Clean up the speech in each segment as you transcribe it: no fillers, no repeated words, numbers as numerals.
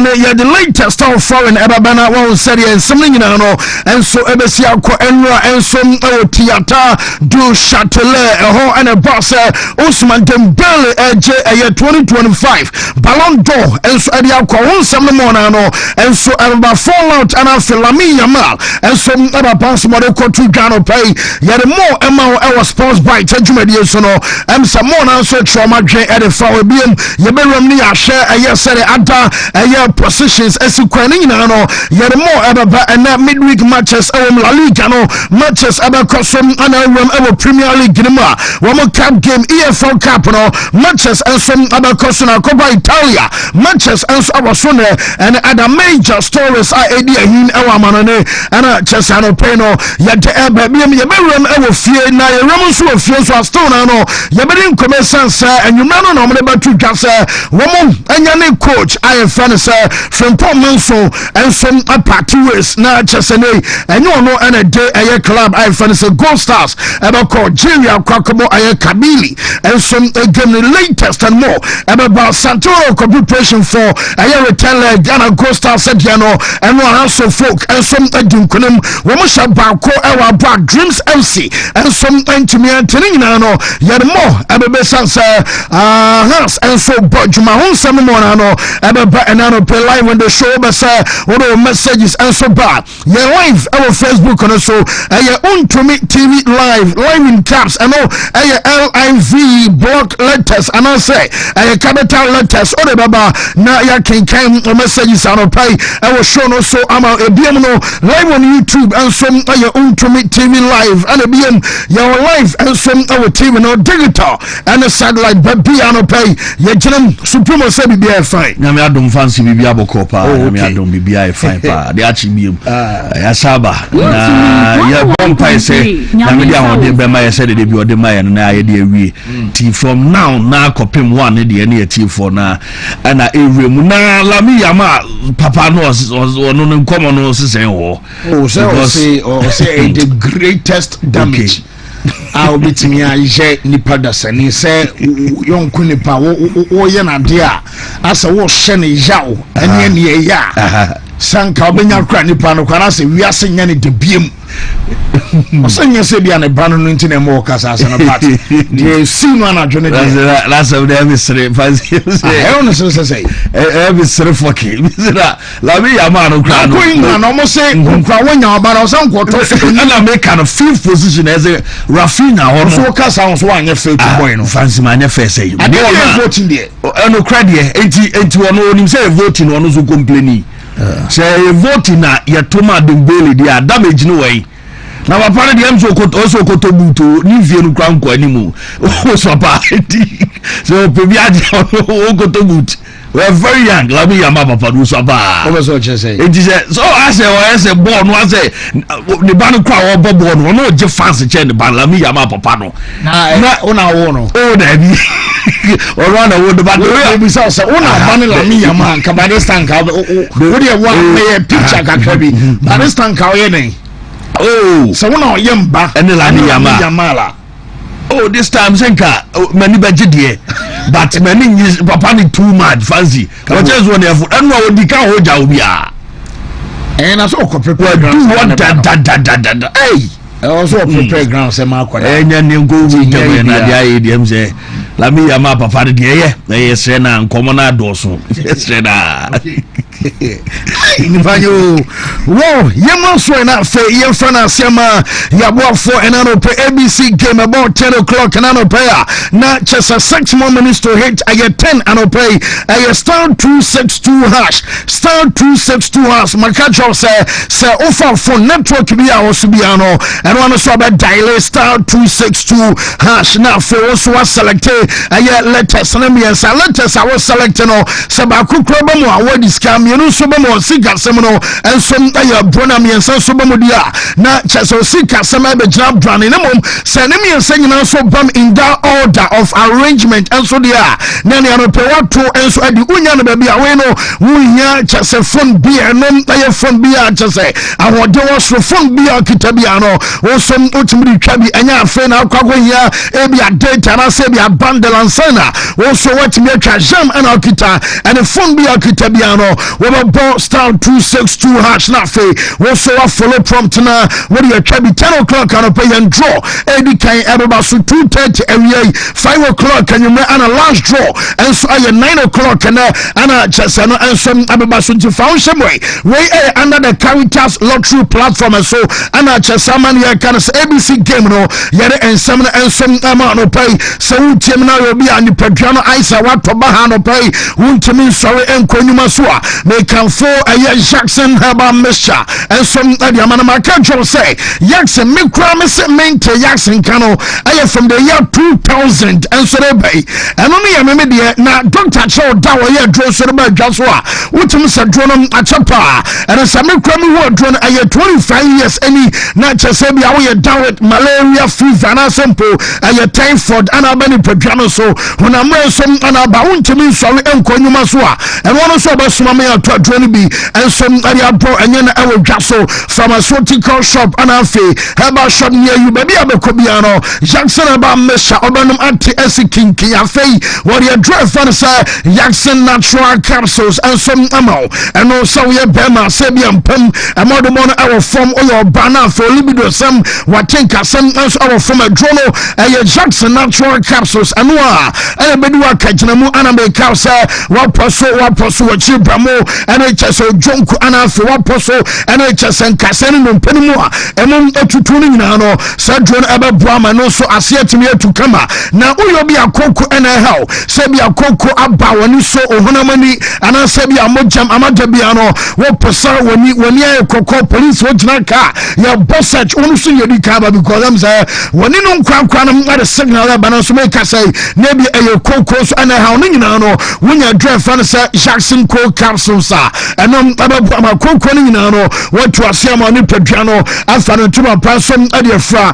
no ya the latest of foreign ebabana won said and something no and so ebesi akọ enra and so theater du Châtelet ho and a boss Ousmane Dembele eje 2025 Ballon d'Or and so edi akọ won some no no and so eba fallout and after Lamine Yamal and so eba pass mo de kotu Ghana pay ya the more ema our sports bite adwumadi so no some more na so trauma dwen e de fa obiem ye beram ni ahye eye sere ada eye positions esikwane nyina no ye the more eba and midweek matches La Liga no matches eba kosom ana rom eba Premier League nima womo cup game EFL Cup no matches and some eba kosona Coppa Italia matches and so aba so ne and other major stories are edi ahin ewa manane ana chesano peno ye de eba biem ye beram ewo fie na ye rom so fie so astona no ye be commerce and you know no about to gas woman and your coach I fan from Pomanso and some party ways na chesene and you know and a day a club I fan Gold Stars about Nigeria Kwakomo I Kabili and some again the latest and more about Santoro Corporation for a return Ghana Gold Stars said you know and one also folk and some Dunkunum woman Shabako our Black Dreams MC and some to me and no yet more Hans and so but my own some morning no and I play live when the show but what messages and so bad yeah live our Facebook and so your Wontumi TV live in caps and all LIV block letters and I say capital letters or the baba now ya can messages and pay our show no so I'm a BM no live on YouTube and some your Wontumi TV live and a BM your live and some our TV no digital and a satellite baby ano pay ye jenam supremo say bibia fine na me adom fancy bibia bokopa na me adom bibia fine pa de achi biom ya saba na ya bompa say na me dia ho de be ma ye say de bi o de ma ye na ye de awie ti from now na kopem one de na ye ti for na na ewremu na Lamine Yamal papa no no nkomo no sesen ho say the greatest damage I'll be to me nipa da sani say yonku nipa wo ye na de a asa wo hye ne yawo ene ne ya sanka obenya kra nipa no kwana se wiase nya ne de biem osanya se bia ne brano no ntine mo kasa asa na party de sinu ana dwene de that's of them is fancy say I don't say every sere foki misira Lamine Yamal no kra no going na mo say nkwa wonya oba na osan kwoto so na make an fifth position as a Rafinha or so kasa so anya fair to boy no fancy man anya fair say I dey voting there no cra there enti ono onim say voting ono so complaining say voting na yetoma Dembele dia damage no way na papa de am so koto buto ni vie no kranko animu o so pa so pebi aje o koto but we are very young Lamine Yamal papa do so pa o so che say it is so I say ball no I say the ban kwa o ball no je fans che the ban Lamine Yamal papa no na una wo no o da bi o run away the ban we say una ban Lamine Yamal ka ba this tank o dey one picture kakra bi ba this tank o ye den oh so una yemba ene Lamine Yamal oh this time senka mani baje de but many papa ni too much fancy what just one effort and no di kan hoja obi a and as o prepare do what da hey also prepare ground say ma kwada enya ne go wi dem na dia ye dem say Lamine Yamal papa de ye na ye se na nkomo na adoso se na Nifanyo wow yema so na fe ye fana sema ya boafo enano pe ABC game about 10 o'clock enano pay na just 6 more minutes to hit I get 10 and pay I star 262 hash star 262 hash makacho say offer for network bi a osubiano and one so about dial star 262 hash na for also select I letters na me letters I was selecting no sabaku kroba mo award scam you know so be mo sika semno and some brona me and so be mo dia na cheso sika sema be jab brand na mom say na me nyina so bam in that order of arrangement and so dia na ne no pe wato and so adi unya no be bia we no wunya chese phone bia no phone bia chese awode wo so phone bia kitabia no wo so otimri twa bi anya afa na akwago hia e bia data na se bia bundle ansana wo so watimi atwa jam and akita and phone bia kitabia no ball star 262 hash na fe wo so wa follow prompt na wo dey twa bi 10 o'clock and pay and draw edi kan everybody so 2:30 away 5 o'clock and you and a last draw and so ay 9 o'clock and chese no and some everybody so to foundation way under the Caritas lottery platform and so and chese man here can ABC game no yere and some amount no pay so team na you be and the Pedro Isa what to ba no pay Wontumi sorry enkonuma so a they can for Jackson Herbal Mixture and some the man my control say Jackson me promise mente Jackson kano I from the year 2000 and so they bay and only a me there na Dr. Chow dawo ye draw so the so a Wontumi say draw no achapa and some me kwami wo draw no 25 years any na chese bia wo ye down with malaria fever na simple typhoid and abani Pedro so when I'm some and about Wontumi sorry enkonuma so a and one so about some me to draw be and some area bro and then I will just so pharmaceutical shop and afi herbal shop near you baby abekobiano Jackson about Mesha obanum anti kinki afi what you drive for say Jackson natural capsules and some ammo and also we bema sebian pum and more than our form or your banner for libido some what think some our from a journal Jackson natural capsules and and bedu akajinamu anabeka say what what chibramo and so jonku anafi waposo and and kaseni no penimu emum etutuni na no sadron ababua no so asietimi etukama na uyo bi akoko ena hell se bi akoko aba woni so ohunamani ana se bi amojam amadabia no woposa woni akoko police wojina ka ya bossage onu so yedi ka ba because am say woni no nkwankwa no at the signal ba no so make say na bi akoko so ena hell no nyina no wonya drive fan say Jackson co capsules and I'm conquering no what to assume on the piano after the two person at your fra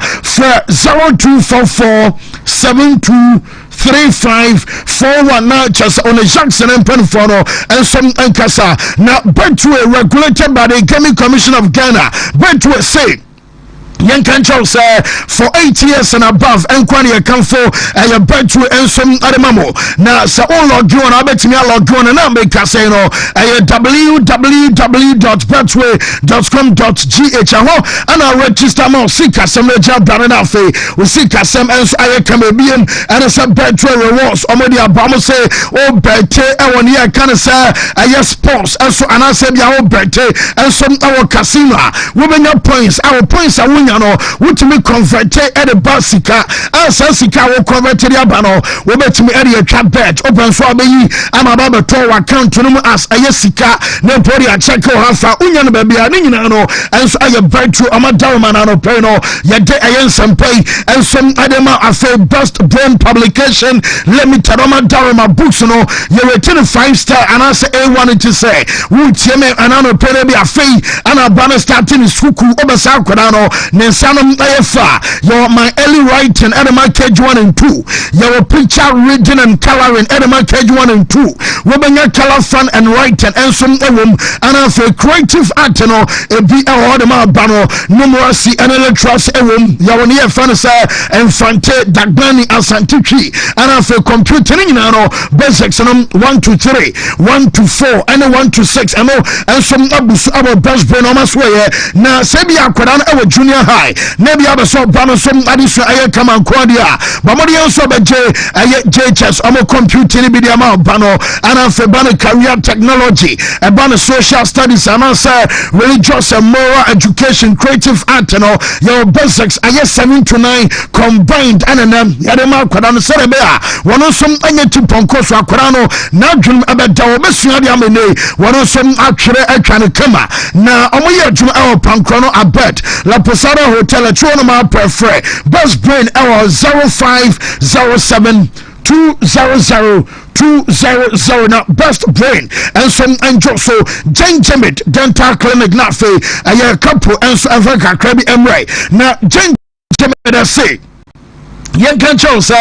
0244 723541 now just on a Jackson and Penfono and some Ankasa now back to a regulated by the Gaming Commission of Ghana back to a say Young Control say for 8 years and above, and Kwani come for a bedroom and some other mammo. Now, so all log you on, I bet me a log on and I make a say no, www.betway.com.gh and I register more Sika some job done enough. We Sika some else I can be and it's a bedroom rewards. Omedi Abama say, oh, Bete, I want here can say, I yes, sports, and so and I said, yeah, oh, Bete, and some our casino. Women your points, our points are winning. Wontumi convert at the basika as sika wo convert the abano wo betumi area trap bet open so abeyi ama baba to account no as ayesika na pori a check o hafa unya no bia ni nyina no enso aye virtual ama dawman no pay no ye de ayensam pay enso adema afa best brand publication limited ama dawma books no ye retain 5-star and as A1 to say wo tieme anano pay be afa ana bana starting suku obasa kwada no Nensanum Afa, your my early writing, Edema Cage 1 and 2, your picture reading and coloring, Edema Cage 1 and 2, Wobenya color fun and writing, and some room, and after creative art, no, a be a Hodema Bano, numeracy and electricity room, Yawania Fanasa, and Fante, Dagbani, and Santucci, and after computing, basics, 1 to 3, 1 to 4, and 1 to 6, and some Abus our best brain on my way. Now, Sabia Kodan, our junior high maybe I saw bano some addition I come and quadia but money also be JHS omo computing be the amount bano and for bano career technology and bano social studies and also religious and moral education creative art and all your basics I 7 to 9 combined and then yadema kwadano serebea one some anya to ponko so akwadano na dwum abeda obesua dia mene one some atwere atwane kama na omo ye dwum e pankrono abed la Posada Hotel at Tronoma Prefer Bus Brain Hour 0507 200 200 now best brain and some angel so Jane dental clinic not fee a couple and so Africa Krabi Emre now Jane say yen kan chow se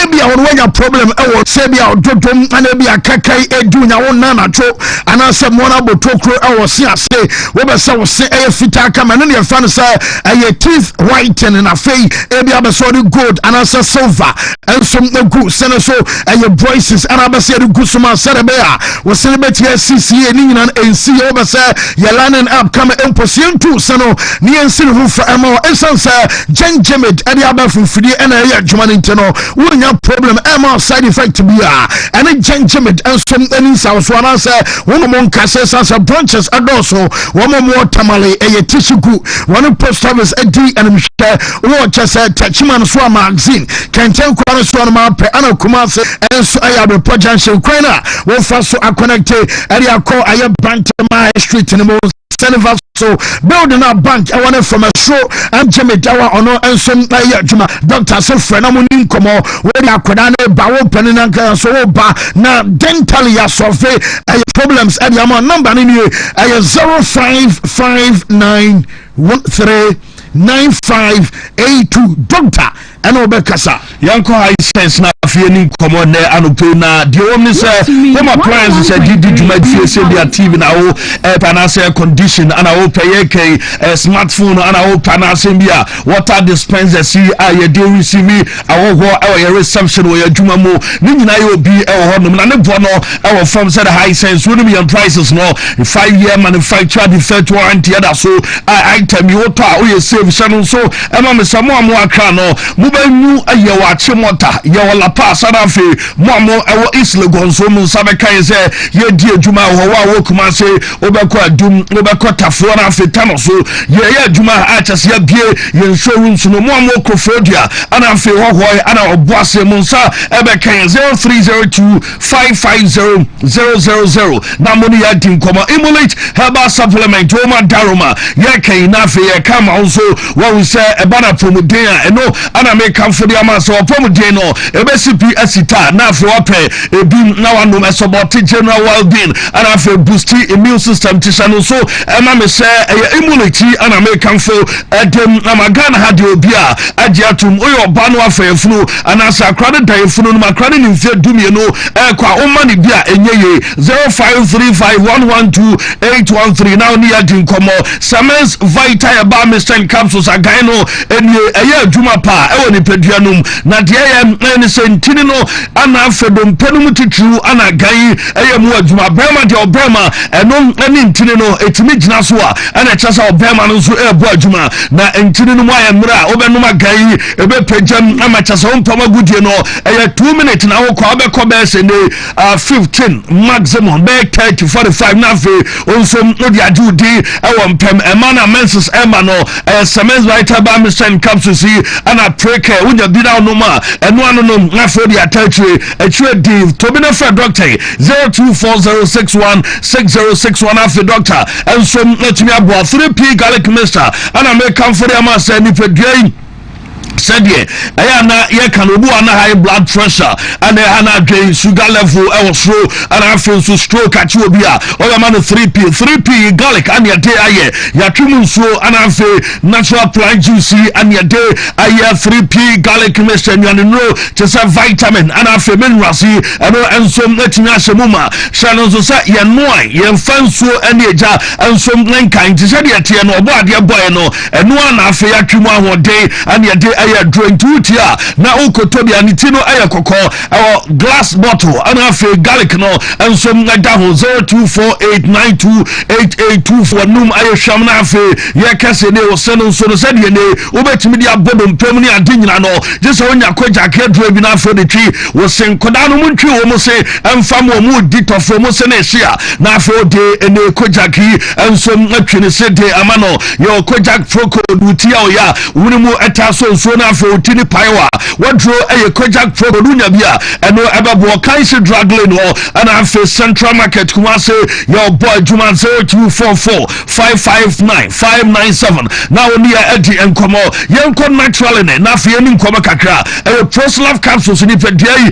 ebia won wanya problem e wo se bia ododom ana bia kakai edu nya won na nacho ana se mo na botokro e wo se ase wo be se wo se e fita kama ne ne fa no se e teeth whiten na fei ebia be so the gold ana se silver enso egu se no so e braces ana be se the gu so ma se be a wo se be tie CCA ni nyina ensi wo be se ye lining up kama impossible to se no ni ensi hu fra ema ensan se gengemid e dia ba fufidi ena ya juma ninteno wonya problem ema side effect bia ene gengemid enso eni sawo ana se wo mo nkase sa branches adoso wo mo tamale e tissue gu one post office edi enmhwe wo chese tachiman so magazine kenten kwano so ma pe ana kuma se enso aya be projection kwena wo fa so connect area call aya bank my street in mo so building a bank I want it from a show and Jimmy Dawa or no and some juma doctor so friend I'm in komo where they are kwadane ba wo peninanka so ba na dentally ya survey problems at your number in you 0559139582 doctor and Obekasa yanko high sense na afie ni komo ne anope na de omni se home appliances se didi juma fie se dia TV na wo panase condition ana wo pay smartphone ana wo panase bia water dispenser si aye de receive awo ho reception wo ya juma mo ni nyina ye obi ho no na ne bo no from said high sense wo no prices no 5-year manufacturer defect warranty ada so item you to o ye save channel so ema me samo amo akra no mu aye wa chimota ye wala pass arafe mo ewo isle gonso mu sabe kan se ye die adwuma ho wa kuma se obekọ adum obekọ tafo na afetano so ye adwuma a chese ya bie ye showrooms no mo krofodia ana afe ho ana oboase mu nsa ebe kan 0302550000 na mo ni ya din koma emulate herbal supplement o ma daroma ye kan na afe ye kama so wo se eba na promoden eno ana me kan for the amount so promoden no ebesipi asita na afe wape ebi na wano mesoboti general well-being and afe boost immune system tishano so ema me se immunity and American for dem amagana hadi obia agiatum oyo bano afe funu and asa crowded day funu no makrani ni mfe dumie no kwa omani bia enyeye 0535112813 now ni adin komo Samens Vita ba Mr. Capsules againo enye eye adwuma pa ewo ni peduanum na de ene sentini no ana afe dom penum titru ana gai mu adwuma brema de obrema eno eni ntini no etimi gina so a ana chasa obrema no so ebo adwuma na ntini no moya mra obenum agai ebe pejam ama chasa ompama gudie no 2 minutes na wo kwa obekọ be se ne 15 maximum be 30 45 na fe onso odi adudi ewo mpem emana menses ema no semens right ba Mr. Capsules ana preke unya bina no ma eno anu no na fe odi atachwe achwe di tobi na fe doctor 0240616061 after doctor and so let me abo 3p garlic mixture and I make come for them as any pedrin said ye na ye can obu na high blood pressure and ana drain sugar level e so and I feel so stroke at you bia o man 3p garlic and your day aye ya twimu so and I feel natural plant juice and your day aye 3p garlic mixture and you know just a vitamin and I feel minerals and so let me ashemuma shano so say ye no ye fan so and ye ja and so nkan ti say ye tie no obo ade boy no eno na afi ya twimu ahode and your day aye drink to tia na ukotobi anitino aye kokko glass bottle and afi garlic no and so ngada ho 0248928824 num aye hwam na afi ye kase ne wo seno so no said ye ne obetimi dia bodom pem ni ade nyina no just onya koja ka dro bi na afi de twi wo senkoda no muntwi wo mo se emfam wo mu ditofo mo se na ehia na afi ode ene koja ki enso atwene se de amano ye koja proko dutia oya wunimu etaso so na afi otini paiwa wadro eye koja proko dunya bia eno ebabo kanse drug lane ho ana afi central market kumase your boy Juma 0244559597 na oni ya edi enkomo yenko natural ne na afi eni nkomo kakra Proslove capsules ni pedie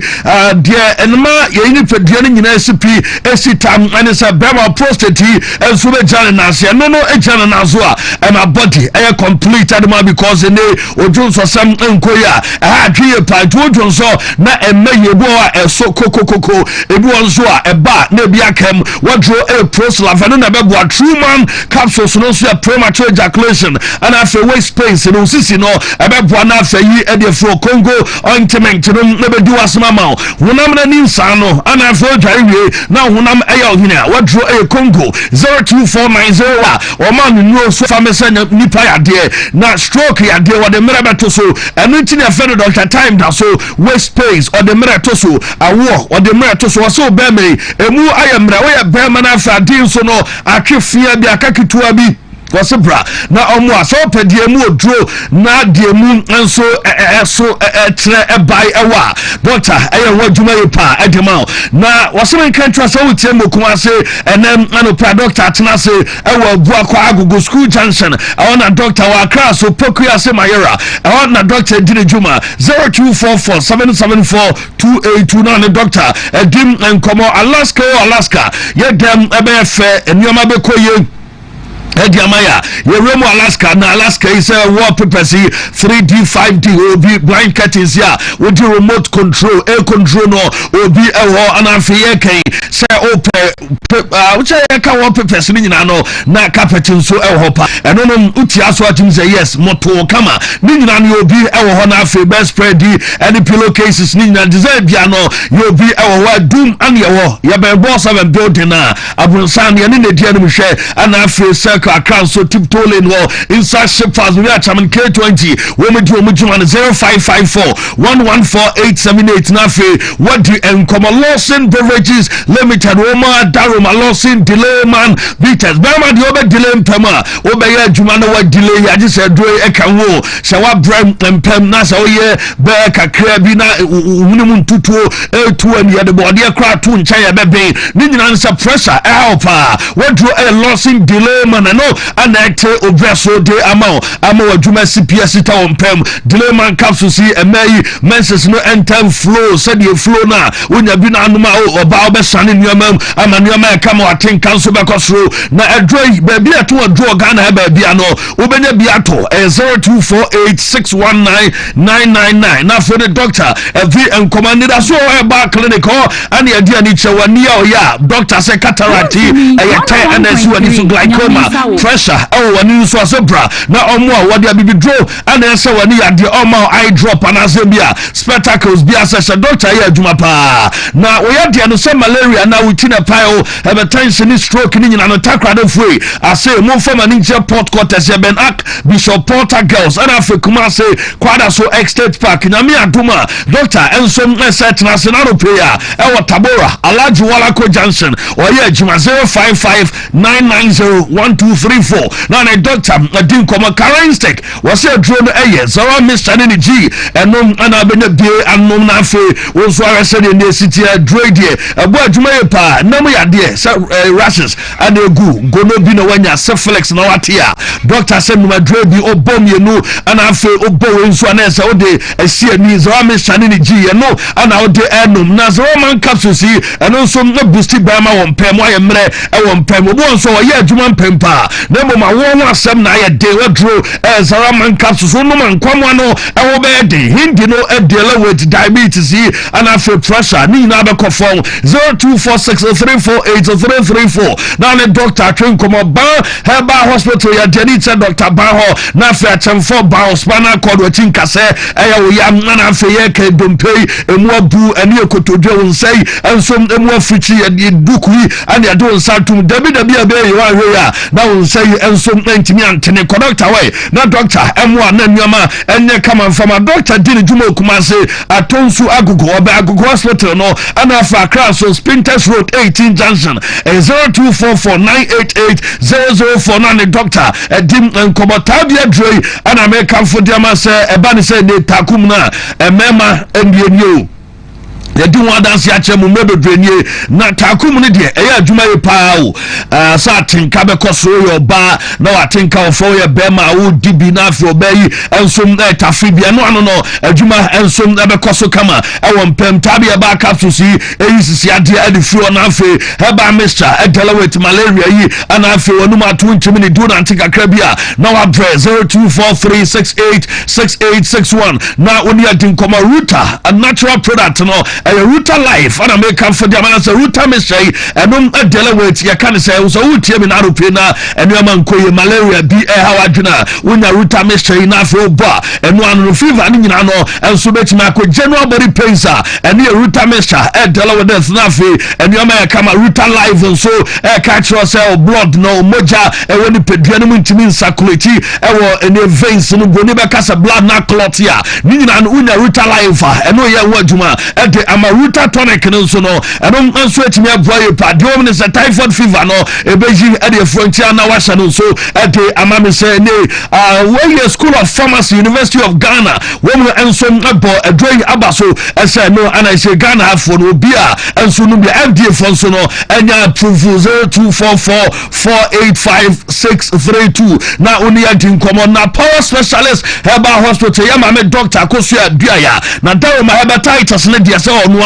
dia enma ye ni pedie ni nyina esipi esitam ane sa bema prostate enso be jana na se no ejana na zo a my body complete adema because ne ojo so sam enkoya adwe pa jojo so na emaye bo a eso kokokoko ebi wonso a eba na bi akam wadro a proslavano na bebo true man capsules no so premature ejaculation and after waste space no sisi no ebebo na after yi e de fro Congo ointment no na be di wasma ma wonam na ni nsa no ana after dware na wonam eya ohina wadro a Congo 02490 o man no so famesa nipa ya de na stroke ya de wo de mere to so enu ti na fe doctor time da so waste space or the mere to so awo or the mere to so so be me emu ayemra we be ma na afa din so no atwefia bi akakitua bi wasebra na omo aso pedie mu odro na die mu enso tre ebai ewa doctor eya wadwuma yepa edema na wasem kan trasa wutie mokum ase enem anopa doctor atena se ewa bua kwa agogo school junction awona doctor wa akra so poku ase mayera awona doctor dine juma 0244774282 na doctor edim enkomo Alaska yedem ebefe enyoma bekoye Ediamaya, Yeremo Alaska, na Alaska is a war papacy 3D, 5D, OB blind curtains here with the remote control, air control, no OB a war and Afiake, say open, which I can war papers in na carpeting so el hopper, and on Utias watching say yes, moto kama, Nina OB el Honafi, best spread and the pillowcases, Nina deserve piano, you'll be our doom and your war, your boss of a building, Abrunsan, and in the General share, and I feel circle. Account so tiptoeing inside shippers we are chairman K20 women do 0554-114-878 nafe what do encomo Lawson Beverages Limited Roma Daruma Lawson delay man beaters Bama the over delay pema obey juma no what delay I just said do e kan wo shawa brem pem na so ye be kakra bi na unimun tutuo etu ani ya de body akra to ncha ya bebe ni nyina nsa pressure help what do a Lawson delay man no anete obreso de ama wadwuma CPS ta ompem delay man capsule si emai menses no enter flow said the flow na wonya bi na anuma oba obesane nuamam ama nuama ka ma aten kanso be kosro na adroi ba bi ato adro Ghana ba bi ano obenya bi ato 0248619999 na for the doctor every encommanded so ba clinic and ya dia ni chewani ya doctor say cataract e tie NSU and so glaucoma pressure wani so asebra na omo a wode abibidro ana ese wani ya de omo eye drop ana sebia spectacles bia se doctor ya adwuma pa na we ya de no se malaria na wutina pile hypertension stroke ni nyina no takrade fue ase mo fama ni je port quarters ya ben ak Bishop Porter girls ana afekuma se kwada so estate park na mi aduma doctor enso set na se na no prayer e Tabora Alaji Walako Junction or ya juma 0559901234 na na doctor adin koma current stick was a drone so Mr. G and no ana benya be anom na afi wo so arese ne city drade abo adwuma ye pa na mo yade rashes and egu gono bi no wanya syphilis na watia doctor say no drade bi obom ye no ana afi obo nso ana se ode asie ni so Mr. G no ana ode enum na so man capsule si eno so no boost ba ma won pem aye mre e won pem obo nso wo ye adwuma pem pa na mo ma wo asem na aye de wadro Zaraman capsule so no man kwamwa no e wo be de hindi no e deal with diabetes and after pressure ni na be kofon 0246348334 na le doctor train komo ba Herbal Hospital ya Denita Dr. Baho na fe atemfo ba spinal cord wetin kase e ya wo ya na afe ye ke dompei emu abu ani ekotodwe wonsai ensom emu afichi ya dukui ani ado nsatum dabi abe ye wa hwe ya na wonsai ensom ntimi antene doctor we na doctor emu na nyama enye kama mfama doctor dini juma kumase atonsu agogo oba agogo hospital no ana afa cross Spinters Road 18 Junction 0244988004 doctor dim nkomotabia droi ana make am for dem say eba ni say ne takum na emema endienyo yɛdi ho adanse akyerɛ mu mmerɛ bebree na taakum no deɛ ɛyɛ adwuma yɛ paa o sɛ atenka bɛkɔ so yɛ ɔbaa na watenka ɔfɔ yɛ bɛrima a wodi bi na afei ɔbaa yi nsom tafe bia no ano no adwuma nsom bɛkɔ so kama ɛwɔ mpɛm taa bi ɛbaa capsules yi ɛyi sisi adeɛ ɛde firi ɔ na afei ɛbaa mixture ɛdɛla with malaria yi ana afei wɔnum ato nkyɛm ne duo nante kakra bi a na wabrɛ 0243686861 na wɔne adi nkɔmmɔ Ruta a natural product no ɛyɛ Ruta Life ana meka for the amana sɛ Ruta mixture yi ɛnom ɛdɛla with yɛka ne sɛ wo wotie me na arope na ɛnoama nkɔyɛ malaria bi ɛhaw adwena wonya Ruta mixture yi na afei wobɔ a ɛno ano no fever ne nyinaa no ɛnso bɛtumi akɔ general body pains a ɛne yɛ Ruta mixture ɛdɛla with this na afei ɛnoama yɛkama Ruta Life nso ɛka kyerɛ sɛ blood no mogya ɛwɔ ne padua no mu ntimi nsakulati ɛwɔ ɛne veins no boni bɛka sɛ blood na clot a ne nyinaa no wonya Ruta Life a ɛno yɛ wo adwuma ɛde ama Ruta tonic no nso no ɛno nso atumi aboa yɛ pa deɛ wɔm ne sɛ typhoid fever no ɛbɛyi ɛde afrontia na wahyɛ no nso ɛde ama me sɛ ne wɔyɛ School of Pharmacy University of Ghana wɔm no nso ɛbɔ ɛdɔ yi aba so ɛsɛ no ana ɛhyɛ Ghana afoɔ no obi a nso no bi FDA fɔ nso no ɛnya approve 0244485632 na oni adi nkɔmmɔ na Power Specialist Herbal Hospital yɛ ma me Dr. Akosua Aduaya na dawo ma hepatitis ne deɛ sɛ ɔno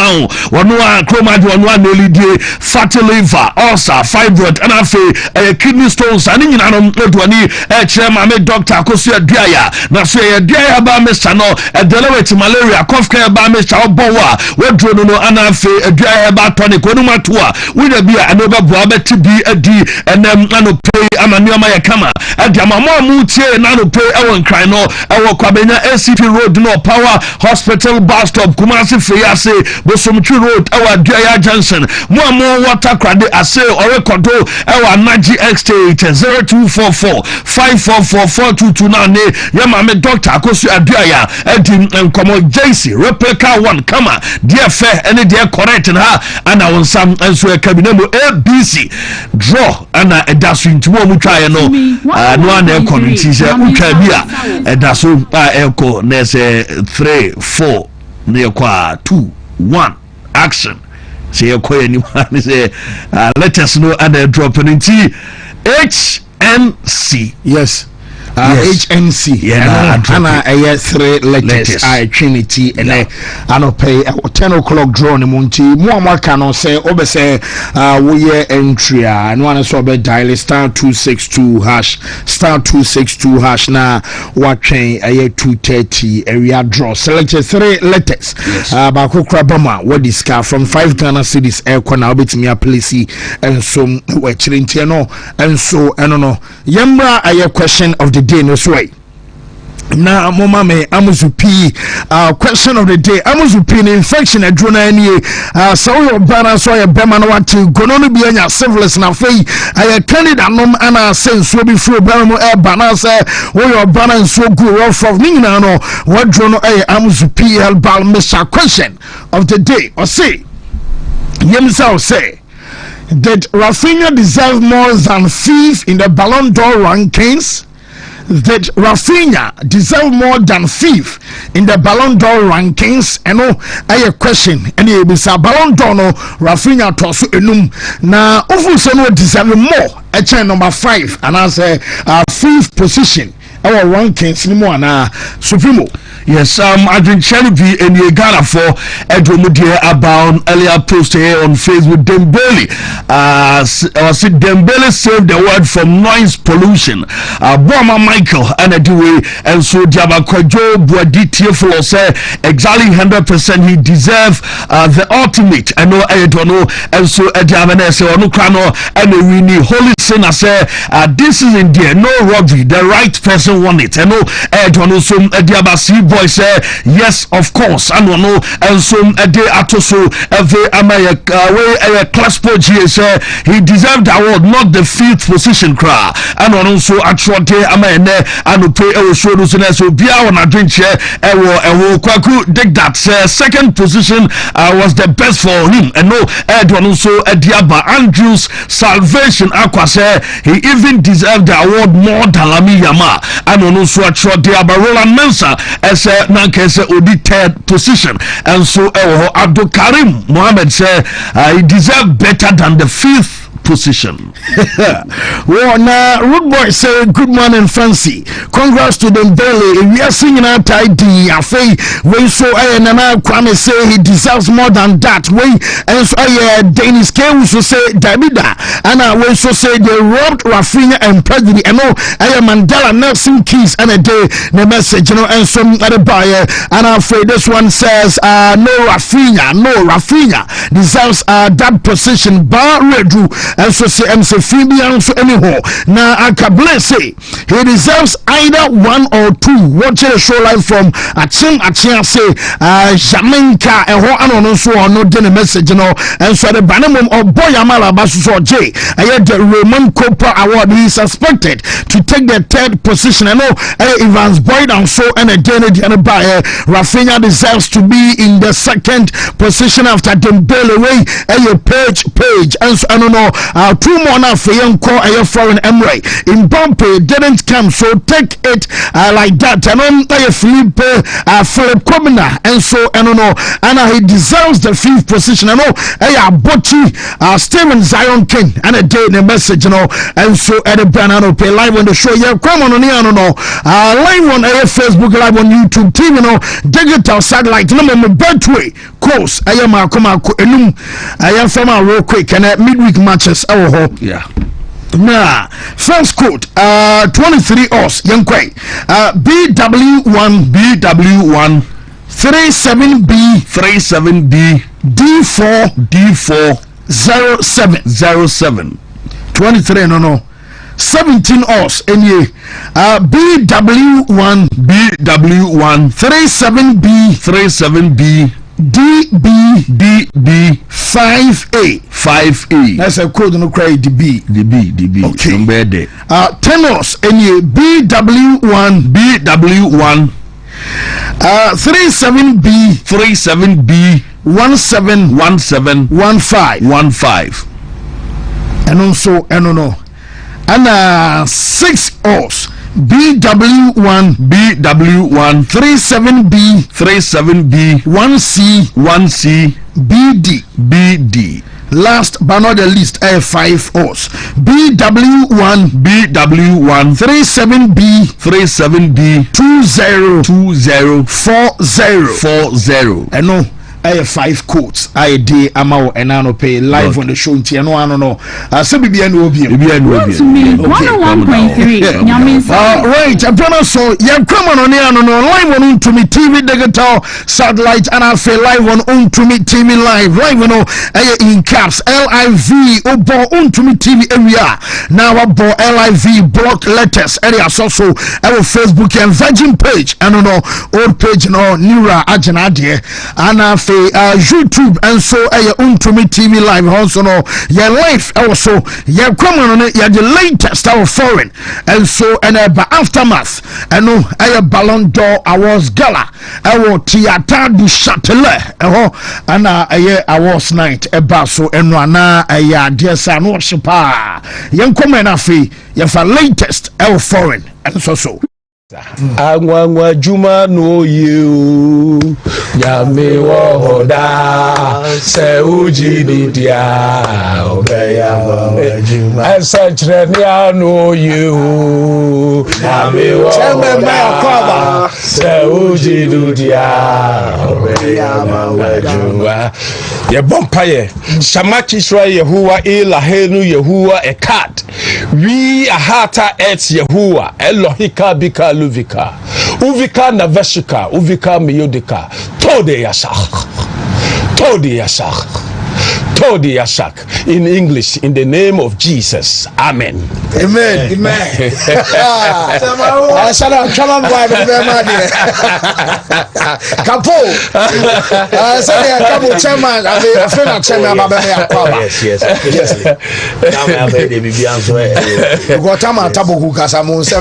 a chromade ɔno a nelidie fatty liver ulcer fibroid and afei kidney stones ane nyina no aduane kyerɛ ma me Dr. Akosua Aduaya na so yɛ Aduaya ba mixture no ɛdelawate malaria cough care ba mixture ɔbɔ wo a waduro no no ana afei Aduaya ba tonic onum ato a wonya bi a ɛno bɛboa bɛte bi adi ɛnam anopɛ ama nneɛma yɛ kama ɛde ama mo a mo tie na anopɛ ɛwɔ nkran no ɛwɔ Kwabenya ACP Road no Power Hospital bus stop Kumasi Feyase Bosomtwi Road ɛwɔ Aduaya Junction mo a mo water krade ase ɔrekɔdo ɛwɔ Anaji Estate 0244544422 na ne yɛ ma me Dr. Akosua Aduaya ɛdi nkɔmɔ JC replica 1 kama deɛ fɛ ɛne deɛ correct na ana wonsam nso ɛkabina mu ABC draw ana ɛda so ntimo mu twae no no ana ɛkɔ no nti sɛ wotwa bi a ɛda so a ɛkɔ na sɛ 3 4 na ɛkɔ a 2 1 action sɛ yɛkɔ yɛ nim ne sɛ letters no ana drop no nti HNC yes HNC ana ɛyɛ 3 letters Trinity and anopay 10 o'clock draw ne munti mu amaka no sɛ obese wo ye entry a no ana so be dial *262# na watwen ɛyɛ 2:30 area draw select 3 letters ba kokra bama what discard from 5 Ghana cedis ɛkɔ na obetimi aplesi enso we chirintie no enso eno no yemra ɛyɛ question of the day no sway na mama me amuzupi question of the day amuzupi infection adrona ani so your bana so your bema no what gono no bi anya syphilis na fei aye candida nom ana senso bi fro bema mo e bana say wo your bana nso gu rough of nina no what drono amuzupi herbal mixture question of the day or say yemsa say did Rafinha deserve more than 5 in the Ballon d'Or rankings? Did Rafinha deserve more than 5 in the Ballon d'Or rankings? And no, I a question. And it is a Ballon d'Or no Rafinha tosu enum na ofu no deserve more. Number 5 and as a 5th position. Our rankings ni mo na supremo. Yes, Adrian Cherubi and Ghana for Edromudia about earlier post here on Facebook. Dembele, Dembele saved the word from noise pollution. Boma Michael and Edway and so Jabakwajo Buaditi for say exactly 100% he deserve the ultimate. I know I don't know and so Ediavanese or Nukrano and we holy sinner say this is indeed no Rodri, the right person want it. I know I don't know some Ediabasi boy say yes of course and no and so a day atoso every amaya class po say he deserved the award not the 5th position cry and on so atrote amene anope e show no so na so bia on adwenche e kwaku dig that second position was the best for him, and no don so Diaba Andrews salvation akwase he even deserved the award more than Lami Yama, and on so atrote Diaba Roland Mensa as nankese odi third position, and so Abdul Karim Mohammed say he deserved better than the fifth position. Well, now Root Boy say good morning, Fancy. Congrats to them, Bailey. We are singing out ID. Afe when so Nana Kwame say he deserves more than that. Way and so Dennis K so say Davida, and when so say they robbed Rafinha and President. And no, Mandela Nelson Keys and a day the message, you know, and some other buyer. And I'm afraid this one says no Rafinha deserves that position. Bar Redu. And so say MC Fabian so anyhow. Now Akable say he deserves either one or two. Watching the show live from Achim say Jamaica and ho ano so no the message, you know. And so the banamum of Boyamala Basu J. I had the Roman Copra Award. He is suspected to take the third position. I know Evans Boyd and so and again and by Rafinha deserves to be in the second position after Dembele way page and so I don't know. 2 more now for young call a foreign emirate in Pompey didn't come, so take it like that. And on Philip Komina, and so I don't know, and he deserves the 5th position. I know Bochi Steven Zion King and a day in the message, you know, and so at the banana pay live on the show. Yeah, come on, I don't know, live on Facebook, live on YouTube TV, you know, digital satellite, no more Betway course. I am from our real quick and midweek matches. Yeah. Nah, first quote 23 Os Yankwe BW1 37B D4 07 23 no 17 Os NA BW1 37B DB 5A. That's a code no cry DB. Okay. 10 Os NA BW1 37B 1715 and also no and 6 Os BW1 37B 1C BD. Last but not the least, 5 Os BW1 37B 2040 and no 5 quotes I did amount and I pay live on the show and no no so be no be 101.3 right I so yeah come on live on Wontumi TV digital satellite and I feel live on Wontumi TV live on in caps LIV obo Wontumi TV area now about LIV block letters area so our Facebook and Virgin page and no old page no Nira Agena there and YouTube and so Wontumi TV live also no your life also your common on it the latest our foreign and so and aftermath and no Ballon d'Or awards gala our theater du Châtelet and awards night so and na dear son worship young common afi your latest our foreign and so Angwa juma no you Yame wohoda Se uji dudia Obeya juma Esachre no you Yame wohoda Se uji dudia Obeya juma Ye bompaye Shamachi shwa Yehuwa Ilahenu Yehuwa Ekat We ahata et Yehuwa Elohika bika Uvika na veshika uvika miyodika tode yasach Todi Yashak. In English, in the name of Jesus. Amen. Amen. Amen.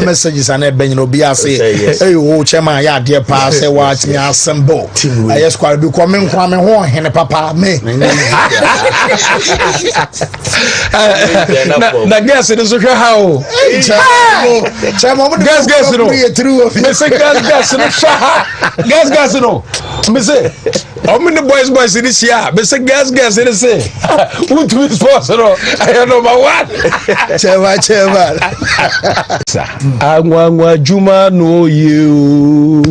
Messages and a ben no be as say oh chairman ya dear pass say watch me assemble I just quite be coming home hen papa me na guess it is how chairman guess no me say guess no me say how many boys in this year me say guess it is say who to is sponsor I number one chairman Angwa juma no you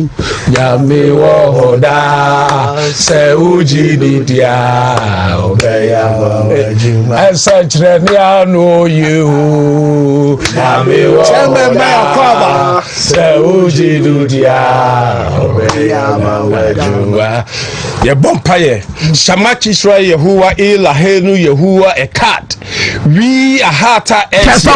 Yami wohoda Se uji didia Obeya juma Ensachre no you Yami wohoda Se uji didia Obeya juma Ye bompaye Shamachi shra Yehuwa ila henu Yehuwa ekat We ahata Kasa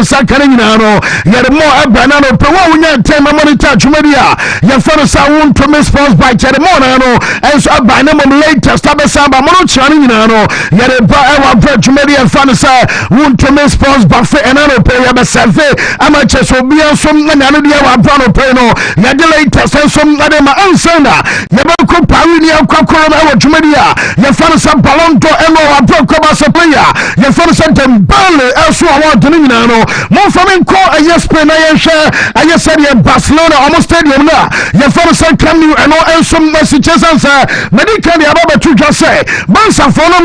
sakare nyinaro yere mo abana no pe wo nya tema monitor chumedia ye fere sa Wontumi sports by yere mo na no enso abana mo latest abesa ba mo chane nyinaro yere ba ewa pre chumedia fan sa Wontumi sports ba fe enano pe ye be serve ama cheso bia so na no dia wa bra no pe no ye de latest enso na de ma ansana ye ba ko pawi ni akokoro na ewa chumedia ye fere sa Ballon to eno wa pro ko ba se player ye fere sa Ballon enso award ni nyinaro mo from call a yes pen I yes said Barcelona almost stadium na your first come you and all some messages answer medical the about to just say Bansa for no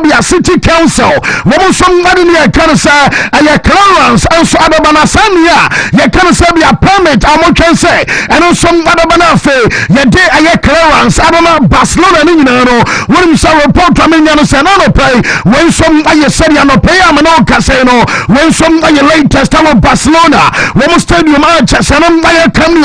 be a city council woman somebody near cancer and your clearance and so other banasania you can say be a permit I can say and also some other banafe your day a clearance I don't know Barcelona ni no when you saw report to me no say no pay when some I said you no pay am no casino when some latest of Barcelona woman stadium Sanam Naya Kami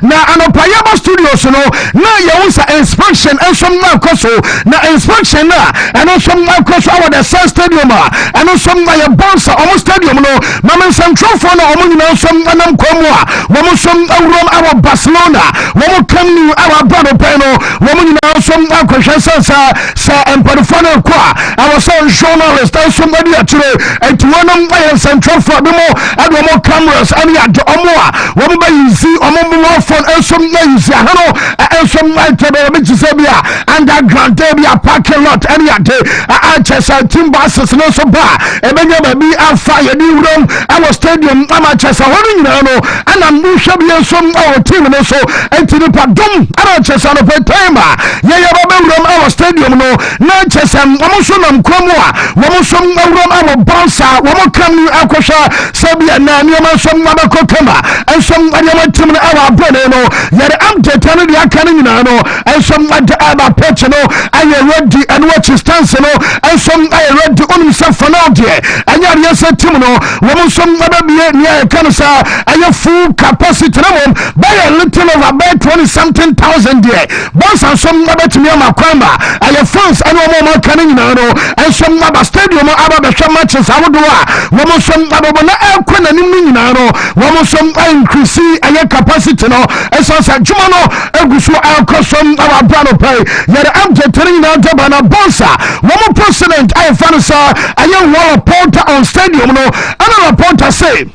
na Anopayaba Studios no na Yawansa inspection and some Marcoso na inspection na and also Marcoso our the stadium and also Naya Bonsa almost stadium no Maman Central for no Omuna some Anam Komwa woman some our Barcelona woman Kami our brother Peno woman now some Marcosa sa and Padufano Qua our son journalist and somebody actually and to one of Central for the more cameras and ya to omoa woman by you see omo phone and some names ya hello and some light to be sebia underground debia parking lot and ya day Manchester team buses no so ba e benya ba bi afire ni room our stadium Manchester hono no and am sure be some our team no so entini padum Manchester no time ye ye ba room our stadium no Manchester omo so nam kromo a womo so room our bouncer womo kam akosha sebia na nioma so mabako kama and some anyama team na our brother no ye am tetano dia kan nyina no and some aba pitch no aye ready and watch stance no and some aye ready on himself for now there and your set team no womo so mababie near kansa aye full capacity no by a little over about 20 something thousand there boss and some mabet me makwamba aye fans and womo kan nyina no and some maba stadium aba be matches awodoa womo so mababo na ekwana nim nyina no womo so increase aye capacity no eso sa juma no eguso alkosom our brother pay yere am jetering na bana bonsa womo president aye fansa aye wall porter on stadium no another porter say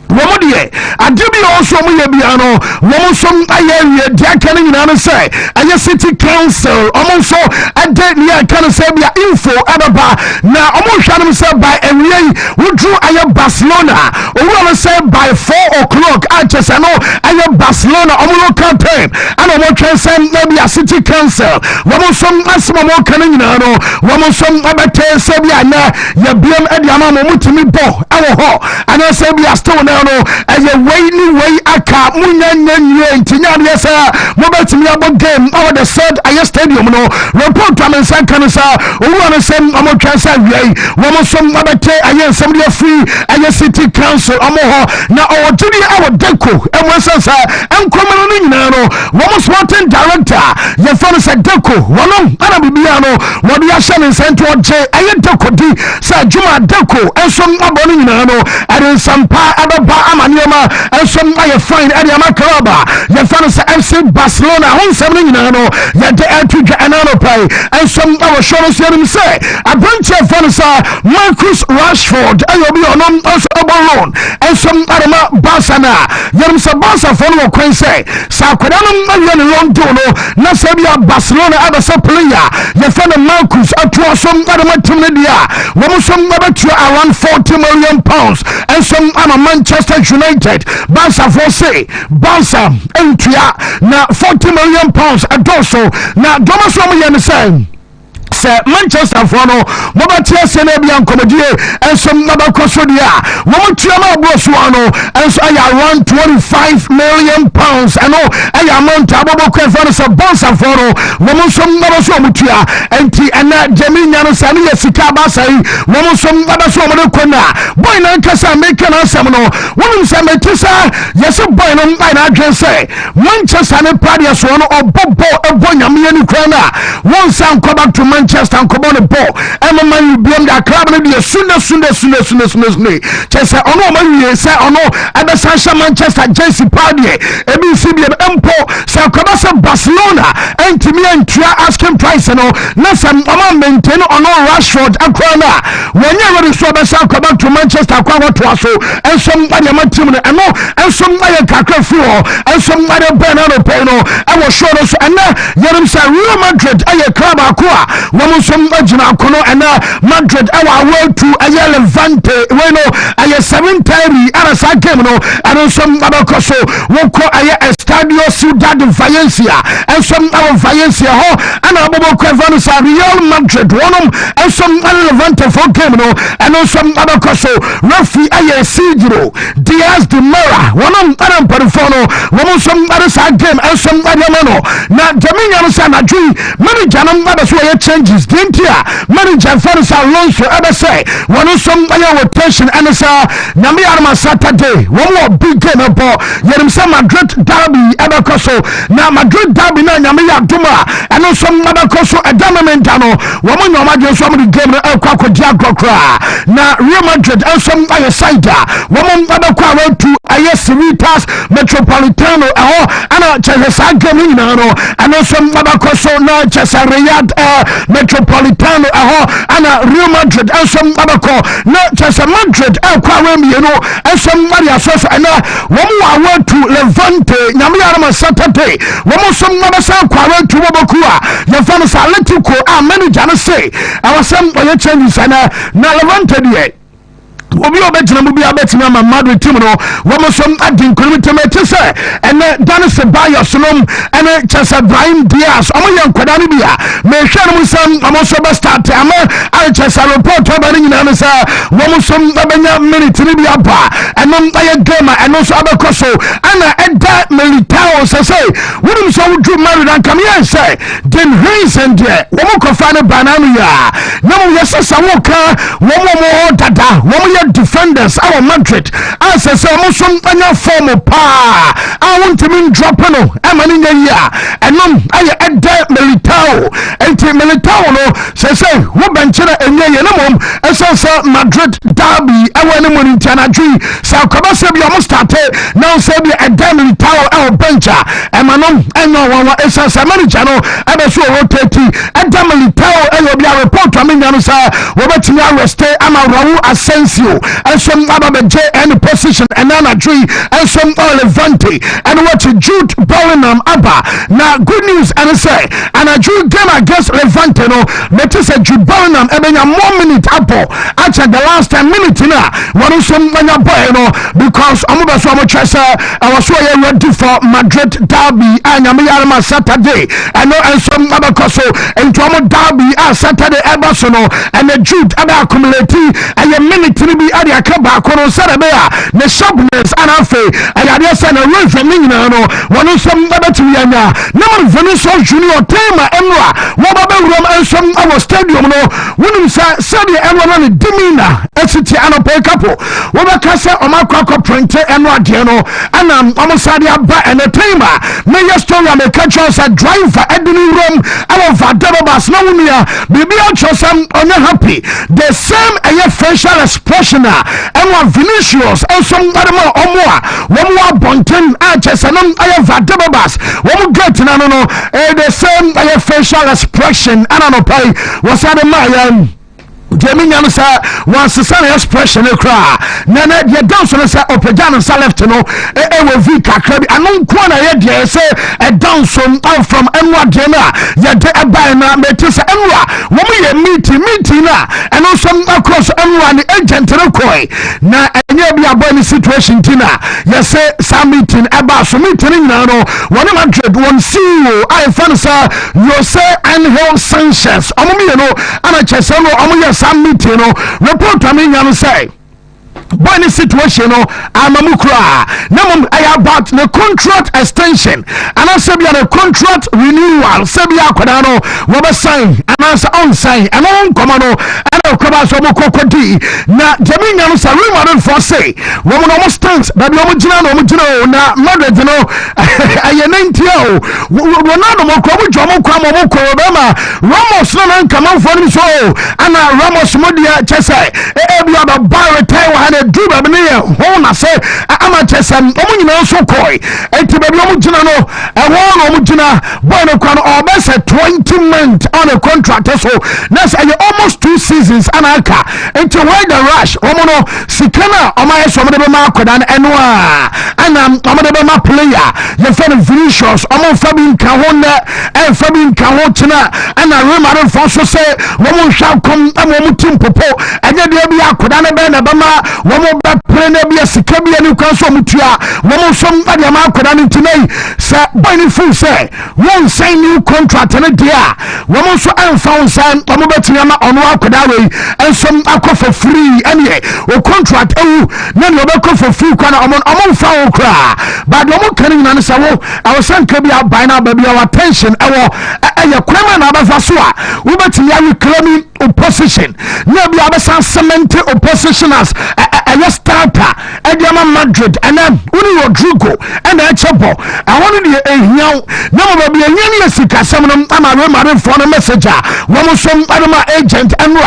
womodie adibi also mu ye biano womo som aye dia kan nyina no say aye city council omonso ade nia kan say bia info ababa na omo hwanum say by away wodru aye Barcelona owo say by 4 o'clock Manchester no aye Barcelona omo local time and omo twen say na bia city council womo som asmo mo kan nyina no womo som abete say bia na ye biam ade ama mo mutimi bo awo ho ana say be a stone now and you way aka munyan tinya yes mobile me about game over the third stadium no report am san kanisa who want to send amo transfer way woman some abate ayen somebody free ayen city council amo ho na o judi our deco e mo sansa enkomo no nyina no woman sporting director ye fon say deco wono ana bibia no wo dia hye sento je ayen deco di say juma deco ensom aboni nyina no ade sampa ababa amanioma ensom aye fine ade amakraba ye fon say FC Barcelona hon sem nyina no ye de atudwa anano pai ensom awo shoro serim say abranche fon say Marcus Rashford ayo bi onom also Ballon ensom arama Barcelona yerim say Barca fon wo kwen say sa kwadanum ayo ne London no na say bia Barcelona abasa player ye fon Marcus atwa som arama timnedia wo som abatu around 40 million pounds ensom ama Manchester United Barca for say Barca entria na 40 million pounds adoso na domaso mo ye say Manchester for no mobatia sene bia nkomodie ensom nabakoso dia womotia na obosuano enso aya around 25 million pounds eno aya amount aboboko efano so bonsa for no womosom nabaso omutia enti ena jaminya no sane yesika basai womosom nabaso omode kona boy na nkasa make na asem no wonum se metisa yesi boy no mbai na adwen se Manchester ne pradia so no obobo ebonyame ni kwana won san come back to Manchester and come on the ball. And man you be on the club and be a sooner. Chesa ono man you say ono Abasasha Manchester JC Party ABCB Empo say Kabasa Barcelona and Timmy and Tria asking price no Nasa Mama maintain ono Rashford Akrana when you ready so Basa come back to Manchester Akwa to us and somebody a team and no and somebody a kakra floor and somebody a banana peno I was sure us and now Yerim say Real Madrid a club Akwa woman some agina kono and Madrid our world to a Levante bueno a 7 time and a game no and some other coso woko a Estadio Ciudad de Valencia and some other Valencia ho and a bobo Vanessa Real Madrid one and some Levante for game no and some other coso Rafi a Sidro Diaz de Mera one and Perifono woman some other game and some other mano na Jamina Sana Dream many janam others were changes dintia manager Faris Alonso ever say one some rotation and sa Nami Arma Saturday one more big game about Yerim Madrid derby ever koso na Madrid derby na Nami Duma and some other koso a Damamentano woman no imagine some of the game Kwako Diagokra na Real Madrid and some other side woman other kwa to Ayesiritas Metropolitano and Chelsea game and some other koso na Chelsea Riyadh Metropolitano and Real Madrid and some other call not just a Madrid and somebody associate and one more word to Levante Namiarama Saturday one more some other sound quarrel to Wabakua your fans are electrical many jana say our some changes and now Levante yet obi obetina mu bia betima ma Madrid team no wo some adin kilometer say and Dennis Bayos no and Chelsea Brahim Diaz omo yan kwada no bia me hwe no some omo so be start ama Chelsea report about ni na say wo some abenya minute ni bia ba and aye game and so abekoso ana eda Militao say wouldn't so do Madrid and come here say Den Hayes and there wo ko fa ne banana ya no yes sawo ka wo mo dada wo defenders our Madrid as I say some form pa I want to mean drop no amani ya and I Militao and Militao no say who benchina enye no mom say Madrid derby I want money Tana G so Kabasa be almost started now say be a Militao our bencher and manom and no one say manager no I so rotate and Militao and you be a report to me no say we betin arrest ama Raul Asensio and some other J and position and Nana Tree and some Levante and watch Jude Ballon Abba. Now good news and say and a Jude game against Levante no but is a Jude Ballon ebenya 1 minute apple actually the last 10 minutes na one some boy no because omoba so mo chese I was so ready for Madrid derby and am Saturday and no and some abakoso into omo derby Saturday ebasono and the Jude aba accumulate and a minute ni bi ade akaba kono sarabe the sharpness and afa ayade say na rain from me no one some abati anya na Vinicius Junior tema emra wo baba wuram and some our stadium no wonu say sadia emra na dimina exiti anope couple wo ba kasa omakwa print emra de no ana omo sadia ba and the tema na yesterday am catch us a driver edini room our vadabas na wunia bibi achosam onya happy the same facial expression and Vinicius and some other omoa one more bonten achesanam vadabas one get no the same facial expression and no pay was that my Jamie Yansa was the sun expression cry. Nana, you don't say Opajana left no Vika Krabi. I don't corner yet, say a downson out from Emwa Jena. Yet a bana metis Emwa. Woman meeting and also across Emwa the agent to the koi. Now, and you be a bonny situation, Tina. Yes, say some meeting about some meeting now. 100 one CEO. I fancy you say Angel Sanchez. Omino, and I just know some meeting report to me and say Bonnie situation amamukra namum about the contract extension and I say the contract renewal sebia kwadano we sign and answer on sign and on commando and okaba so mokokodi na jaminya no say we for say we no stands that no mugina na Madrid no aye 90 we no mokobu jomo kwa momoko bema Ramos no come on for so and Ramos modia chese ebi aba bar retire do baby hona say amachesam omunyina so koi enti baby omugina no ehona omugina boy no kwa no obese 20 months on a contract so that's almost 2 seasons anaka enti why the rush omono sikana omaye so de be ma akoda na enwa ana omode be ma player ye fan Vinicius omo fabin ka hona en fabin ka ho china ana remare for so say wo mo hwa kom amo mutim popo enye de bi akoda na be na be ma womo ba prene bia sika bia ni kwanso mutua womo som ade ma akoda ni tinai sa bani full say won sign new contract na dia womo so anfa sign womo betia ma ono akoda we ensom akọ for free ene o contract na no be for free kwana omo fa o kra but womo kan ni na sa wo awosan ka bia ban na ba bia attention ewo kwema na ba fa so a wo betia reclaiming opposition na bia ba san cement oppositioners a starter Ediama Madrid and then Uni Rodrigo and a chapel. I wanted a young number of young Sika Seminum Amara for a messenger. One some Adama agent and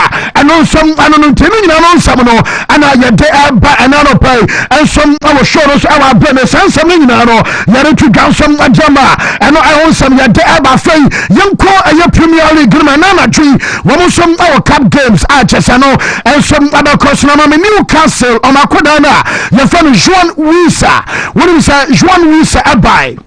also Anon Timmy and Samano and I get by another pay and some our shoulders our business and some Minano Yaritu Gansam Ajama and I own some Yadaba Fay young call a Premier League Manana tree. One some our cup games Archesano and some other Cosnama Newcastle on Akodana, your friend Juan Wisa. What do you say? Juan Wisa Abai.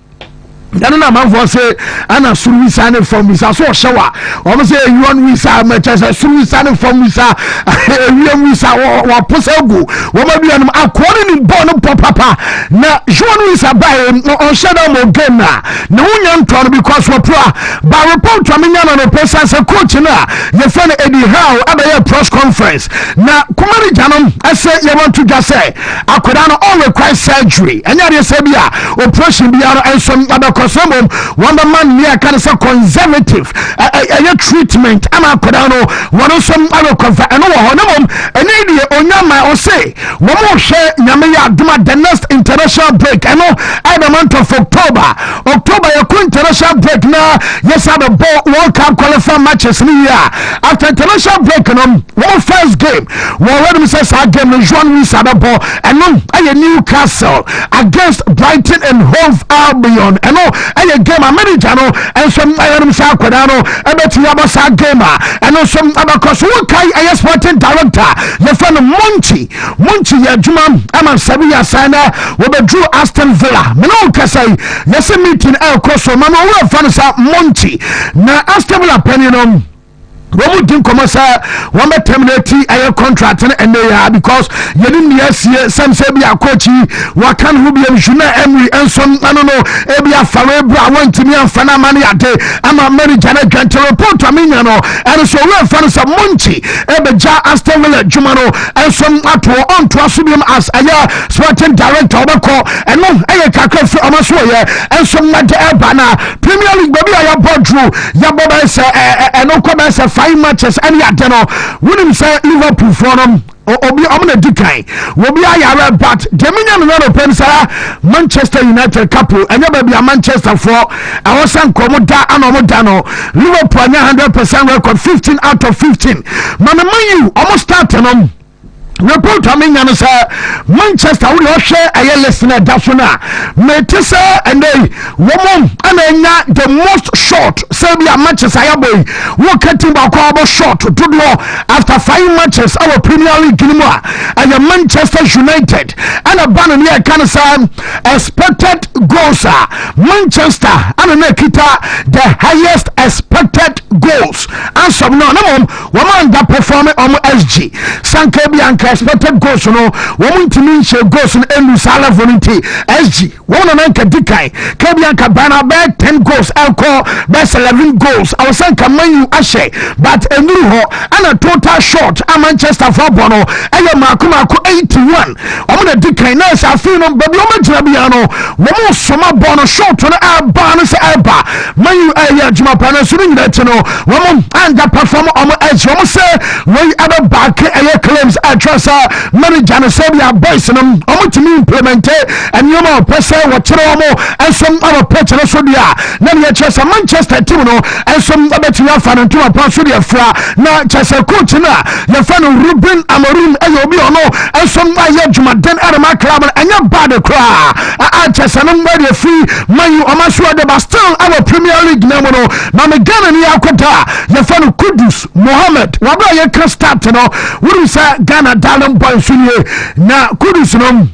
Nana man for say ana suru sane from Wisa so shower. Omo say Juan Wisa matches suru sane from Wisa. Juan Wisa wa posegu. Wo ma bi anum akwori ni bon papa. Na Juan Wisa bai on shadow mo game na. Na wonya ntoro because we pro. Ba report to me nyana no person say coach na. Your friend Eddie Howe abaye press conference. Na kumari janom I say you want to just say akoda no all require surgery. Anya dey say bia operation bia and some other Kosomom, one man near can say conservative a treatment. I'm a Kodano, one of some other confer and no an idea on Yama or say, one more share Yamaya Duma the next international break. I know at the month of October, a international break now. Yes, I have a World Cup qualifying matches in the year. After international break, one first game, one let me say, I game the Juan Wisa and no, I Newcastle against Brighton and Hove Albion and all. ɛyɛ game a manager no ɛnso ɛyɛnom saa akwadaa no ɛbɛtumi abɔ saa game a ɛno nso abɛkɔ so wokae ɛyɛ sporting director yɛfɛ no Monchi yɛ adwuma ama nsɛbe yɛ asan na wɔbɛduru Aston Villa mene wo kasa yi yɛsɛ meeting ɛɛkɔ so ma no ɔwerɛfa no sa Monchi na Aston Villa pani no wɔn di nkɔmɔ sɛ wɔn bɛ terminate ɛyɛ contract no ɛnɛ yɛ because yɛde nnua sie sɛmsɛ bi akɔkyi wɔka ne ho bi Unai Emery nso ano no ebi afare bra wɔntumi amfa no ama no yɛade ama manager no adwante report a menya no ɛno so ɔwura mfa no sɛ Monchi ɛbɛgya Aston Villa adwuma no nso atoɔ ɔntoa so biom as ɛyɛ sporting director wɔbɛkɔ ɛno ɛyɛ kakra fi ɔma so ɔyɛ nso mmade ɛba na Premier League baabi a yɛbɔ duro yɛbɔ bɛyɛ sɛ ɛno kɔ bɛyɛ sɛ 5 matches and yet no wouldn't say Liverpool for them obi amna dikai obi ayare but Gemini no pensa Manchester United couple and you be a Manchester for I was san komoda anomodano Liverpool 100% record 15 out of 15 man you almost starting on report coming and say Manchester will share a listener dasuna metisa and they woman and the most short Serbia matches I have walk at about short to do after 5 matches our Premier League anymore and Manchester United and a banner near Canada expected goals Manchester and Nikita the highest expected goals and some no woman that performing on SG Sanke Bianca expected goals no woman to mean she goes in enu sala volunteer SG one on anka dikai Kabianca bana bad 10 goals alcohol best 11 goals I was saying Kamanu Ashe but a new ho and a total short a Manchester for Bono and your Makumako 81 I'm gonna dikai nice I feel no baby Omajabiano woman summer Bono short on a bonus alba Manu aya Jumapana swimming that you know woman and that performer on edge almost say we ever back a claims I trust manager and Serbia boys and I'm to implement and you know person what and some other person so dia then you just a Manchester team no and some other team fan and to a person fra na just a coach na your fan Ruben Amorim and you be no and some Juma then Adama club and you bad cry I just an ready free man you almost sure but still our Premier League no mama Ghana ni akota your fan Kudus Mohammed wabra you can start no we say Ghana Ballon na Kudus no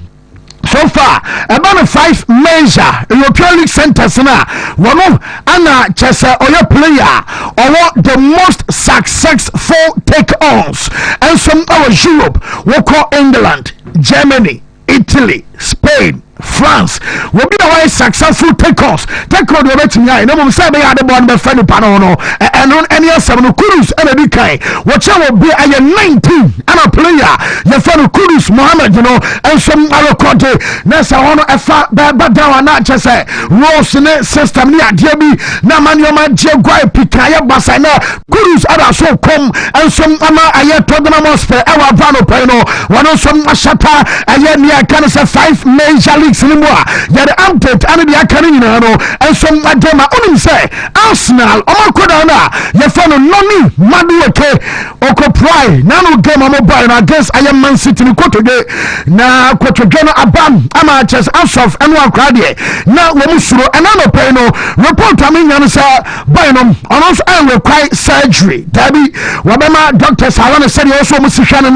so far about 5 major European League centers na one ana chesa oyo player or the most successful take-ons and some our Europe we call England, Germany, Italy, Spain, France will be a successful take-ons. Take-on the waiting eye. No one say they are the one that fell upon and on any other Kudus and a decay. Whichever be a 19 and a player. Your fellow Kudus Mohammed, you know, and some other country. Nessa on a fat bad down not just a rose in it system near Debbie. Naman Yoma Jagwai Pikaya Basana Kudus are so come and some ama a year to the atmosphere. Our Vano Peno. One of some Ashata a year near Canada 5 major anymore yet update and the Akarina and some Adema only say Arsenal Omakodana Yafano Noni Maduake Oko Pry Nano game mobile against I am Man City Kotoge na Kotogena Abam Amachas Asaf and Wakradie now Wamusuro and Ano Peno report coming and say Bynum on us and require surgery Debbie Wabama doctors Havana said also Musishana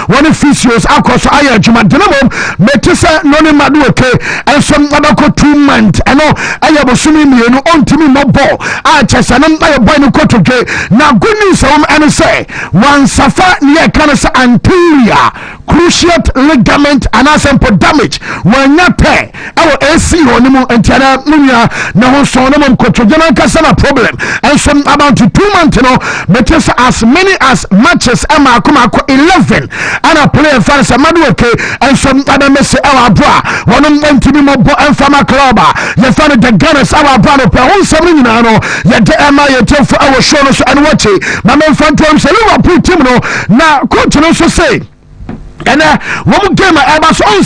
one of physios across Aya Jumadinamo Metisa Noni Maduake and some other 2 months and I have assuming you know on to me more ball I just and I buy no coat okay now good news and say one safa near cancer anterior cruciate ligament and asample damage when not pay our AC on the moon and tell Munya now so no one could a problem and some about 2 months you know but as many as matches Emma Kumako 11 and a player fans a Maduake and some other message our bra one to be more and Fama Club. You found the Gunners, our brother, on something now. You tell for our shows and watch it. My man Phantom, Liverpool team, now, coach also say. and one game I was on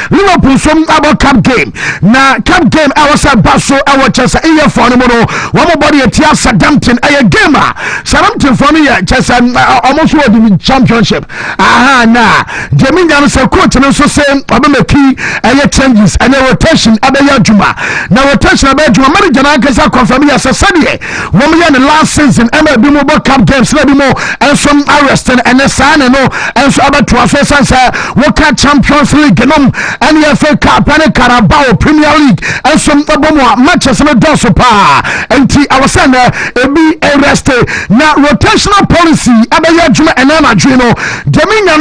Liverpool some about cup game. Now cup game I was a basso I was just a year for one body at Southampton a gamer. Southampton for me just almost won the championship. Aha na Jamie Jansen coach and also saying Abama key changes and a rotation Juma. Now rotation Juma manager Nankasa confirm as a Sunday. Woman in the last season MLB Mobile Cup games maybe more and some arresting and a sign and no and so about to what Champions League and the FA Cup and Carabao Premier League and some matches in the Dosopa and our sender be arrested now rotational policy Juma and Anadrino Jamina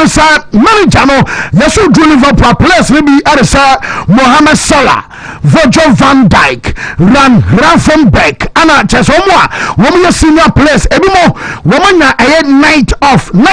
Manijano Yasu Liverpool players maybe Arisa Mohamed Salah Virgil van Dijk Raffenbeck Anna Chesomwa woman senior players ebimo woman na night off na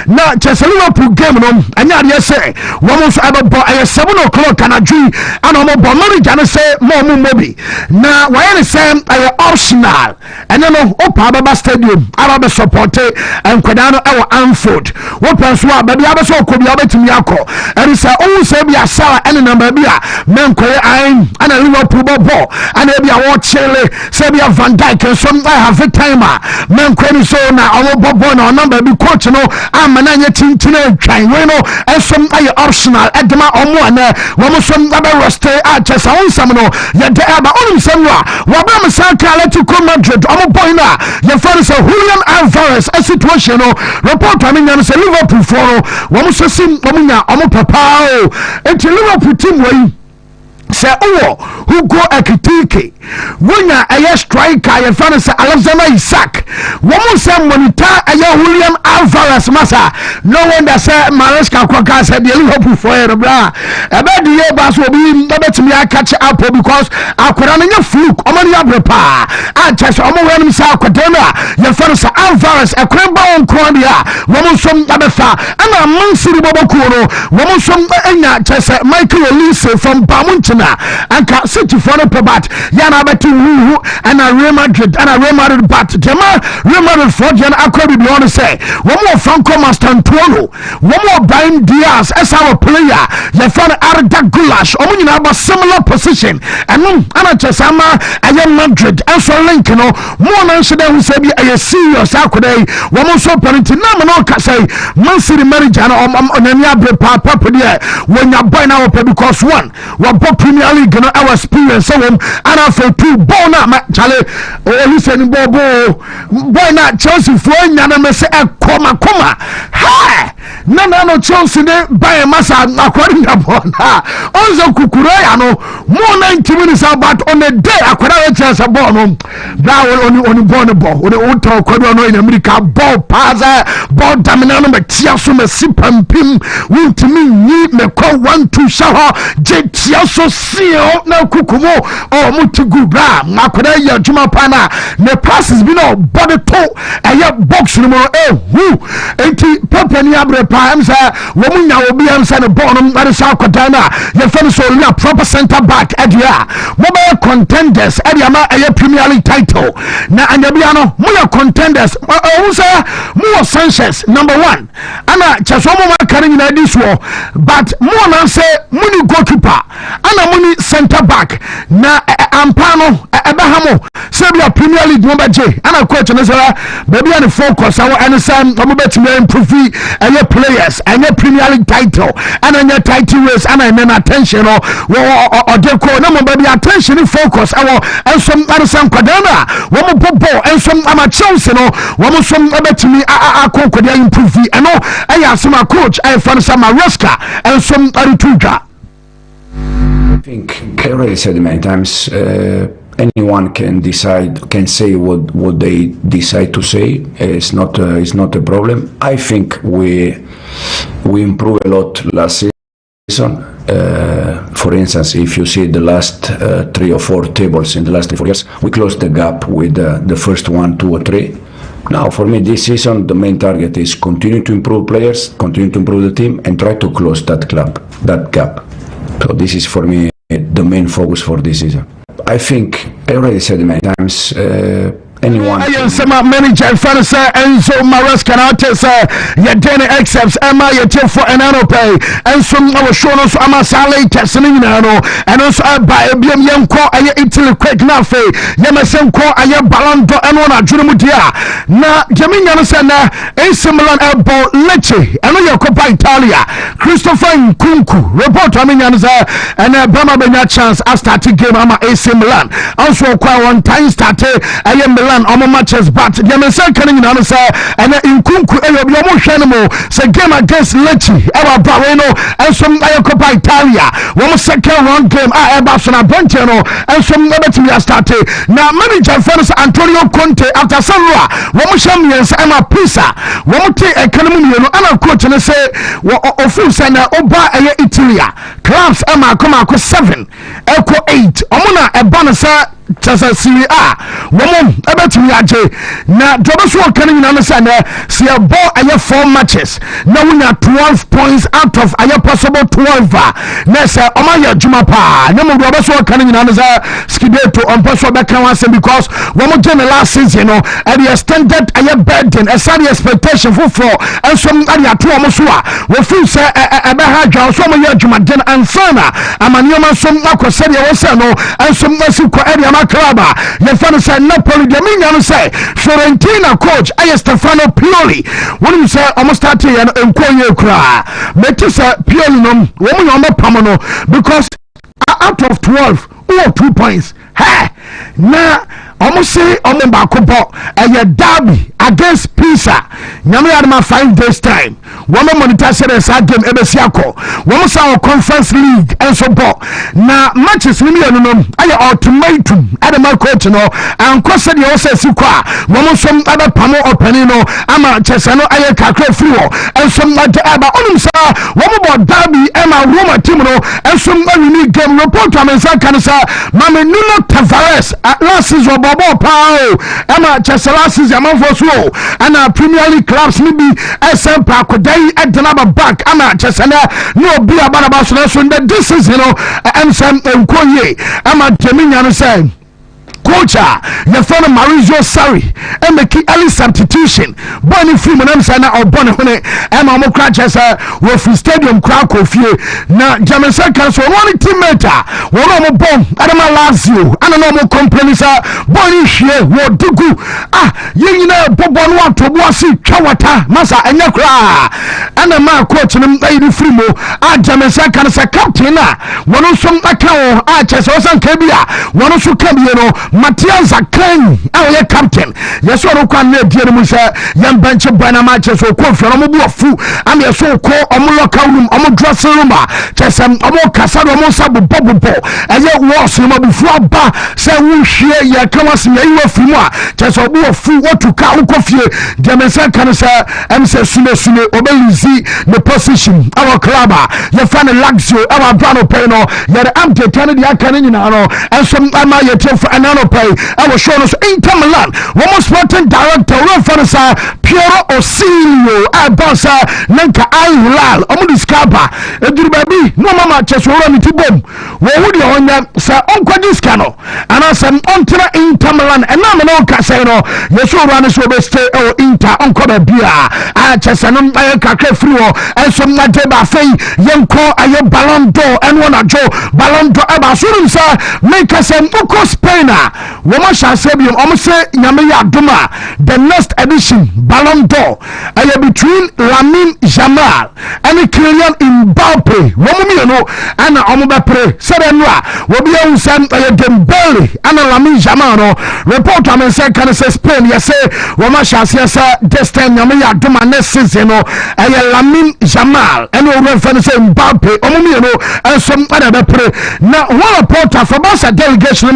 na Chelsea Liverpool game no anya de say woman so ababo 7 o'clock anadwi and omo bo manager no say mo mobi na why the same optional and no opa baba stadium arabe support and kwadano e Anfield what plan so baby abeso okobi obetimi akọ and say o say bia Salah and number bia menkoye an and Liverpool ball and e bia wo chele say bia Van Dijk and some have a timer menkoye so na omo bobo na number bi coach no amana nya tintin twan we no and some optional edema omo na wo mo some aba roster a chesa on some no ye de aba on some wa ba me san Atletico Madrid omo boy na ye for say Julian Alvarez a situation no report I mean say Liverpool for wo mo so sim wo nya omo papa o enti Liverpool team we say who go Ekitike when a striker your fan say Alexander Isak woman say monitor Julian Alvarez massa no one that say Maresca Kwaka said the Liverpool for bra about the year bass will be bet me I catch up because I could on your fluke omani abrepa I just when say Akwadena your fan say Alvarez a cremba on Korea woman some abefa and a man city bobo kuno woman some just Michael Olise from Bamuntina and City for the Pabat Yana Betu and a Real Madrid and a Real Madrid bat Jema Real Madrid for Jan Akwabi beyond to say one more Franco Mastantuolo one more Brian Diaz as our player your father Arda Gulash Omuna about similar position and Anna Chesama and Madrid and so Lincoln more than should who say be a serious Akwaday one more so penalty no say Man City manager on any other papa when you're buying our because one what Premier League no our experience so and after two bona chale listen bobo boy na Chelsea for nyana me say koma ha no Chelsea ne buy massa according to bona onzo kukureya no more 90 minutes about on a day akwara Chelsea ball no that on ball on auto kwado no in America ball pass ball dominant me tia so me sipampim Wontumi ni me ko 1-2 shaho je tia so na kukumo mutugu bra makoda ya juma pana ne passes bi no body to box no who enti papa ni abrepa am say wo munya obi am say ne ball no na sa koda na ye fa so na proper center back adia mobile contenders adia ma Premier League title na anya bia no mo contenders who say mo Sanchez number 1 ana chasomo ma karin na this war but mo na say muni goalkeeper ana muni center back na ampano ebahamo sebia Premier League number J ana coach na say baby and focus our and some betimi improve players and Premier League title and anya title race and attention or de ko na mo baby attention focus our and some kwadana wo mo bobo and some Chelsea no wo mo some betimi akokodia improve and no aya some coach I fan some Maresca and some Arituja. I think I already said many times anyone can say what they decide to say. It's not a problem. I think we improved a lot last season. For instance, if you see the last 3 or 4 tables in the last 3 or 4 years, we closed the gap with the first 1, 2 or 3. Now, for me, this season, the main target is continue to improve players, continue to improve the team, and try to close that gap. So this is for me the main focus for this season. I think I already said many times anyone. I am some manager Fanasa Enzo Maresca Artesa Yadene Excepts Emma Yatifo and Anope and some our show us Amasale Tessinano and also by BM Yanko Aya Italy Quick Nafe Yamasenko Aya Ballon and one Jumudia na Jamina Sana AC Milan elbow Lecce and Yakopa Italia Christopher Nkunku report Aminyanza and Bama Benya chance I started game Ama AC Milan also quite one time started I am Milan matches but the American coming on say and in Kunku Eyomo say game against Lecce our Barreno and some Copa Italia one second round game Barcelona Bonteno and some other team started now manager Francis Antonio Conte after Sanra one champions Emma Pisa one take economy and a coach and say full sender Oba Italia clubs Emma come out 7 Echo 8 Omona Ebanasa Chasa Serie A woman about me aje na Dobaso coming in understand see a ball aye 4 matches now we are 12 points out of aye possible 12 next omaya juma pa no mo Dobaso coming in understand skideto on possible back one because one more the last season no and the extended aye burden a sad expectation for and some area to omosua we feel say ebe ha dwa so mo ya juma den ansana amanioma some akose de wo say no and some masiko area Clubber, your father said Napoli, the Minion say Fiorentina coach, I Stefano Pioli. When you say almost starting and Nkoye cry, Metisa Pioli no woman on the Pamano because out of 12, 2 points. Hey, now almost say on the Bakobo, and your derby against Pisa. Nyame 5 days time. One monitor said as I game Ebesiako. One our conference league and so ball. Now matches we no I ultimatum at my coach no and question the also sikwa. One some other pamo openino ama chesano I kakre fluo and some other aba onum sa one about derby Emma Roma team no and some unique game report to Amensa Kanasa Mame Nuno Tavares last season Bobo Pao Emma Chesala season for so and our Premier League clubs maybe SM Park at the number back ama chesana no be about this is and some Nkoye ama Jeminya say coach your friend Mauricio Sarri and make early substitution Bonnie Freeman sana or Bonnie and Mamo Crutches with stadium crowd coffee now Jamaican Council one teammate one more bomb Adama Lazio and a normal company Bonnie here what do go you know Bobon want to wasi Chawata Masa and Yakra and a man coach and lady Frimo Jamaican Council captain one of some account Chess or some Kabia one of some Kabia Matthias Akan our captain yes one can dear musa young bench bana matches so call from fu am yes so call locker room dressing room just kasado sabu bobo and yet was him before ba say we share ya come as you from just fu what to call coffee the American can say MC Sume obelizi the position our club your fan Lazio our brano peno ya am te tane dia kan nyina and some ama ya for anano pay I was showing us Inter Milan one sporting director Fanasa Piero Osilio Abasa Nanka Al Omudiscapa Eduru baby no mama chesora mitibom wo wudi onya sa onko discano and asem ontra Inter Milan and na me no ka say no yesora ne so be stay Inter onko ba bia chesano aye kakre free and some na deba fei yenko aye Ballon d'Or and one ajo Ballon d'Or aba surun sa make asem oko Spainer Woman shall say, say, Duma, the next edition, Ballon d'Or, between Lamine Yamal and Kylian Mbappe, woman, and Omobapre, Serenra, will be on San Dembele, and Lamine Yamal, report on can say Spain, yes, woman shall say, this time, Duma, next season, Lamine Yamal, and we'll reference Mbappe, Omomino, and some other pre. Now, one reporter from us a delegation,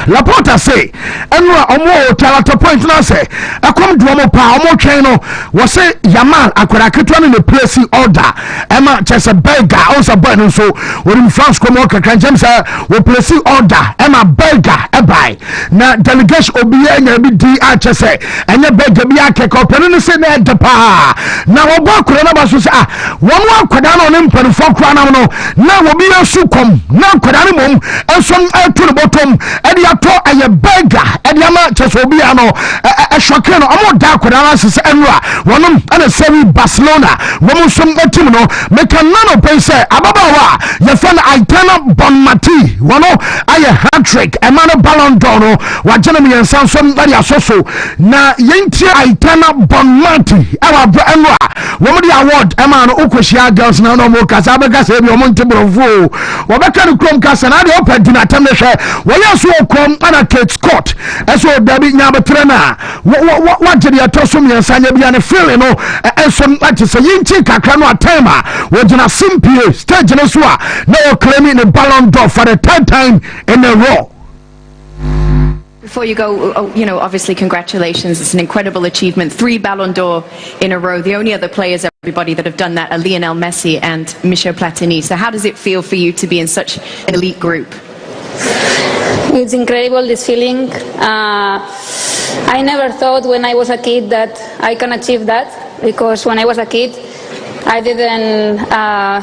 Laporta say enwa omo talata point na say akom duomo pa omo twen no wo say Yamal akwara ketwa no place order ema chese Belga also boy no so we France come o kakran jam say we place order ema Belga e bai na delegation obiye nya bi di a chese enye Belga bi akeka opene no say na de pa na wo ba akora na ba so say wo no akwada no ne mpanfo akora na no na wo bi asu kom na akwada ne mom enso atu no bottom e yato aye beggar ediama chesobia no shoke no omo da kwada asese enra wonum ana sewi Barcelona womu som team no meka nano pense ababawa ye fan Aitana Bonmati wono aye hat-trick emano Ballon d'Or no wajana mi yansan som bari asoso na yentie Aitana Bonmati awa bra enra womu di award emano ukoshia girls na no mo kasa beka se bi omo ntebrofu wobeka no krom kasa na de open atem ne hwe woyɛ so okrom ana Kate Scott eso dabi nyabetre na what did you toss me and sanya bia ne feeling no enso ati se yinchi kakra no atema wojina simpie stage no so a na claiming the Ballon d'Or for the third time in a row. Before you go, obviously congratulations. It's an incredible achievement. 3 Ballon d'Or in a row. The only other players, everybody, that have done that are Lionel Messi and Michel Platini. So how does it feel for you to be in such an elite group? It's incredible, this feeling. I never thought when I was a kid that I can achieve that, because when I was a kid, I didn't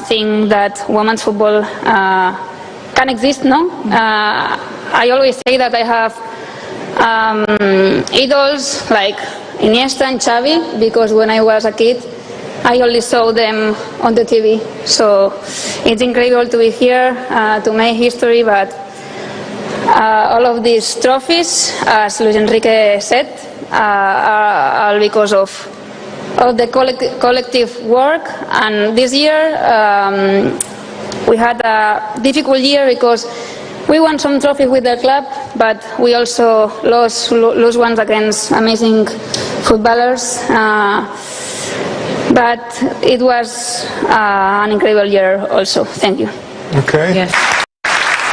think that women's football can exist, no? I always say that I have idols like Iniesta and Xavi, because when I was a kid, I only saw them on the TV. So it's incredible to be here, to make history, but all of these trophies, as Luis Enrique said, are because of the collective work. And this year we had a difficult year because we won some trophies with the club, but we also lost ones against amazing footballers. But it was an incredible year also. Thank you. Okay. Yes.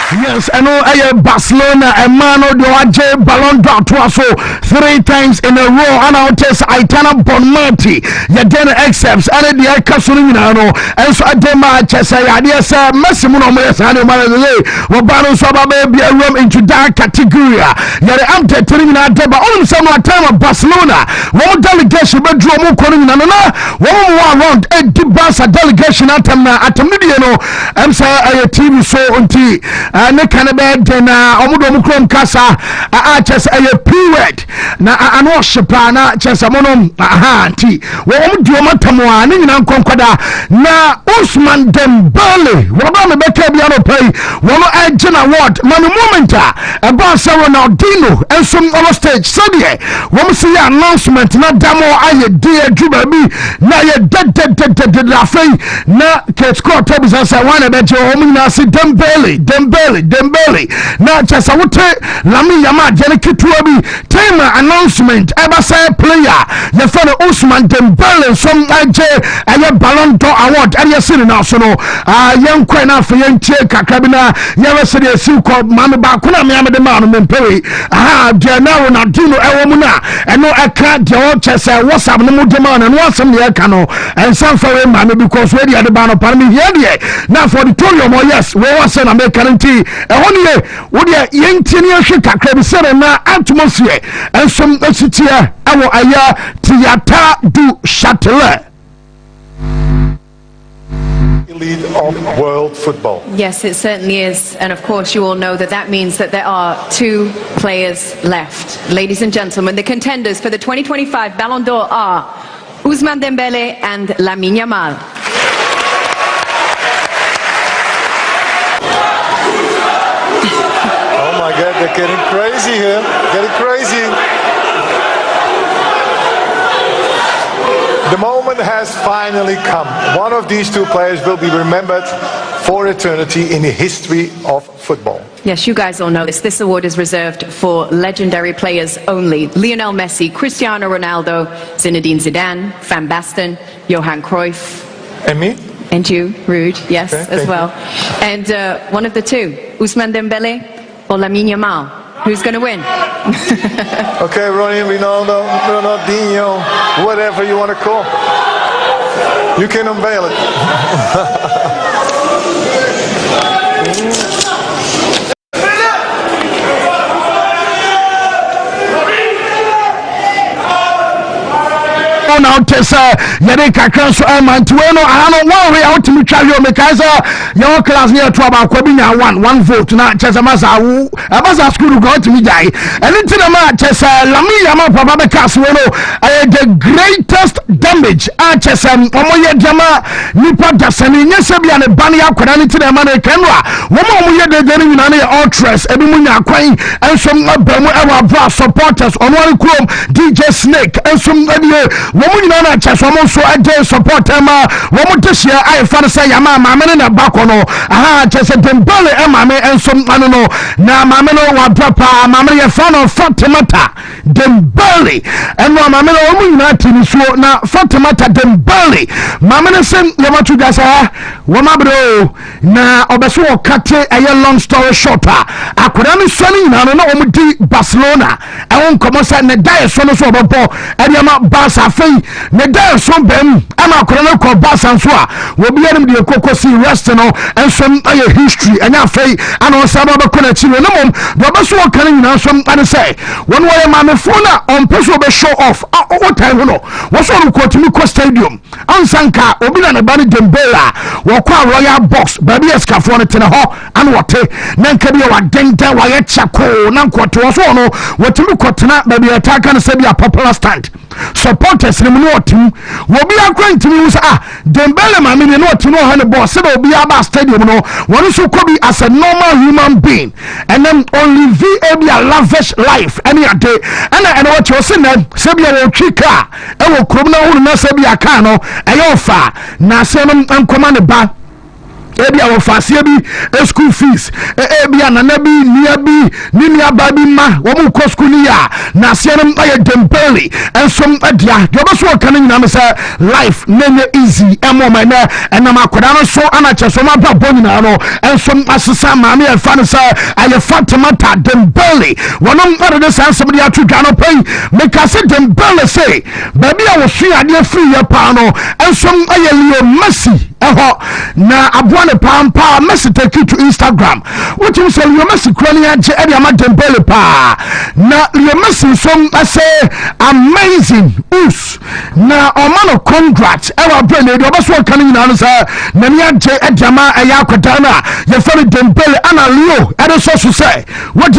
Yes, I know Barcelona and Mano de Waje Ballon d'Or twice 3 times in a row. And I'll test Aitana Bonmati. Yadena accepts and the Casulino and so I demand Chessa Yadias Massimo Mesano Malay. Wabano Saba be a room into that category. Yada Amte telling that but only some time of Barcelona. One delegation but draw more calling Nana. One more round a Dibasa delegation at Midiano. I'm saying a team so until ne kanebe dena omudo mukrom kasa chess a period na an worship na chess monom anti wo omdu omatamo ani nyina nkonkoda na Usman Dembele wo ba me beka bia no pay wo no agin award man moment a ba se Ronaldinho enso on stage so de wo see announcement na damo aye de adwuma bi na ye de la fay na Kate Scott tebisa say wan be je o nyina se Dembele na chesa wote Lami Yama jene kitua bi tema announcement eba say player ye fere Usman Dembele som aje aye Ballon d'Or award area sini na so no yen kwa na afa yen tie kakra bi na ye wese de si ko mame ba ko na me amede ma no mempewe de na Ronaldinho ewo mu na eno eka de o chesa WhatsApp no mu de ma no asem ne eka no ensan fa we mame because we de ba no par me here de na for the torium yes we was na me guarantee ehonye wo de yentini ahwe kakra bi sere na atmosphere ensom asitia ewo aya theater du Châtelet. Elite of world football. Yes, it certainly is. And of course, you all know that means that there are 2 players left. Ladies and gentlemen, the contenders for the 2025 Ballon d'Or are Ousmane Dembele and Lamine Yamal. Oh my God, they're getting crazy here. Getting crazy. The moment has finally come. One of these 2 players will be remembered for eternity in the history of football. Yes, you guys all know this. This award is reserved for legendary players only. Lionel Messi, Cristiano Ronaldo, Zinedine Zidane, Van Basten, Johan Cruyff. And me? And you, Ruud, yes, okay, as well. You. And one of the 2, Ousmane Dembele or Lamine Yamal. Who's going to win? Okay, Ronnie, Ronaldinho, whatever you want to call. You can unveil it. no now tesa yede kakra so amant we no ano one way out to try you make as your class near to about kwabina one vote na chesa masa school go to me jai anything ma chesa lami yama papa be cast we no the greatest damage chesa omoye jama nipa dasani nyese bia ne ban ya kwada ne tire ma ne kenwa wo mo ye de ni na ne ultras ebi mu nya kwan enso abamu ewa bra supporters onware krom DJ Snake enso adie wo mu nyina na chesa mo so ade supporter ma wo mo teshia ai fa say ya ma me na bakono aha chesa Dembele ma me enso anu no na ma me no wa papa ma me ye fa no Fatimata Dembele enwa ma me no wo mu nyina tini so na Fatimata Dembele ma me ne sem ye ma tu gasa wo ma bro na obeso okate aye long story short akoda ne so ni na no wo mu di Barcelona e won komo say ne die so no so obobo e dia ma Barca fei ne die so bem ama akoda ne ko Barca so a wo bi yanim de kokosi rest no enso aye history anya fei ana so ba ko na chi no mom do obeso okane nyina so ane say won wo ye ma me fona on person be show off all time no wo so no ko timi ko stadium ansanka obi na ne ba ne Dembele wo kwa royal box ba bi eskafo no tene ho ane wote na nka bi wa denta wa ye chako na nkoto wo so no wotimi kotena ba bi ataka ne se bi a popular stand supporters ni no otim wo bi akwantimi wo sa Dembele ma me ne no otim no ha ne boss se obi aba stadium no won so ko bi as a normal human being and then only VAB a lavish life any a day and what you say na se bi a wo twika e wo krom na hu na se bi aka no e yo fa na se no ankoma ne ba ebi awo fasie bi school fees ebi anana bi nia bi ninia ba bi ma wo mu ko school ya na se no aye Dembele ensom adia de obeso kan nyina me say life nenye easy emo ma na enam akoda no so ana cheso ma ba bonyina no ensom asesa ma me fa no say aye Fatimata Dembele wonom ade de san somebody atudwa no pay make us Dembele say baby awo su ade free ya pa no ensom aye Leo Messi na abone pampa Messi take you to Instagram which you say Leo Messi krani age e dia ma Dembele pa na Leo Messi some say amazing us na omano congrats e wa brand e obaso kan nyina no say na ni age e dia ma e ya akoda na ye fere Dembele ana Leo e so say what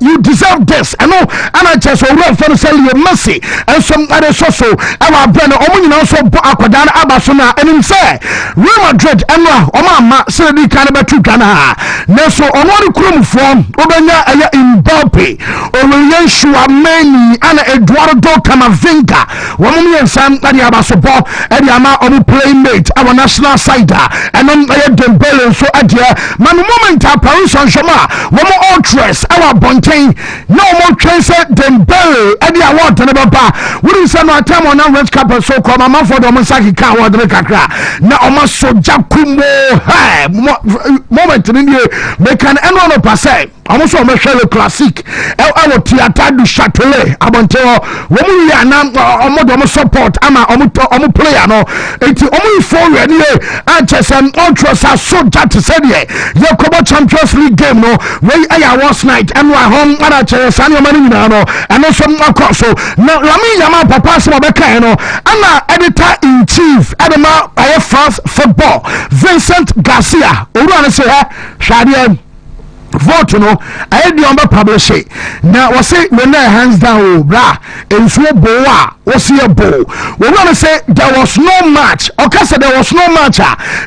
you deserve this and no ana cheso we fere say Leo Messi and some other so e wa brand omo nyina so bo akoda na abaso na enim say Real Madrid enwa oma se di kan ba tu kana na so onwari kromfo obenya aya Mbappe Aurelien Chouameni ana Eduardo Camavinga womu yensan ade abasopo ade ama omu playmate our national side and on Dembele so adia man moment Paris Saint-Germain womu ultras our bontain no more chance Dembele ade award ne baba we say no time on red carpet so come man for the Monsaki ka award ne kakra na so jakumo hey moment ni me can eno no passe almost o me share classic e theater du Châtelet abonte wo mu ya na omo support ama omo player no enti omo for ni Manchester ultras so that said ye Kobo Champions League game no we aya last night and wa home ana chere sane mani na no and so akọ so na Lami Yama papa so be kan no ana editor in chief adema aye France football Vincent Garcia owura ne se ha hwade vote no I di on be publish it now we say when hands down bra enso bo a we see a bo we want to say there was no match okay say there was no match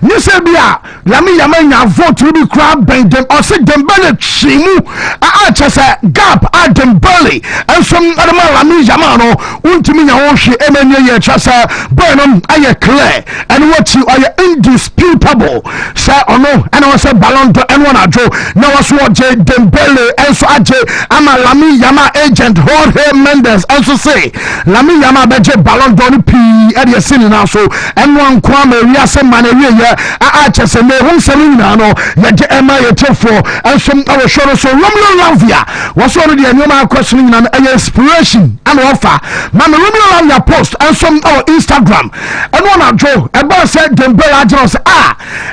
you say bia Lami Yama nya vote we be crowd bend them or say Dembele chimu a chese gap a Dembele and some other Lami Yama no untimi nya wo hwe emenye ye chese boy no aye clear and what you are indisputable say ono and we say Ballon d'Or and one adro now J Dembele also aje ama Lami Yama agent Jorge Mendes also say Lami Yama beje Ballon d'Or pi e de sin na so enwan kwa ma wi ase ma na wi ye a chese me hu selu na no ye je ema ye tefo also awo shoro so Romeo Lavia was already the nyoma question na inspiration and offer ma Romeo Lavia post also our Instagram and one adjo e ba say Dembele agent say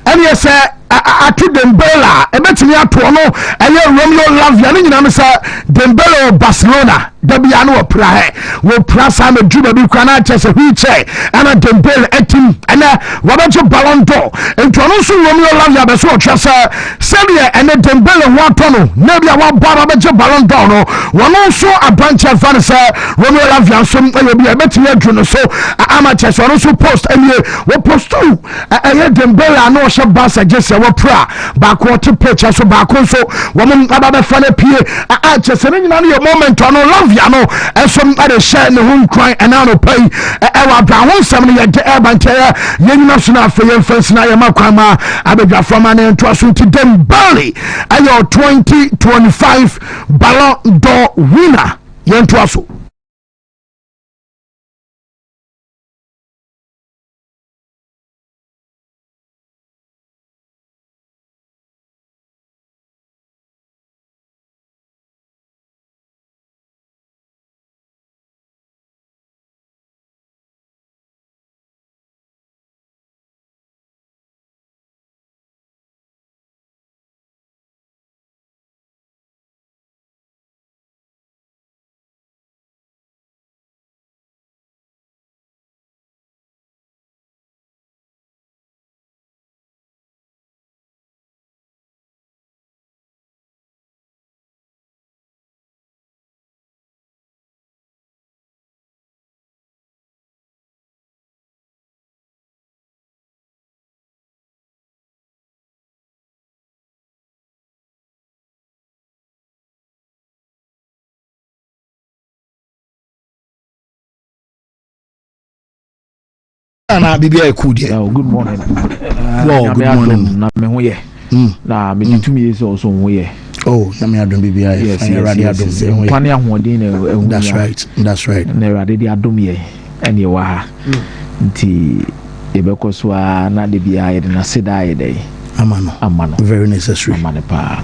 and yes atu Dembele ebetimi ato no eye Romeo Lavia ni nyina me say Dembele Barcelona dabia no pra wo pra sa me dru baby kwa na chese wheelchair ana Dembele etim ana wabaje Ballon d'Or ento no so Romeo Lavia be so chese serie ene Dembele ho atono na bia wa bara baje Ballon d'Or no wono so abanche fa ne se Romeo Lavia so e bia betimi adru no so ama chese no so post ene wo post tu e Dembele ana o she basa jese wo pra ba ko to picture so ba ko so wo mo aba be fa na pie chese ne nyina no your moment no Lavia no eso ade share ne ho nkran ana no pay e wa bra ho nsam ne ye de abanche ye nyina so na afa ye fans na ye makwan ma abedwa from an to aso ti Dembele ayo 2025 Ballon d'Or winner ye to aso na bibia ekudie. Good morning. Good morning. Na me ho ye. Na me ditumi ese also ho ye. Oh, na me adom bibia ye. Radio adom. Kwani ahoden na ehu. That's right. That's right. Na radio adom ye. Ene wa ha. Nti ebeko so na de bia ye na seda ye dey. Amano. Very necessary. Amano pa.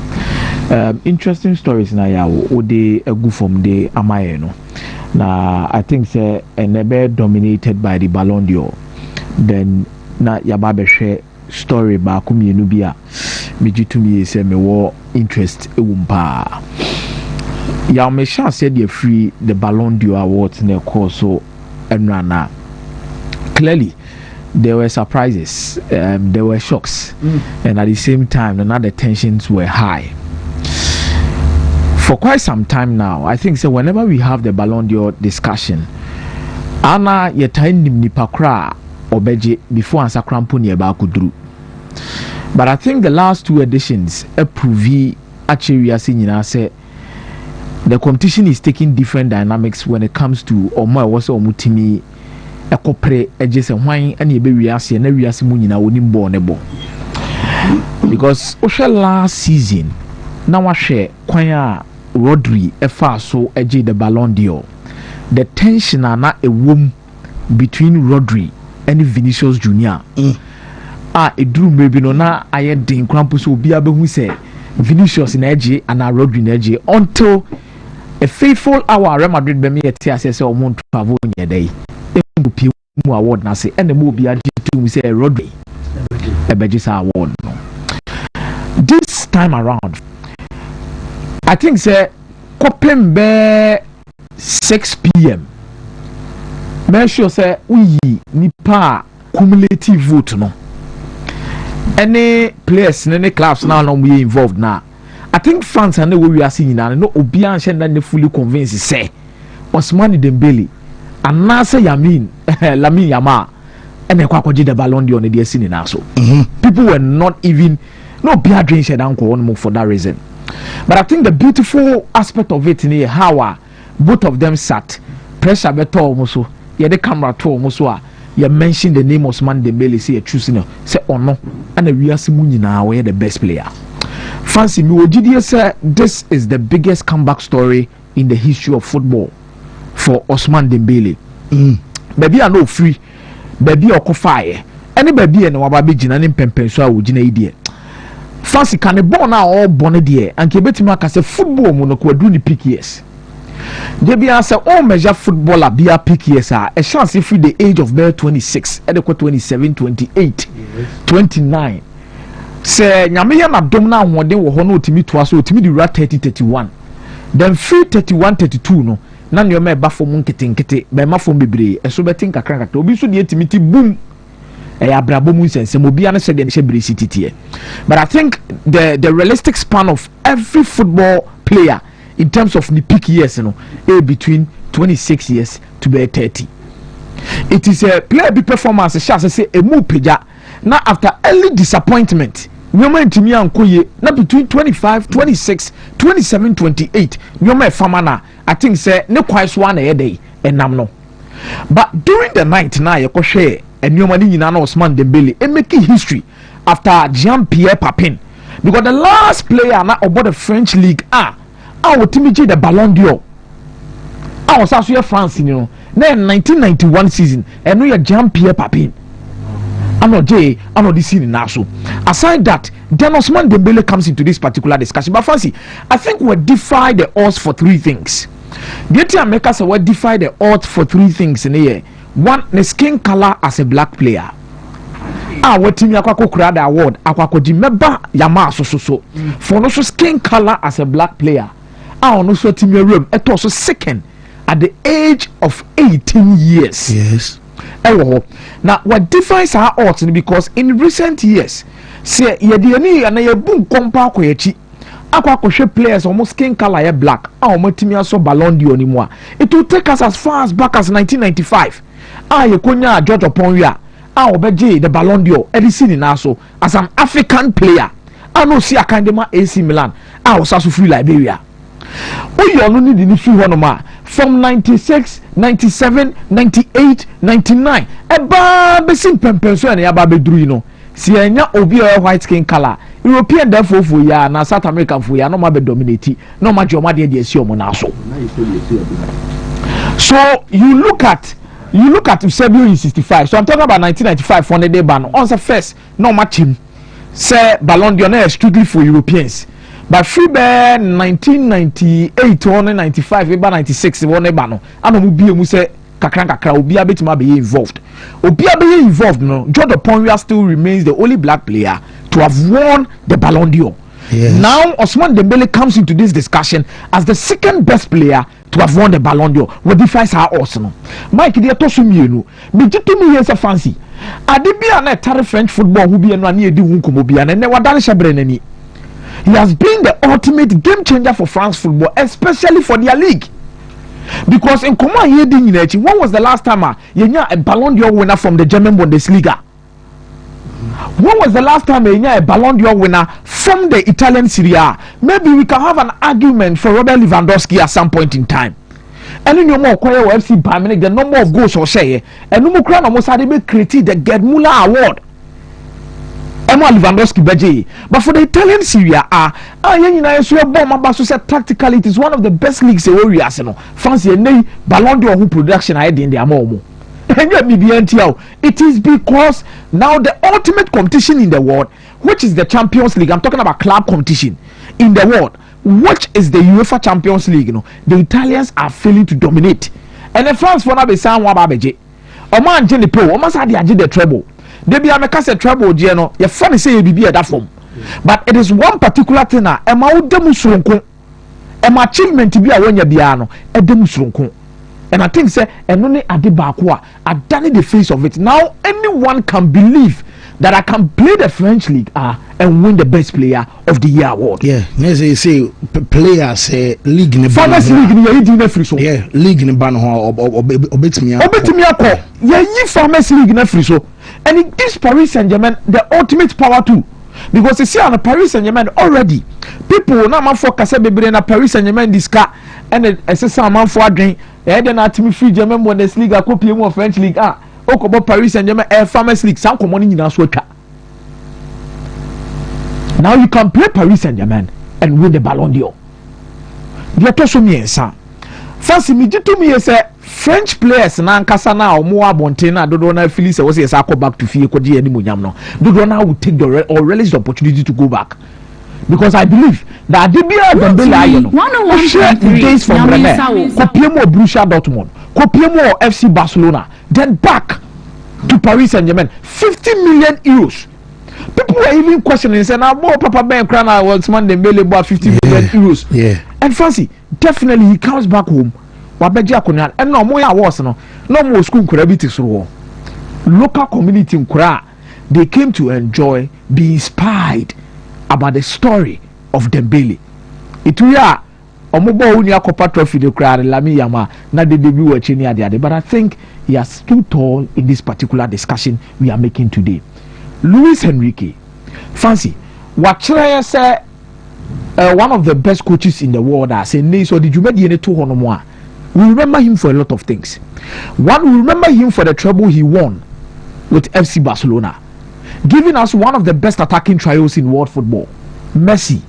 Interesting stories na ya wo de egu from the amaye no. Na I think say enebe dominated by the Ballon d'Or. Then na yaba share story ba ko mienu bi a megitumi say me wo interest ewumpa ya me sha say the free the Ballon d'Or awards na course so enrana clearly there were surprises, there were shocks, and at the same time the tensions were high for quite some time now. I think so whenever we have the Ballon d'Or discussion ana yetani nipa kra obeje before ansa krampo ne ba kuduru. But I think the last two editions approve actually as nyina say the competition is taking different dynamics when it comes to omo was omutimi ekopre eje se hwan ane ebe wiase na wiase mu nyina woni mbo ne bo. Because oshe last season na wahwe kwan a Rodri efa so eje the Ballon d'Or, the tension na ewom between Rodri and Vinicius Junior. Edru maybe no na aye den krampo so obi abehu say Vinicius na eje and Rodri na eje until a faithful hour Real Madrid be me yeti asese o mon travel nye dey embu mu award na say ene mo obi age to say Rodri ebeje sa award no. This time around I think say kopem be 6 p.m. make sure say we nipa cumulative vote no. Any players, any clubs now no be involved now. I think fans and we are seeing now no obi anhye na fully convinced say Ousmane Dembele and now say Lamine Yamal and they kwakoje the Ballon d'Or on the scene now so. People were not even no be adrin shed down for that reason. But I think the beautiful aspect of it in how both of them sat pressure better almost yeah the camera to almost you mentioned the name of Ousmane Dembele say choosing say oh no and we are now we the best player. Fancy me Ojidi say this is the biggest comeback story in the history of football for Ousmane Dembele. Baby I know free baby okofire any baby and waba be jina ni pempen so a wojina idie. Fancy can born now all born there and kebetima ka say football mo no kwadu ni peak years. They be answer all measure footballer be a peak years a chance if the age of 26 adequate 27 28 29 say nyame ya na dom na ahoden wo ho no otimi to aso otimi di 30 31 then free 31 32 no na nneɛma ɛba fam nketenkete bɛma fam bebree ɛso bɛte nkakra obi so deɛ timiti boom abrabo mu nsensem obi ana sɛ deɛ ne hyɛ bresi titiɛ. But I think the realistic span of every football player in terms of the peak years, between 26 years to be 30. It is a player big performance. Say a move peja. Now after early disappointment, nyoma ntimi ankoye. Now between 25, 26, 27, 28, nyoma famana. I think say ne quite one a day and namno. But during the night na ye share and nyoma ni nyina na Ousmane Dembele e making history after Jean-Pierre Papin, because the last player na about the French league Wontumi the Ballon d'Or. Was also France, Then 1991 season, and we are Jean-Pierre Papin. I'm not this scene now. So aside that, then Ousmane Dembele comes into this particular discussion. But fancy, I think we defy the odds for three things. The thing make us we defy the odds for three things in here. One, the skin color as a black player. Wetimi akwako kura the award akwako di meba yama so for no skin color as a black player. No so timi room it also second at the age of 18 years. Yes. Now what defines our odds because in recent years say ye de ani na ye bu nkompa akoyechi akwako hwe players almost skin color ye black timi aso Ballon d'Or ni mu a it will take us as far as back as 1995 ye konya George Oponwia obeje the Ballon d'Or edisi ni naso as an African player no see akandema AC Milan osaso free Liberia oyo no need ni free honoma from 96 97 98 99 eba besim pempenso na yaba beduru no si enya obi white skin color European therefore for ya na South American for ya no ma be dominate no ma joma de esi omo naso. So you look at Eusebio in 65. So I'm talking about 1995 for the day ban. On the first, no match him. Say Ballon d'Or is strictly for Europeans. But free bear 1998 or 95, about 96, one ban. I don't be able to say kakra obi abeti be involved. Obi be involved no. George Oponwia still remains the only black player to have won the Ballon d'Or. Yes. Now Ousmane Dembele comes into this discussion as the second best player to have won the Ballon d'Or. What defies our Arsenal? Mike, they are tossing me. Me years a fancy. Adibia na tare French football who be no ani edi hunko bi and ne wadane shebrenani. He has been the ultimate game changer for France football, especially for their league. Because in command here din nyina when was the last time a Ballon d'Or winner from the German Bundesliga? When was the last time a Ballon d'Or winner from the Italian Serie A? Maybe we can have an argument for Robert Lewandowski at some point in time. And in your more quiet FC Bayern, the number of goals or say, and no more crown almost had to create the Gerd Müller Award. Emma Lewandowski Beji. But for the Italian Serie A, tactically it is one of the best leagues in Arsenal. Fancy a Ballon d'Or who production I had in the Amomo. It is because now the ultimate competition in the world, which is the Champions League, I'm talking about club competition in the world, which is the UEFA Champions League, the Italians are failing to dominate. And the France for now be saying wababeje. Oman Jenny Pro, almost had the treble. They be a make a treble, Geno. Your funny say you be at that form. But it is one particular thing now. Emma Demusunko, Emma achievement to be a when you biano, a Demusunko. And I think say and only Adibakwa I've done the face of it. Now anyone can believe that I can play the French league and win the best player of the year award. Yeah, as they say players league in the Farmers league in the free so. Yeah, league in the ban or Obetimi ako. Yeah, you Farmers league in the free so. And it gives Paris Saint-Germain the ultimate power too. Because you see on Paris Saint-Germain already people now man for Kasabe na Paris Saint-Germain this car and a man for drink. Then at me free German Bundesliga copy of French league Okobo Paris Saint-Germain Farmers League some money in Asweka. Now you can play Paris Saint-Germain and win the Ballon d'Or. They told me sir. Fancy me to me say French players na nkasa na omo abonten na dodo na feel say was go back to fie ko die ani munyam no. Dodo na will take the or relish the opportunity to go back. Because I believe that Adibia Dembele ayo days from Rennes, Kopiemo Borussia Dortmund, Kopiemo FC Barcelona, then back to Paris Saint-Germain, 50 million euros. People were even questioning, saying, "Now, Papa Ben Krana was man Dembele bought 50 million euros." Yeah. And fancy, definitely he comes back home wabeji akonya and no mo ya was no more school nkura so local community nkura they came to enjoy, be inspired about the story of Dembele. Ituya omobo uni akopa trophy de kra Lami Yama na de debut watching ade, but I think he has stood tall in this particular discussion we are making today. Luis Enrique, fancy what say one of the best coaches in the world. I say nay, so did you make any 200 more? We remember him for a lot of things. One, we remember him for the treble he won with FC Barcelona, giving us one of the best attacking trios in world football. Messi,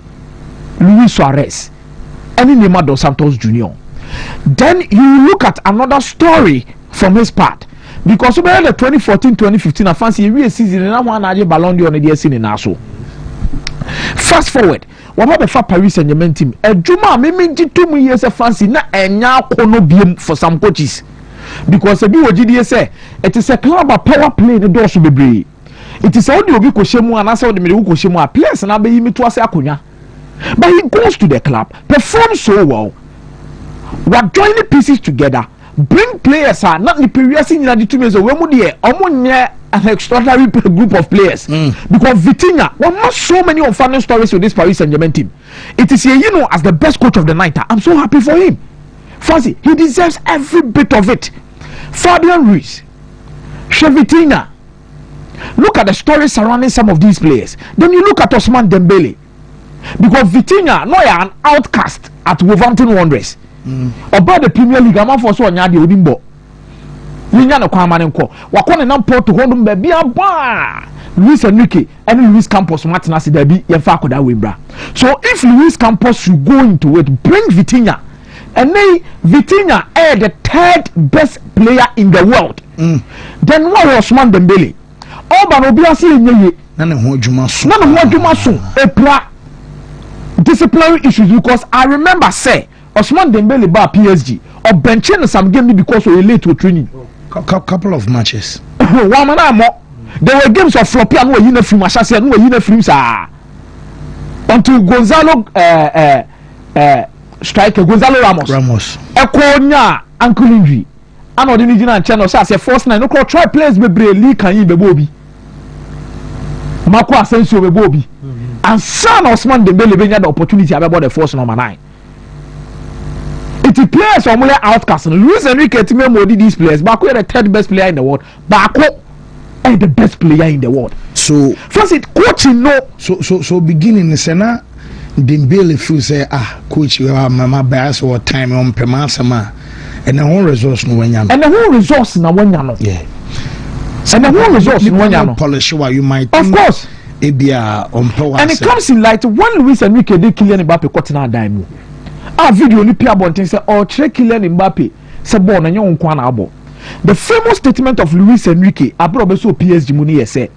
Luis Suarez, and Neymar dos Santos Jr. Then you look at another story from his part, because over the 2014-2015, I fancy a season and I want to Ballon d'Or on the scene in Aso. Fast forward, what about the Paris Saint-Germain team? Juma, maybe 2 years of fancy na enya kono biem for some coaches, because the BOGD say it is a club of power play the doors be brave. It is only obi ko shemu and answer the middle ko shemu players na be yimi to ase akonya. But he goes to the club, performs so well. What joining pieces together, bring players are not the previous in the 2 years of an extraordinary group of players. Because Vitinha, well, not so many unfunny stories with this Paris Saint-Germain team. It is here, you know, as the best coach of the night. I'm so happy for him. Fancy, he deserves every bit of it. Fabian Ruiz, Vitinha. Look at the stories surrounding some of these players. Then you look at Ousmane Dembele. Because Vitinha, no, an outcast at Wolverhampton Wanderers. About the Premier League, I'm for so on Yadi Odimbo. Yinya no kwamane nko wakone na Porto hondum ba bia ba Luis Enrique and Luis Campos Martinez dabi ye fa akoda webra. So if Luis Campos should go into it, bring Vitinha, and then Vitinha is the 3rd best player in the world. Then what was Ousmane Dembele? Oba no bia se nyeye na ne ho adwuma so epra disciplinary issues, because I remember say Ousmane Dembele ba PSG or benching some game because we late to training. Couple of matches. One man more. There were games of floppy and no uniform. I said no uniform, sir. Until Gonzalo striker Gonzalo Ramos. Ekonya ankle injury. And on the Nigerian channel, say first night no try players be league can you be Bobby. Marco Asensio be Bobby. And son Ousmane Dembele be had the opportunity about the first number 9. It players are more outcast. Luis Enrique team modi these players. Bako is the 3rd best player in the world. Bako is the best player in the world. So first it coaching no. So beginning sena Dembele feel say coach you are my bias or time on pemasama and the whole resource no wanya. And the whole resource na wanya no. Yeah. And the whole resource no wanya no. Polish what you might. Of course. Ebia on power. And it comes in light when Luis Enrique did Kylian Mbappe cutting dime. Video ni pia bonten say or check Kylian Mbappe say ball na nyon kwa na abo. The famous statement of Luis Enrique abro be so PSG money say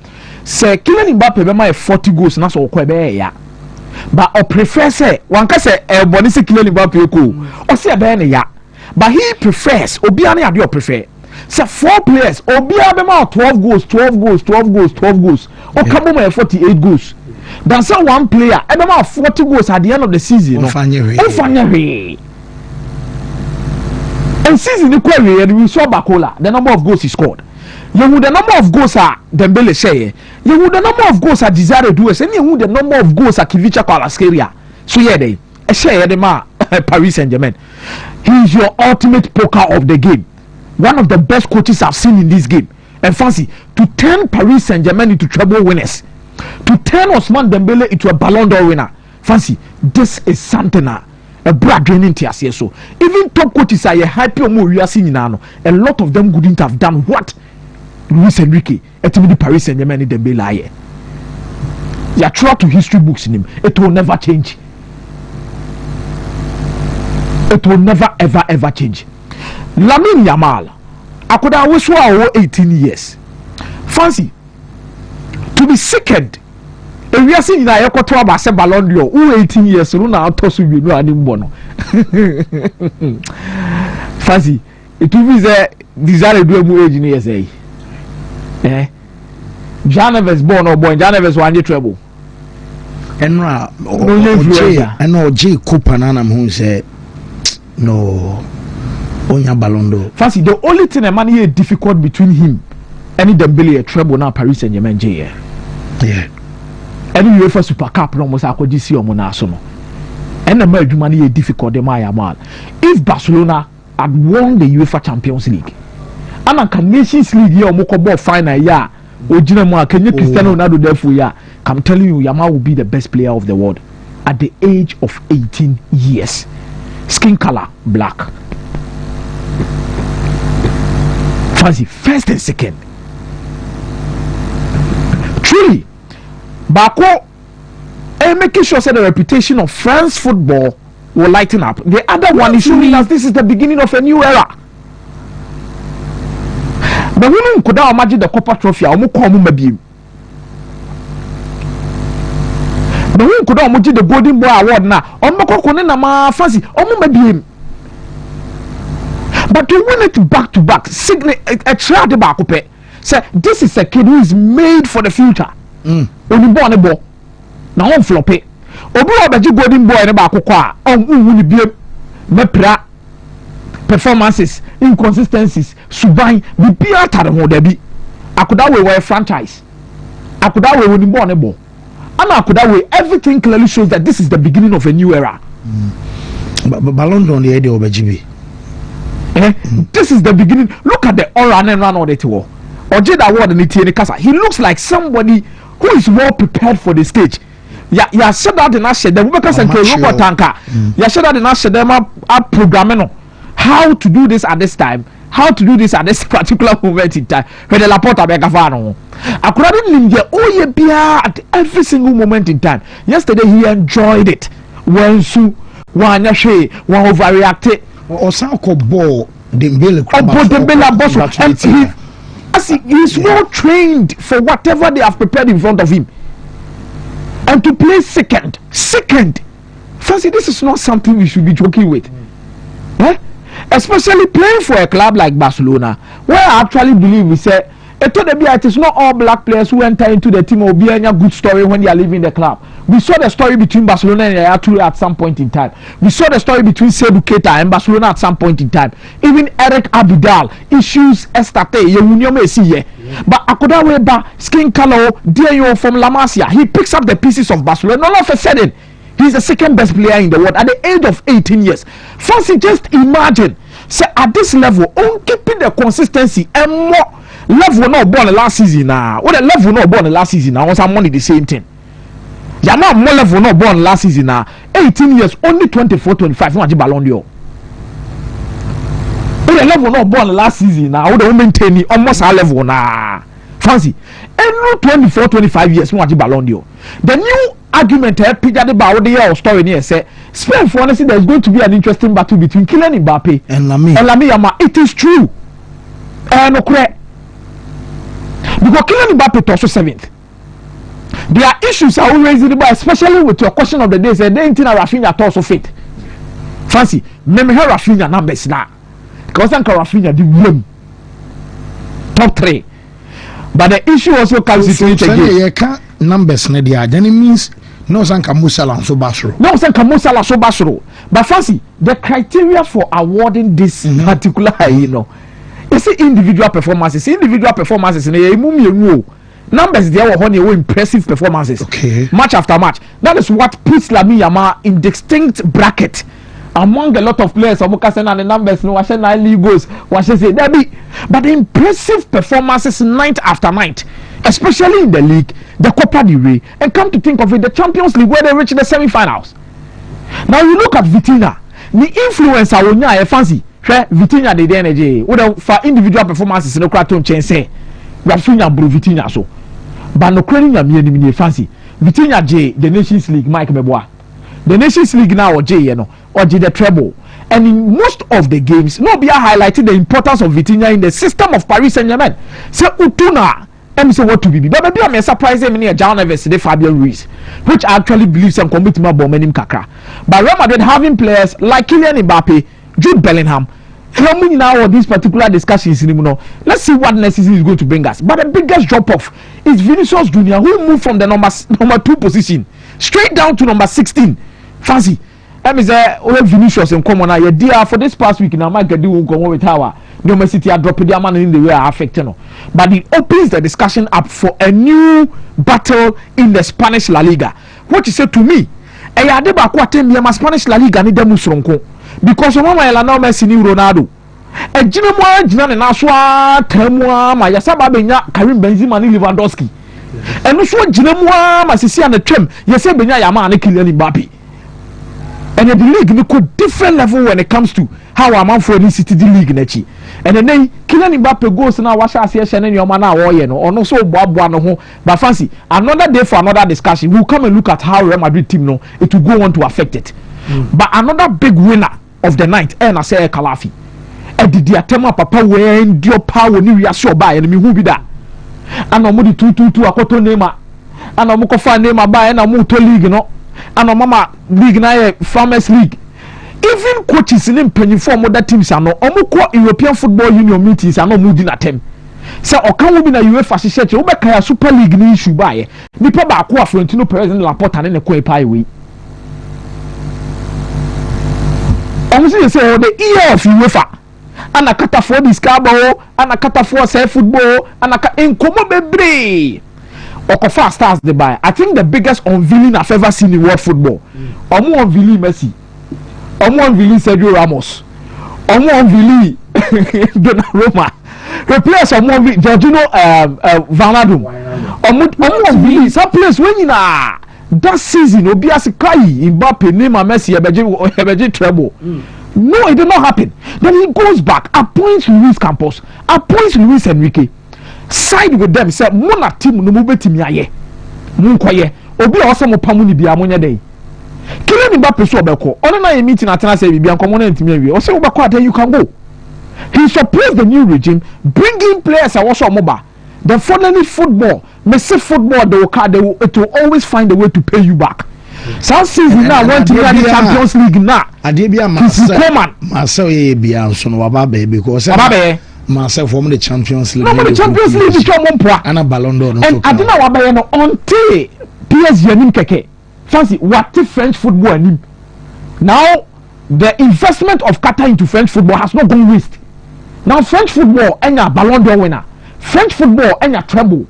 Kylian Mbappe be my 40 goals na so kwa be ya. But I prefer say one ka say e boni say Kylian Mbappe ko o say be na ya. But he prefers obi an ade o prefer say 4 players obi be ma 12 goals. O come my 48 goals. Then say one player, about 40 goals at the end of the season. And season equally, we saw Bakola, the number of goals he scored. You would the number of goals are Dembele say. You would the number of goals are Desire Dues, and you would the number of goals are Kivicha Kwalaskeria. So yeah, they share the man Paris Saint-Germain. He is your ultimate poker of the game. One of the best coaches I've seen in this game. And fancy to turn Paris Saint-Germain into treble winners. To turn Ousmane Dembele into a Ballon d'Or winner. Fancy, this is something a brand draining tears here. So even top coaches are happy we are seeing now. A lot of them wouldn't have done what Luis Enrique at the Paris Saint-Germain Dembele. You are true to history books in him. It will never change. It will never ever change. Lamine Yamal, I could always swear 18 years. Fancy. To be second, if we are seeing that you to about say Ballon d'Or, who 18 years so now toss you no ani bono. Fancy, it will be the desire do mu age ni say. Janeves born or born Janeves one year treble. Enra no J Cooper nanam who say no. Onya Ballon d'Or. Fancy the only thing a man here difficult between him and Dembele a treble now Paris Saint-Germain yeah. Any UEFA Super Cup no must akodi si omo na so no. And the merge money here difficult the my man. If Barcelona had won the UEFA Champions League and a Nations League here omo ko ball final yeah. Ojina mo Kenya Cristiano Ronaldo therefore yeah. I'm telling you Yamal will be the best player of the world at the age of 18 years. Skin color black. Fancy first and second. Truly, Bako making sure that the reputation of France football will lighten up. The other one is showing us this is the beginning of a new era. The women could now imagine the Copa Trophy. The women could now imagine the Golden Boy Award now. Fancy, but to win it back to back, a trade back up. Say this is a kid who is made for the future. Only born a ball. Now on flop it. Obi obaji Golden Boy ne back kwa. Who be mepra performances, inconsistencies, subai, be pure taro debi. Akudawe were a franchise. Akudawe only born a ball. And Akudawe, everything clearly shows that this is the beginning of a new era. But Ballon d'Or the idea of Obajibi. This is the beginning. Look at the aura and run on the tour. He looks like somebody who is well prepared for the stage. Ya said that in Ashe, the Wubeka Central Robot Tanker. Ya said that in Ashe, them up programming how to do this at this time, how to do this at this particular moment in time. When the Laporta Begavano, according to India, oh yeah, be at every single moment in time. Yesterday he enjoyed it. When Su, one Yashe, one overreacted. Osako ball Dembele boss and he's well trained for whatever they have prepared in front of him, and to play second fancy this is not something we should be joking with. Especially playing for a club like Barcelona, where I actually believe we say it is not all black players who enter into the team or be any good story when they are leaving the club. We saw the story between Barcelona and Yaya Toure at some point in time. We saw the story between Seydou Keita and Barcelona at some point in time. Even Eric Abidal issues estate but Akodawe ba skin color Dio from La Masia. He picks up the pieces of Barcelona. All of a sudden, he's the second best player in the world at the age of 18 years. Fancy, just imagine, say at this level, on keeping the consistency and more. Level not born last season now. What the level not born last season now? Some money the same thing. Yama more level not born last season now. 18 years, only 24, 25. Not Ballon d'Or. What the level not born last season now? What the maintain almost our level now. Fancy. And no 24, 25 years. Not Ballon d'Or. The new argument Peter the Bao the year story here say Spain for honestly there is going to be an interesting battle between Kylian Mbappe and Lamine Yamal. It is true. No correct. Because Kylian Mbappe also 7th. There are issues I will raise it about, especially with your question of the day. Say they ain't Rafinha also fit. Fancy, maybe her Rafinha numbers now. Because I'm Rafinha the room top 3. But the issue also comes into it again. Numbers then it means no Sanka Musala so Basro. No Sanka Musala so Basro. But fancy, the criteria for awarding this particular, you see individual performances in a numbers there were impressive performances. Okay. Match after match. That is what puts Lamine Yamal in distinct bracket among a lot of players. And the numbers no 9 league goals. But the impressive performances night after night, especially in the league, the Copa del Rey, and come to think of it, the Champions League where they reach the semi-finals. Now you look at Vitinha, the influencer will not fancy. Vitinha the energy. What for individual performances no kraton chain say. Rafinha bro Vitinha so. But no credit na fancy. Vitinha J the Nations League Mike Meboa. The Nations League now or J or J the treble. And in most of the games, no be highlighting the importance of Vitinha in the system of Paris Saint-Germain. Say Utuna say what to be. But maybe I'm surprised him near John Neves de Fabian Ruiz, which I actually believe some commitment bomb Kakra. But Real Madrid having players like Kylian Mbappe, Jude Bellingham, coming now on these particular discussions, let's see what next season is going to bring us. But the biggest drop off is Vinicius Junior, who moved from the number 2 position straight down to number 16. Fancy, Emi say we Vinicius in common na ye dia for this past week na ma gadi won komo with how no me city drop the man in the way affecting no. But it opens the discussion up for a new battle in the Spanish La Liga. What you say to me? E ya de ba ko atem ma Spanish La Liga ni dem soronko because o mama ela na Messi ni Ronaldo. E gina mo agina ne na so atamwa ma ya saba benya Karim Benzema ni Lewandowski. Eno so gina mo ma sisi na twem ye se benya ya ma na Kylian Mbappe. And the league ni ko different level when it comes to how a man for the city the league nechi. And then Kylian Mbappe goes na washa ase hye na na wo ye no ono so boaboa no ho but fancy another day for another discussion we'll come and look at how Real Madrid team no it will go on to affect it. But another big winner of the night and I say Kalafi e didi atema papa we ndio power ni wiase oba ye no me hu bi da ana mo di 2-2 akoto Neymar ana mo ko fa Neymar ba e na mo to league no ana mama league na Farmers League. Even coaches in mpanyinfo other teams ano omo European Football Union meetings ano mo di na tem say okan wo bi na UEFA hyehyɛ wo bɛka ya Super League ni issue ba ye nipa ba ko Florentino Perez ne Laporta ne ko epa ewe omo say the year of UEFA ana kata for this cabo ana kata for say football ana enkomo bebre Okofa stars the buy. I think the biggest unveiling I've ever seen in world football. Omo unveiling Messi. Omo unveiling Sergio Ramos. Omo unveiling Donnarumma. Replace omo unveiling Jorginho Wijnaldum. Omo unveiling some place when you na that season obi asikai Mbappe Neymar Messi ebeje treble. No, it did not happen. Then he goes back, appoints Luis Campos, appoints Luis Enrique. Side with them say mona team no mo betimi aye mo nkoye obi a ose mo pamu ni bia mo nya den Kylian Mbappe so obeko ono na ye meeting atena say bibia nkomo na ntimi awie ose obeko then you can go. He supports the new regime, bringing players a was omoba the following football Messi football it will always find a way to pay you back. Some season now want to win the Champions League now adebia masa ye bia nso no waba be because myself from the Champions League. No, the Champions League is your mumpa. And a Ballon d'Or. And I don't know what I know until PSG nim keke. Fancy what the French football nim. Now the investment of Qatar into French football has not gone waste. Now French football and a Ballon d'Or winner. French football and a treble.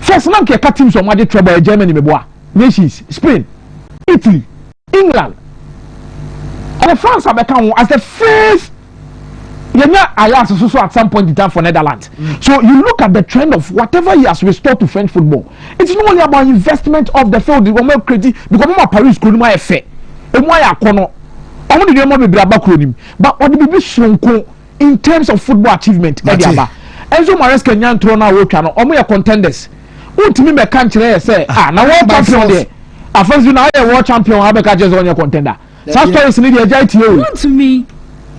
First man ke teams on the treble Germany meboa. Nations, Spain, Italy, England. And France have become as the first at some point in time for Netherlands. So you look at the trend of whatever he has restored to French football. It's not only about investment of the field. Because Paris could not effect. And why I cannot. I want to do more but what the be in terms of football achievement. Enzo Maresca Nyan Trona Wochano, or contenders. Ultimately, my country say, now world champion there. I first you now a world champion. I become just on your contender. Such stories need a JTO. To me.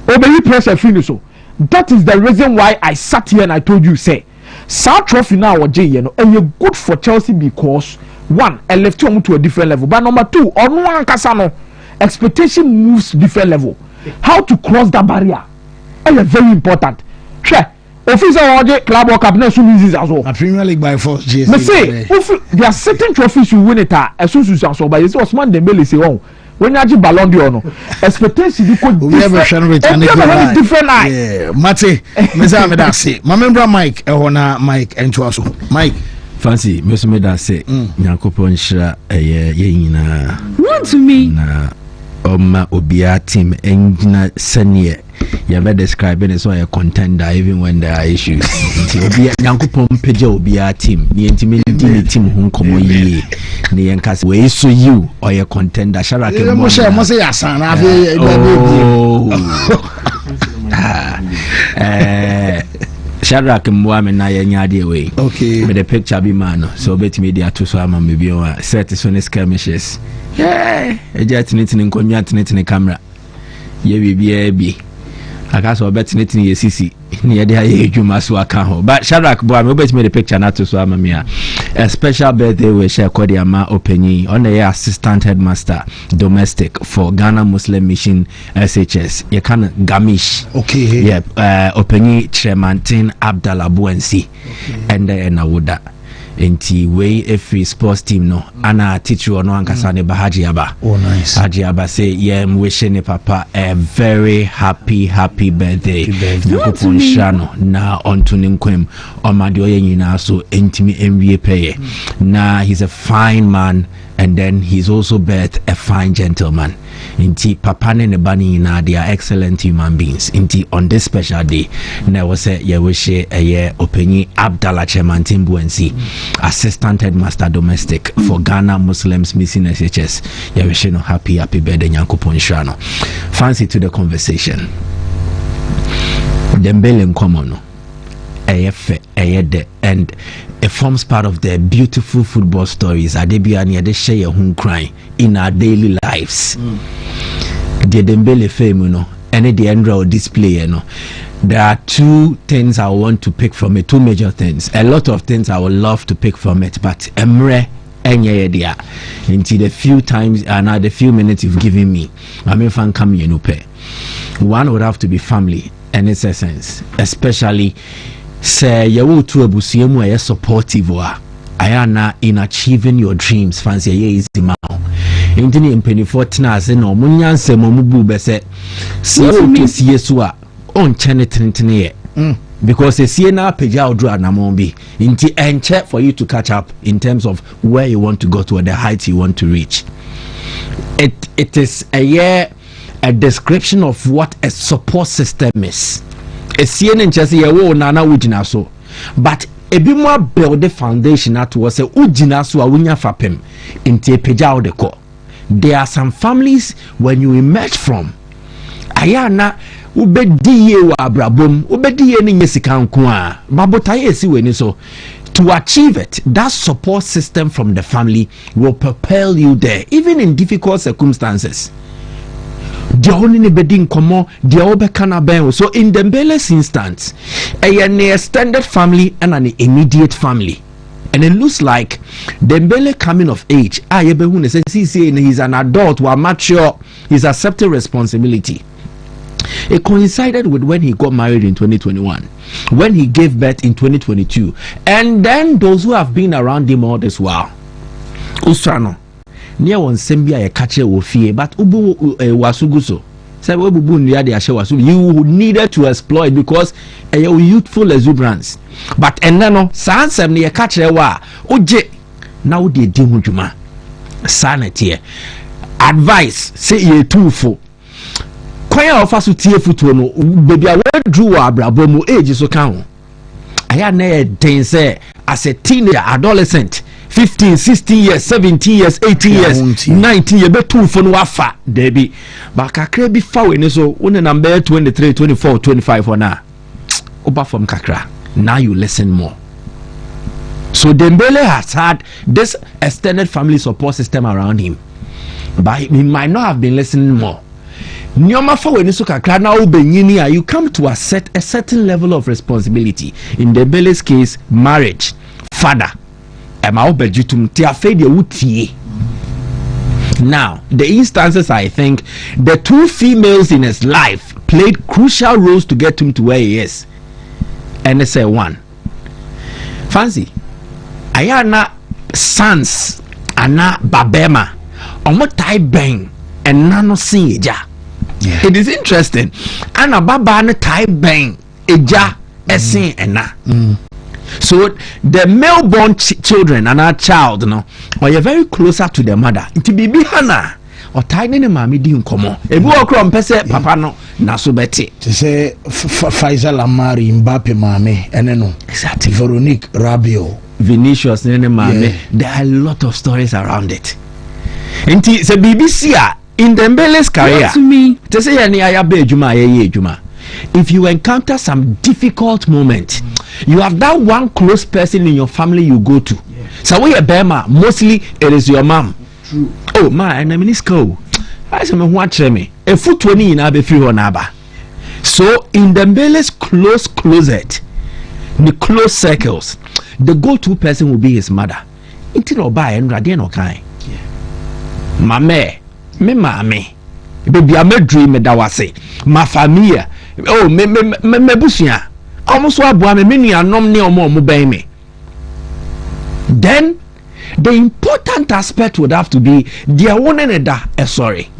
Obey pressure finish so. That is the reason why I sat here and I told you say South Trophy now or J and you're good for Chelsea because one, I left you to a different level. But number two, on one casano expectation moves different level. How to cross that barrier is very important. Sure. Officer Club World Cup next season as well. A Premier League by force. But say there are certain trophies you win it as soon as you so but it's Osman Dembele say oh. When you have Ballon d'Or, no expectation you could different eye. Yeah, Mate, Mesa me that say. My member Mike, Mike and Chuaso. Mike, fancy, Mesa me that say. Nyankopon shira ye nyina. Wontumi. Na obia team engina senior. You better describe it as a contender even when there are issues. Obia Nyankopon peja obia team. Ni intimate team hon komo ye. Ni yankas we so you or a contender. Sharak Shadrach Mwame na yanyadi away. Okay. With the picture be man. So bet me there to so am maybe on set is on skirmishes. Yeah. A jet knitting in the camera. Ye be. I can't so bet knitting ye CC. Near the you must work out. But Shadrach boy, I bet me the picture not to so am a special birthday we share Kodiama Openi on the assistant headmaster domestic for Ghana Muslim Mission SHS. You can Gamish. Okay. Yeah. Openi Tremantin Abdallah Buensi. And then Awuda. enti we every sports team no ana teacher ono ankasa ne Haji Aba. Oh nice. Haji Aba say yeah wishing ne papa a very happy birthday. Yakupon shano na onto ne nkwem omade oye nyina so entimi enwie peye. Na he's a fine man and then he's also birthed a fine gentleman. Inti papa ne bani na they are excellent human beings. Inti on this special day na was say ye wish a year openi Abdallah Chemantin Buensi, assistant headmaster domestic for Ghana Muslims missing SHS. Ye wish no happy birthday Nyankopon Shano. Fancy to the conversation. Dembele nkomo no and it forms part of the beautiful football stories Adebia and they share your home crying in our daily lives. The Dembele fame, you know, and the Andrew display, you know. There are two things I want to pick from it, two major things. A lot of things I would love to pick from it, but Emre Enye into the few times and the few minutes you've given me, I mean fan come you pay. One would have to be family and its essence, especially say you to abusiemu a supportive wa ayana in achieving your dreams fancy ye easy ma intini mpeni 14 as no munyanse momubu be se sie so a on chene tentene ye because sie na peja odru anamon bi inti enche for you to catch up in terms of where you want to go to or the height you want to reach. It is a description of what a support system is. A CNN chase ye wo nana wujina so but ebi mo build the foundation at was say ujina so awunya fapem inte peja o de ko. There are some families when you emerge from ayana ubedi ye wa abrabom ubedi ye ni nyesika nko a babotaye esi weni so to achieve it. That support system from the family will propel you there even in difficult circumstances. The only bedding komo the obekana ben. So in Dembele's instance, an extended family and an immediate family, and it looks like Dembele coming of age. He's an adult, who are mature, he's accepted responsibility. It coincided with when he got married in 2021, when he gave birth in 2022, and then those who have been around him all this while. Usano. Near one sembia a catcher will fear, but ubu wasuguso. Say you needed to exploit because a youthful exuberance. But and no sans near catcher wa oje now de dimujuma sanity advice say ye too full. Kwaya of us to tear foot no baby I went drew abrabomo age so count. I had near ten say as a teenager adolescent. 15, 16 years, 17 years, 18 years, 19 years, but 2 for no wafa, Debbie. But Kakra be far when so when the number 23, 24, 25 for now. Oba from Kakra. Now you listen more. So Dembele has had this extended family support system around him, but he might not have been listening more. Nyoma for when so Kakra now benyini, you come to accept a certain level of responsibility. In Dembele's case, marriage, father. Now, the instances I think the two females in his life played crucial roles to get him to where he is. And they say one. Fancy. Ayana sons ana babema. Omo tai bang and nano sinja. It is interesting. Ana baba na tai bang eja esin ena. So the male born children and our child no or you're very closer to the mother to be hana or tiny mommy di nkomo ebi okro mpese papa no na so beti to say Faisal Amari Mbappe mame eneno exactly Veronique Rabiot Vinicius nene mame there are a lot of stories around it nti se BBC in Dembele's career to say any ayabe ejuma ye ejuma. If you encounter some difficult moment, you have that one close person in your family you go to. So we are Bema, mostly it is your mom. True. Oh my, and I mean it's cool. I say me watch me. A foot 20 in abe free on aba. So in Dembele's closet, the close circles, the go-to person will be his mother. Inti no buy and radien no kind. Mame, me mame. Baby, I'm a dream that was say. My family. Oh, me busia. Almost what boy me many are nom near more mobile me. Then the important aspect would have to be their one another. Sorry,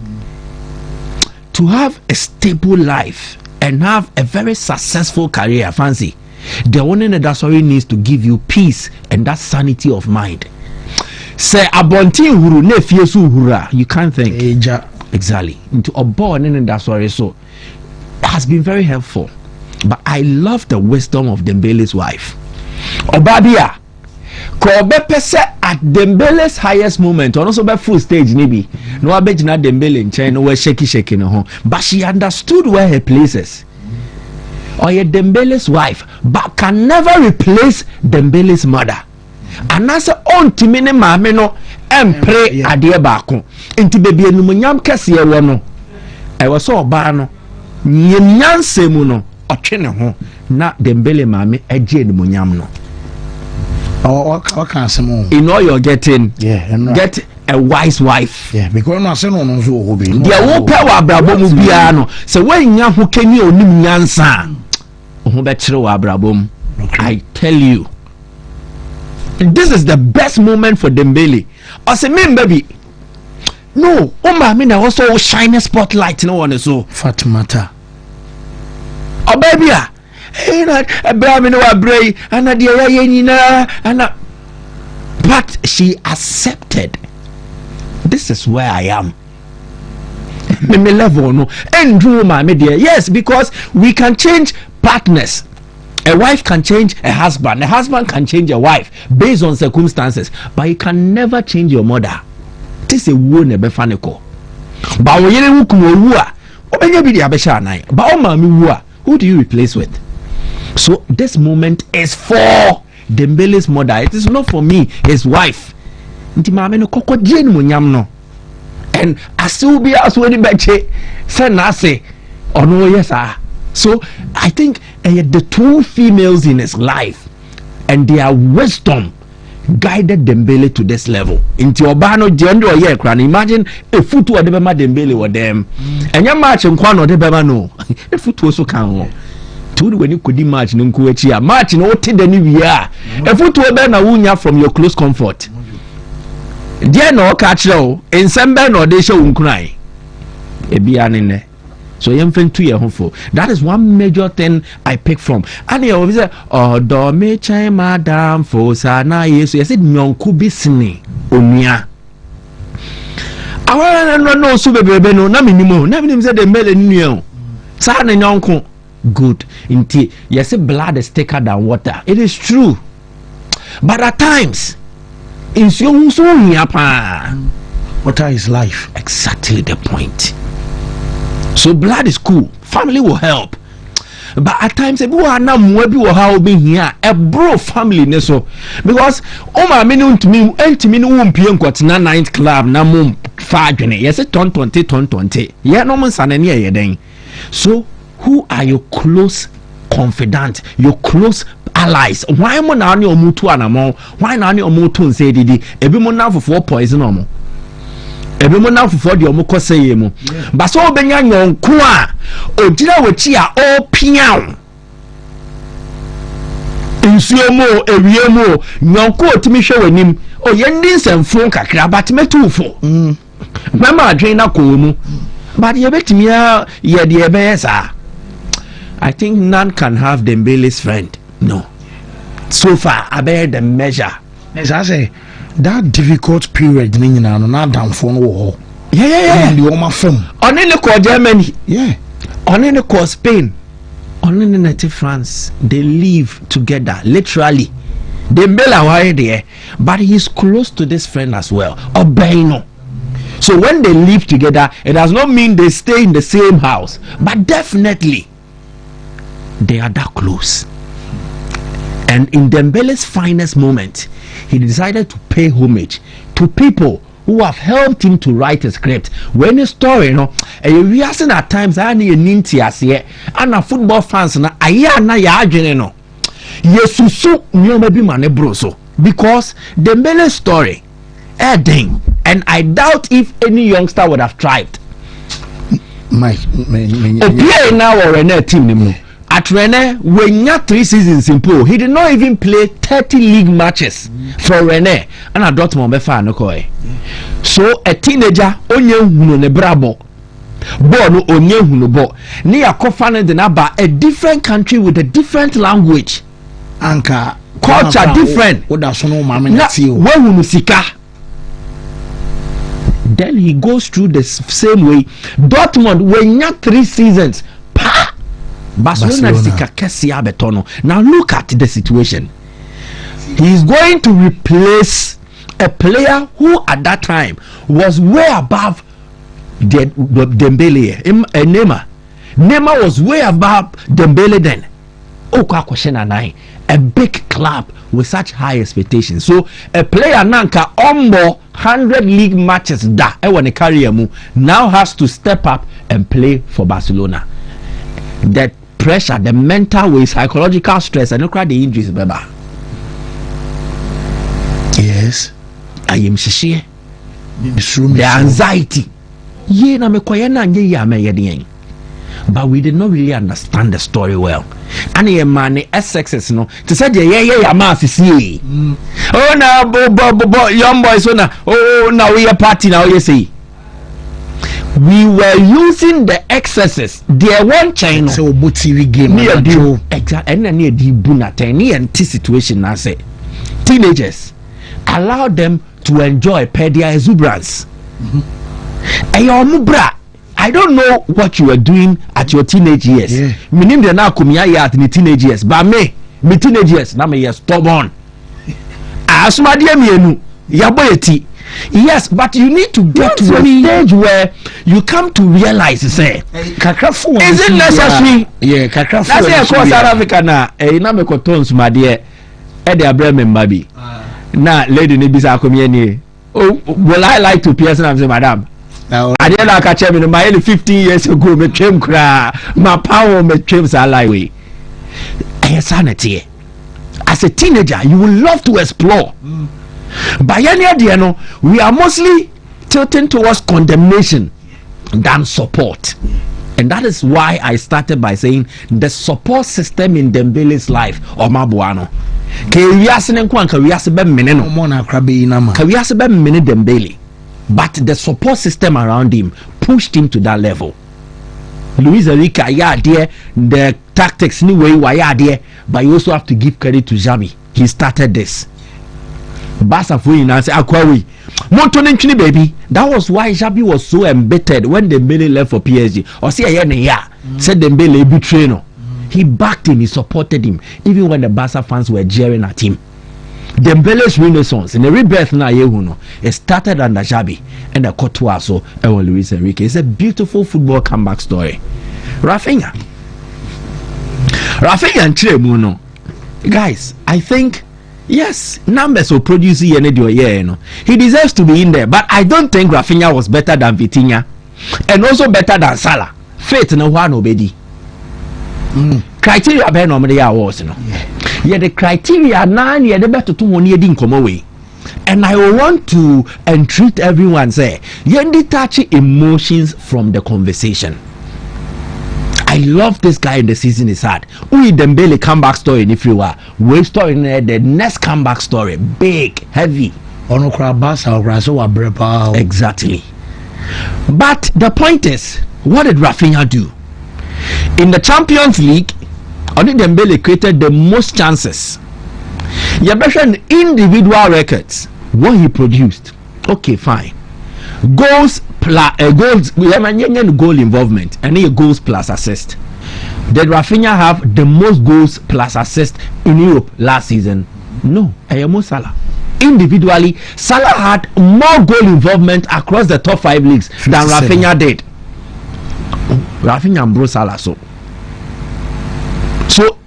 to have a stable life and have a very successful career. Fancy, the one another sorry needs to give you peace and that sanity of mind. Say abontin huru ne fiesu hura, you can't think. Exactly. Into a born in that sorry, so it has been very helpful. But I love the wisdom of Dembele's wife. Obabia, Kobe Pese at Dembele's highest moment, or also by full stage, maybe. No, I bet not Dembele in China were shaky no home. But she understood where her places. Or yet Dembele's wife, but can never replace Dembele's mother. And as a own timine mameno and pray a dear bako. Into baby and munyam cassia wano. I was so bano. Nyan semuno. Or chene ho. Na Dembele mame a jane munyam no. What can some in all you're getting, get a wise wife. Yeah, because no say no so be. There will power brabom biano. So when you who can you nim nyansa. Who betro abrabom. I tell you. This is the best moment for Dembele. I say, me baby. No, I mean, I also shine spotlight. No one is so fat matter. Oh, baby, but she accepted. This is where I am. Me level no. Andrew, my dear. Yes, because we can change partners. A wife can change a husband can change a wife based on circumstances, but you can never change your mother. This is a woe nebe faniko. But when you look more, who do you replace with? So this moment is for Dembele's mother. It is not for me, his wife. And I still be as when you say nase or no yes So I think the two females in his life and their wisdom guided Dembele to this level. Into Obano gender or cran. Imagine a foot or the Bema Dembele were them. And your match and Quan or the Bema no. A foot also can. Two when you could imagine in Kuechia, match in what the new year. A foot to a Bena Wunya from your close comfort. Dear no catch low in some Ben or they show cry. A bian in there. So yemfen 2 year hopeful. That is one major thing I pick from. And he always say, oh, do me chai madam for sana yesu. I said, nyonku bisini onia. I want to know so baby no na minimo. Na minimo say the mele nyo. Sa na nyonku. Good. Inti. Yes, blood is thicker than water. It is true. But at times, in so water is life. Exactly the point. So blood is cool. Family will help. But at times, a bro family so because my minute to me, ninth club, na mum 5 yes, 20. Yeah, no man san any then. So who are your close confidant, your close allies? Why mo na your mutu anamo? Why na your mutu say didi? Ebi mo na for poison omo. Ebe mo na fufu de omo koseye mu ba so obenya nyonko a ogira wechi a opian nsuo mo ewie mo nyonko otimi hwe wanim o ye ndi nsemfo kakra but metufo mama adwen na ko mu but ye betimi ye de ebe yesa. I think none can have Dembele's friend. No, so far I bear the measure. As I say, that difficult period na down for no. Yeah. The Oma film. On in the call Germany. Yeah. On in the call Spain. On in the native France. They live together. Literally. Dembele why there. But he's close to this friend as well. Obeino. So when they live together, it does not mean they stay in the same house. But definitely they are that close. And in Dembele's finest moment, he decided to pay homage to people who have helped him to write a script. When a story, we are saying at times, I need a nintias here, and a football fans, na ya general. Yesusu maybe mane broso because Dembele's story, ding, and I doubt if any youngster would have tried. My now or a team. At Rene, when you 3 seasons in pool, he did not even play 30 league matches for Rene. And I Dortmund be fan no. So a teenager onye hunu ne brabo. Bo no onye hunu bo. Ni akofane de naba a different country with a different language. Anka culture different. Oda so no mama na ti o. We hunu sika. Then he goes through the same way. Dortmund when you 3 seasons. Pa! Barcelona. Now look at the situation. He's going to replace a player who at that time was way above Dembele. Neymar. Neymar was way above Dembele then. A big club with such high expectations. So a player nanka ombo 100 league matches da when career now has to step up and play for Barcelona. That pressure, the mental way, psychological stress, and look at the injuries, baba. Yes, I am shishi. The anxiety. Ye na me koyena nye ya me yedien. But we did not really understand the story well. And ye man SXS no. To say ye ya ma see. Oh na bo young boys na. Oh now we a party now you see. We were using the excesses. There one channel. So TV game. Exactly. And near the bunata. Near anti situation. I say, teenagers, allow them to enjoy pedia exuberance. I don't know what you were doing at your teenage years. Meaning they now come here at the teenage years. But me teenage years. Now me stubborn. Asuma dia mienu. Yaboyeti. Yes, but you need to get to a stage where you come to realize, say, is it necessary? Yeah, That's why South Africa na na me kotons ma de the Abraham Mbabi. Na lady ni bisa akomieni. Oh, will I like to pierce and say, madam? I didn't like catch me my 15 years ago me chem kra my power me chem salai way. Sanity. As a teenager, you will love to explore. By any idea, we are mostly tilting towards condemnation than support. And that is why I started by saying the support system in Dembele's life or Mabuano. But the support system around him pushed him to that level. Luis Enrique, the tactics anyway, but you also have to give credit to Xavi. He started this. Basa for you and say Aquawi. Montonentini baby. That was why Xabi was so embittered when Dembele left for PSG. Or say said Dembele betrayal. He backed him, he supported him, even when the Barca fans were jeering at him. Dembele's renaissance in the rebirth na it started under Xabi and the Courtois so Luis Enrique. It's a beautiful football comeback story. Rafinha and Tremuno. Guys, I think yes, numbers will produce he deserves to be in there, but I don't think Rafinha was better than Vitinha and also better than Salah. Faith no one obedi. Criteria be normally awards yeah, the criteria nine yeah the better to one year didn't come away. And I want to entreat everyone say yendi touch emotions from the conversation. I love this guy in the season is hard. We Dembele comeback story if you are. We story in the next comeback story. Big, heavy. Exactly. But the point is, what did Rafinha do? In the Champions League, only Dembele created the most chances. You mentioned individual records. What he produced. Okay, fine. Goals we have goal involvement and goals plus assist. Did Rafinha have the most goals plus assist in Europe last season? No, Mo Salah. Individually, Salah had more goal involvement across the top 5 leagues 57. Than Rafinha did. Rafinha and Bro Salah so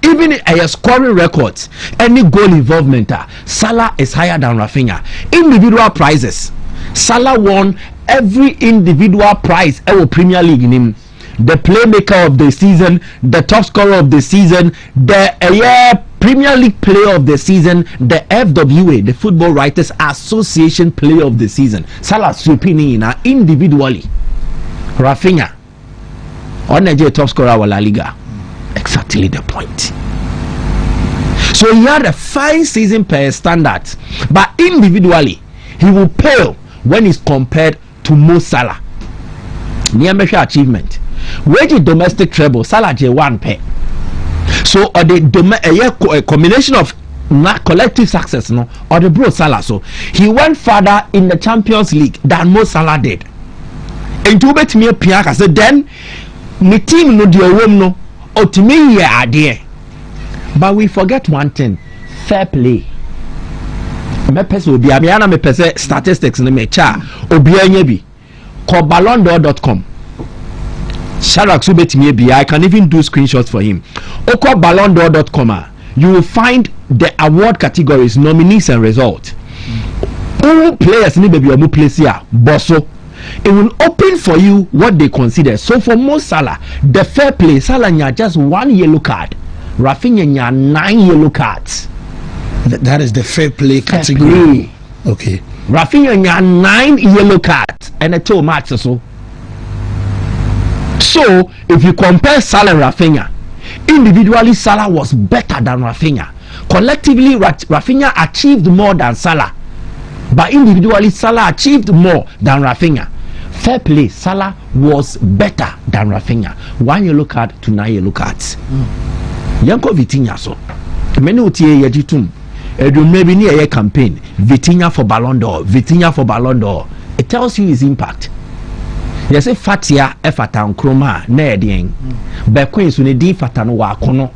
even a scoring records, any goal involvement, Salah is higher than Rafinha. Individual prizes, Salah won every individual prize ever Premier League in him. The playmaker of the season, the top scorer of the season, the Premier League player of the season, the FWA, the Football Writers Association player of the season. Salah sweeping in individually. Rafinha on the top scorer of La Liga. exactly the point. So he had a fine season per standard, but individually he will pale when he's compared to Mo Salah. Near measure achievement. Where the domestic treble, Salah J1 pair. So or the a combination of collective success, no, or the bro Salah. So he went further in the Champions League than Mo Salah did. And to bet me a piaka said then my team no deal room no or to me yeah idea. But we forget one thing, fair play. Me pese obi abiana me pese statistics no me cha obi anya bi call ballondor.com. Sharak so betimi bi I can even do screenshots for him. Call ballondor.com. You will find the award categories, nominees and results. All players need to be a place here, bosso. It will open for you what they consider. So for Mo Salah, the fair play, Salah nya just 1 yellow card. Rafinha nya 9 yellow cards. That is the fair play category. Okay. Rafinha nya 9 yellow cards and a 2 matches. So if you compare Salah and Rafinha, individually Salah was better than Rafinha. Collectively Rafinha achieved more than Salah. But individually Salah achieved more than Rafinha. Fair play, Salah was better than Rafinha. 1 yellow card to 9 yellow cards. Yanko Vitinha so. Many utie yajitum. Edu maybe near a campaign. Vitinha for Ballon d'Or. Vitinha for Ballon d'Or. It tells you his impact. Yes, a fatia efatan kroma na edien. Bekwen so ne di fatano wa kono.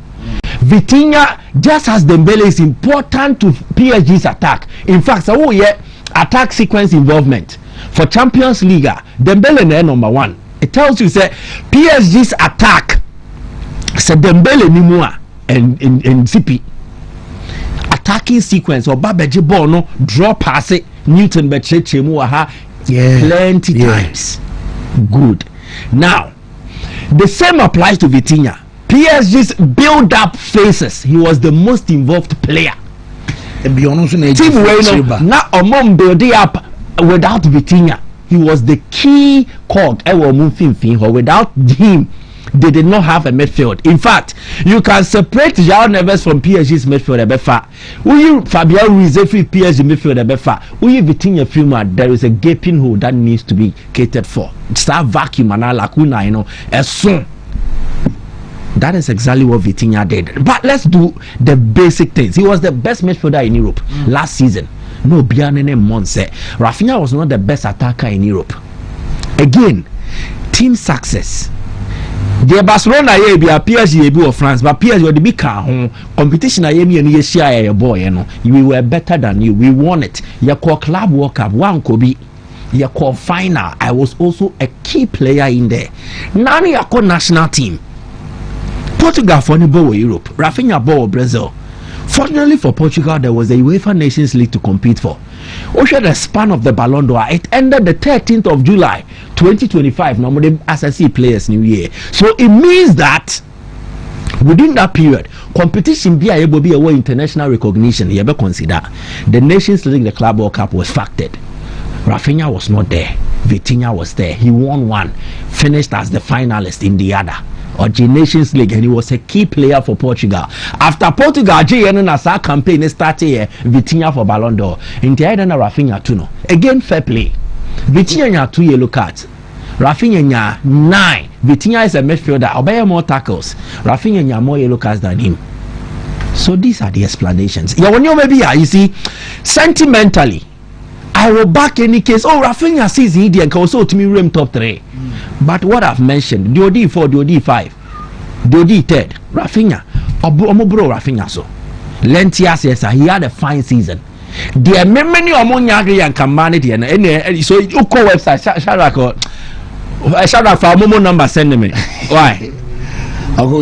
Vitinha, just as Dembele is important to PSG's attack. In fact, so yeah, attack sequence involvement for Champions League. Dembele na number 1. It tells you say PSG's attack. Say Dembele ni mua and CP attacking sequence or babeji ball no draw pass it Newton becheche mu ha plenty times. Good. Now the same applies to Vitinha. PSG's build up phases, he was the most involved player. Team Wayno now among building up without Vitinha, he was the key cog. Without him, they did not have a midfield. In fact, you can separate João Neves from PSG's midfield. Fabian Ruiz free PSG midfield. Vitinha Firma, there is a gaping hole that needs to be catered for. Start vacuum and lacuna, as soon. That is exactly what Vitinha did. But let's do the basic things. He was the best midfielder in Europe last season. No Bianene Monse. Rafinha was not the best attacker in Europe. Again, team success. The Barcelona be a PSG of France, but PSG the big car competition. You share your boy, we were better than you. We won it. You call Club World Cup. One Kobe. You call final. I was also a key player in there. Now you call national team. Portugal for the ball Europe, Rafinha ball Brazil. Fortunately for Portugal, there was a UEFA Nations League to compete for. Also, the span of the Ballon d'Or, it ended the 13th of July 2025. Normally, as I see players new year, so it means that within that period, competition be able to be a international recognition. You ever consider the Nations League, the Club World Cup was factored. Rafinha was not there. Vitinha was there. He won one, finished as the finalist in the other. Or the Nations League, and he was a key player for Portugal. After Portugal, JN campaign started here, Vitinha for Ballon d'Or. In the end, Rafinha too. No. Again, fair play. Vitinha had 2 yellow cards. Rafinha 9. Vitinha is a midfielder. Obey more tackles. Rafinha more yellow cards than him. So these are the explanations. Yeah, when you maybe you see, sentimentally, I will back any case. Oh, Rafinha sees he and can also to me room top 3. But what I've mentioned, the OD4, the OD5, the OD3, Rafinha, Omobro Rafinha so. Lentias, yes, he had a fine season. There are many among Yagri and Kamani, and so you call website, Sharak for Momo number, send me. Why?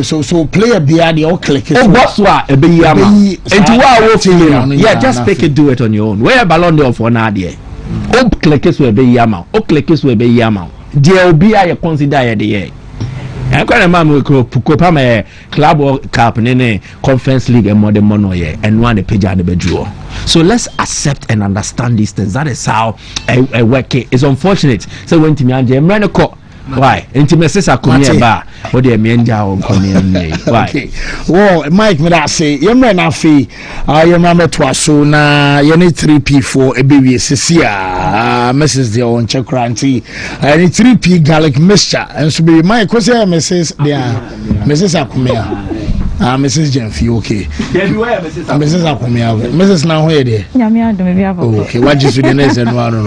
So player behind the all click. Oh, what's what? A be yeah, just pick it, do it on your own. Where Ballon d'Or for Nadia? Oh, click it with be Yama. Oh, click it with be Yama. There will be I consider the year. I'm going to remember Pukopa Club World Cup and Conference League and more than mono and one the page and the bedroom. So let's accept and understand these things. That is how I work it. It's unfortunate. So when to me and Why? Intimacy akumia ba. O de me nja o nkonia. Why? Okay. Well, Mike me that say yemre na fi yemre to aso na ye ne 3P4 ebewie sisia Mrs. the on chekranti any 3P garlic mixture and so be Mike ko say Mrs. there Mrs. akumia Mrs. Jenfi, okay. Mrs. Akumia, Mrs. Now where there? Okay, what just with the next and one?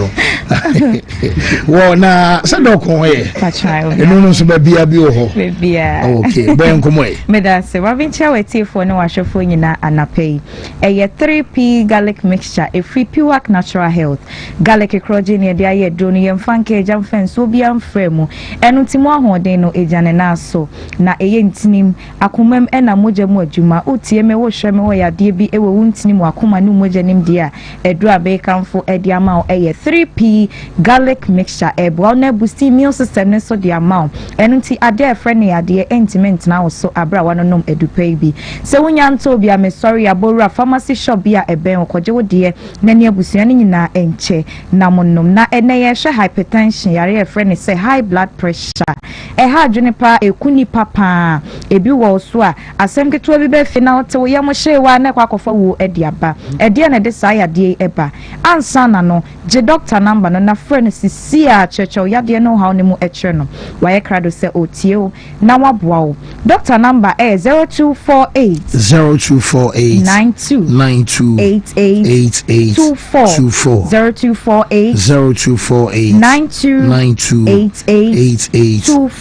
Well, now, Sando Conway. You know, so baby, okay, Ben Comway. Medase, Robin Chawati for no washer for you and a pay. A 3P garlic mixture, a free pure natural health. Garlic crogenia, the aye, Doni and Funky, jam fence, will be unfremo, and Utimo Deno, a janenaso, na a yentim, Akumem and moja mojuma utie me wo hweme wo ya de bi ewo wuntini mu akoma no moja nim dia edura be kanfo edi ama 3P garlic mixture ebo na boost immune system ne so de ama enunti ade efre ne ade entiment na wo so abra wanonom edupai bi se wonya nto bia me sorry abora pharmacy shop bia eben okoje wo de na ne abusua ne nyina enche na monnom na ene ye hwe hypertension yare efre ne say high blood pressure ha adwene pa ekuni papa ebi wo so a asem keto bi be fi na wote wo yam hyewa na kwakofa wo ediaba ede na de saya de eba ansa na no je doctor number no na friend sisia checho yade no how ne mu ekre no waye krado se otie na waboa wo doctor number 0248 92 88 0248 92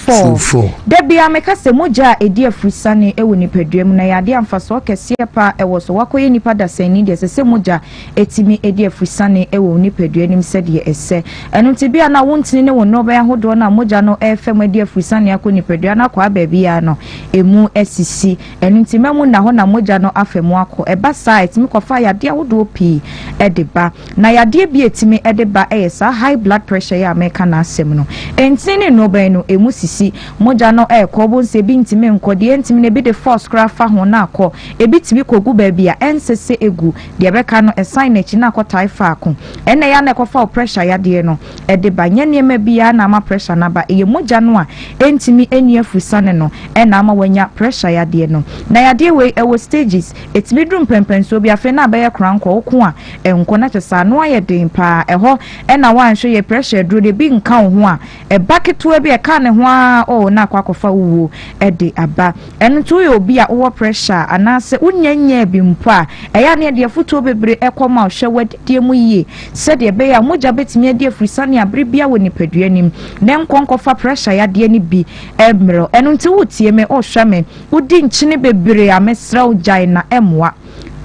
88 Debia meka se moja edi afrisane ewo nipaduam na yade amfaso kese pa ewo so wakoye nipa da sani de se moja etimi edi afrisane ewo nipaduanim se de ese eno tibia na wontini ne wono ba yahodo na moja no efem edi afrisane akọ nipadua na kwa babia no emu esisi eno timemu na ho na moja no afemu akọ eba site mi kofa yade ahodo pi edeba na yade bi etimi edeba esa high blood pressure ya meka na asem no entini no ba no emu sisi moja no kobo nse bi ntime nkode entime ne bi de force craft fa ho na akọ ebi timi kogu ba bia ensese egu de beka no esign na chi na akọ taifa akọ ene ya na ekofa pressure ya de no ede ba nyane ma bia na ma pressure na ba eye moja no a entimi eni afusane no ena ma wanya pressure ya de no na ya de we ewo stages etimi drum pempenso bia fe na ba ye kranko oko a enko na chesa no aye den pa eho ena wan hwe ye pressure duro de bi nka ho a e baketo bi e ka ne ho a o na kwakofa wuwo ede aba eno to ye obi a wo pressure anase unyanya bi mpo a eya ne de futo bebre ekoma hwe wadie mu yie se de be ya moja betimi de afrisane abribia woni paduanim ne nkonkofa pressure ya de ni bi emro eno nti wotie me o hwame udi nchine bebre a mesra ujai na emwa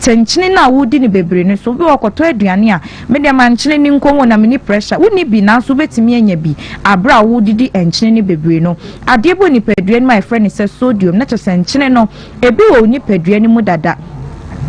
tenchini na wudi ni bebre ne so bi okoto aduane a me de manchine ni nkomo na mini pressure woni bi na so betimi anya bi abra wudi di enchine ni bebre no ade bo ni paduane my friend say sodium na chese enchine no ebi wo ni paduane mu dada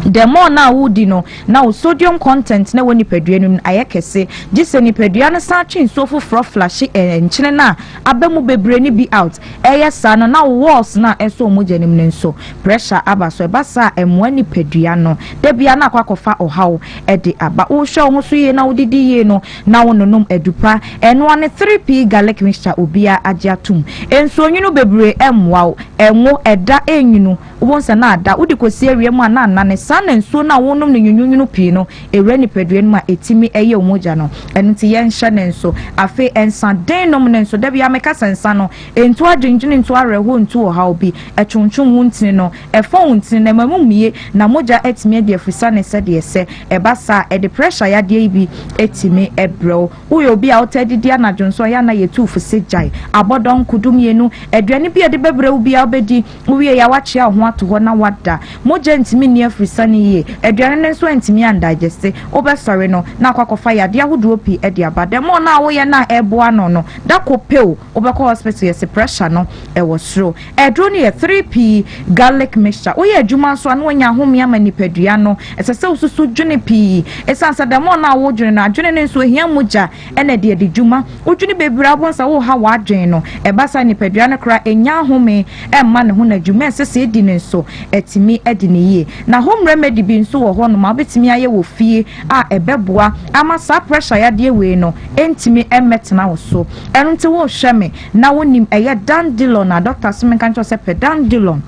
the more na wudi no now sodium content na woni paduanum ayekese gise ni paduane sa twin so foforo flash enchine na abamu bebre ni bi out eyesa no na walls na eso mojanim ne so pressure aba so eba sa emwa ni paduano de bia na kwakofa ohaw ede aba wo hwe ho so ye na wodidi ye no na wononom edupa eno ane 3P garlic mixture obia agiatum enso nwunu bebre emwa enwo eda enyunu wonsa na ada wodi kosi awie mu ana ne sana nso na wonom ne nyunyunu pii no ewre ni paduan ma etimi eye omoja no enunti ye nhya ne nso afi ensa den nom ne nso da bia meka sensa no entu adwendwene ntu areho ntu ha obi etwontwon wuntini no efo wuntini na mamumie na moja etimi de afisa ne se de ese ebasa e de pressure ya de bi etimi ebro uyo bi a otedidi anadwonso ya na yetufu sejai abodon kudumienu aduane bi de bebre ubi a obedi uwie ya wache a ho ato ho na wada moja ntimi ni afisa ne ye aduane ne nso ntimi andigeste obesore no na kwakofa ya de ahodo pi e de abade mo na wo ye na eboa no no da kopeo obekọ hospital ye pressure no e wo sro edro ne 3P garlic mixture wo ye adwuma so anu nya home ya manipadua no esese ususu dwene pi esansa de mo na wo dwene na dwene ne nso hia moja ene de dwuma udwene bebira bonsa wo ha wa dwen no e basa nipadua no kra enya home e ma ne ho na dwuma esese edi ne nso etimi edi ne ye na home remedy bi nso wo ho no ma betimi aye wo fie a ebeboa ama sa pressure ya de we no entimi emetena wo so eno nti wo hwe me na wonim eye dandelion na doctor Simen kan cho se dandelion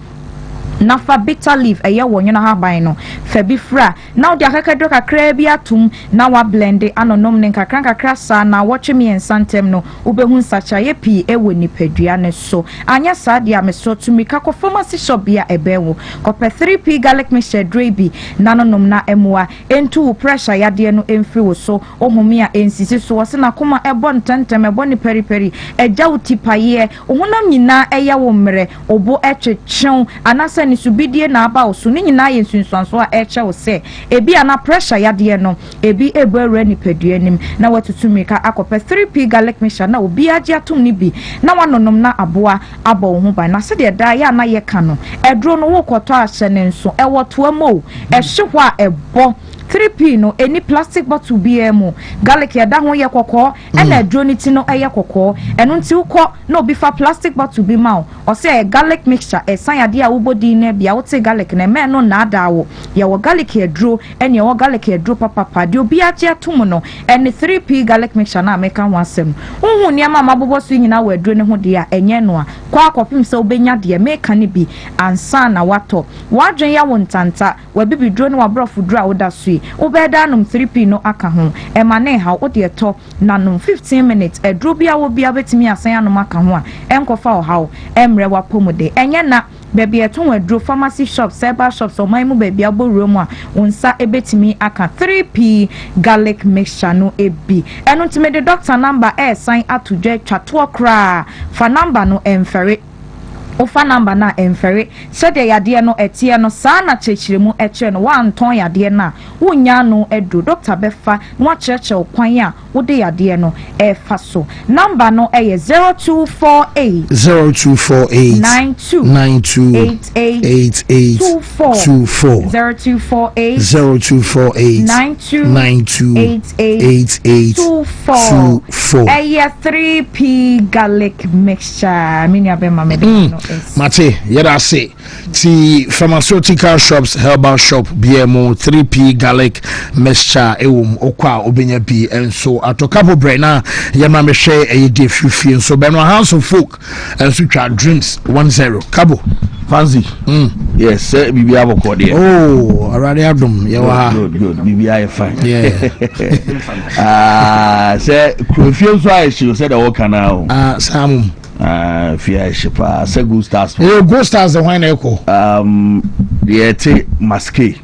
na fa bitter leaf eye wonyo ha ban no fa bi fra na odi akakadro kakra bi atum na wa blend anonom ne kakra sa na watch me ensantem no ubehu sacha ye pi ewo nipadua ne so anya sa dia me so tumi ka ko pharmacy shop bia ebewo ko pe 3p garlic mixture drebi na nonom na emwa entu pressure ya de no emfri wo so ohumi a ensisi so wose na koma ebo ntentem ebo ni periperi eja utipaye ohunam nyina eye wo mre obo etwetwew anasa ni subidie na aba osu ni nyina ye nsunsuanso a eche wo se ebi ana pressure ya de no ebi ebo awura ni padua nim na watutumi ka akope 3p garlic mixture na obi agye atum ni bi na wanonom na aboa aba wo ho ban na se de da ya na ye ka no edro no wo koto ahye ne nso ewo to amo ehye ho a ebo 3p no any plastic bottle BMO garlic ya da ho ye kokko na edro ni ti no eye kokko eno nti ukọ na obi fa plastic bottle bi ma o se garlic mixture esan ya de a wobodi na bia wote garlic na me no na ada wo ya wo garlic edro ene wo garlic edro papa de obi agye atum no ene 3p garlic mixture na make kan wasem hu niam amabobo so nyina wo edro ne ho de a enye no a kwa akopim se obenya de make ne bi ansa na wato wadwen ya wo ntanta wa bibi dro ne wa brofu dro a woda so ubeda num 3p no aka ho e ma ne ha wo de to na num 15 minutes edro bia wo bia betimi asan anum aka ho a enkofa o ha emre wa pomude enye na baby eton edro pharmacy shop cyber shops o maimu baby aboru mu a unsa ebetimi aka 3p garlic mixture no ebi eno ntime de doctor number sign atudwe twato kra fa number no emfere ofa number na emfere sede yade no etie no saa na chechiremu eche no wa nton yade na wonya no edo doctor befa no cheche kwan a wode yade no efa so number no 0248 92 88 3p garlic mixture minya be mamede Mate, yada say the pharmaceutical shops, herbal shop, BMO, 3p garlic mixture, okwa obenya bi, and so at a couple brainer, yama me share a day few so Benwa House of Folk, and so drinks 10 Cabo. Fancy. Yes, sir. BBI have a code. Oh, already have them. Yeah, good. BBI fine. Yeah. Sir, confused why she said the work now. Sam. Fear shipa. Say good stars. Yeah, good stars. The wine echo. The ete maske.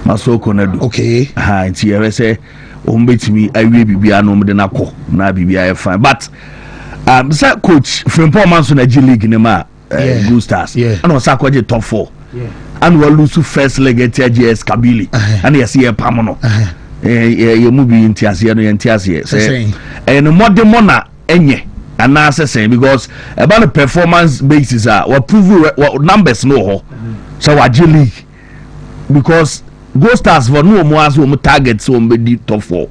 Masoko na do. Okay. It's here. Say, umbetimi. I will BBI no more than a co. Na BBI fine. But sir, coach from Paul Manson G League in ma. Good stars. Yeah. And was akwaje top 4. Yeah. And we lose first leg at JS Kabili. And you see a pamono. You movie in Tiasia no Tiasia. And more the mona enye. And now say because about the performance basis what prove what numbers no. So what G League because Go Stars for no more as we target so be top 4.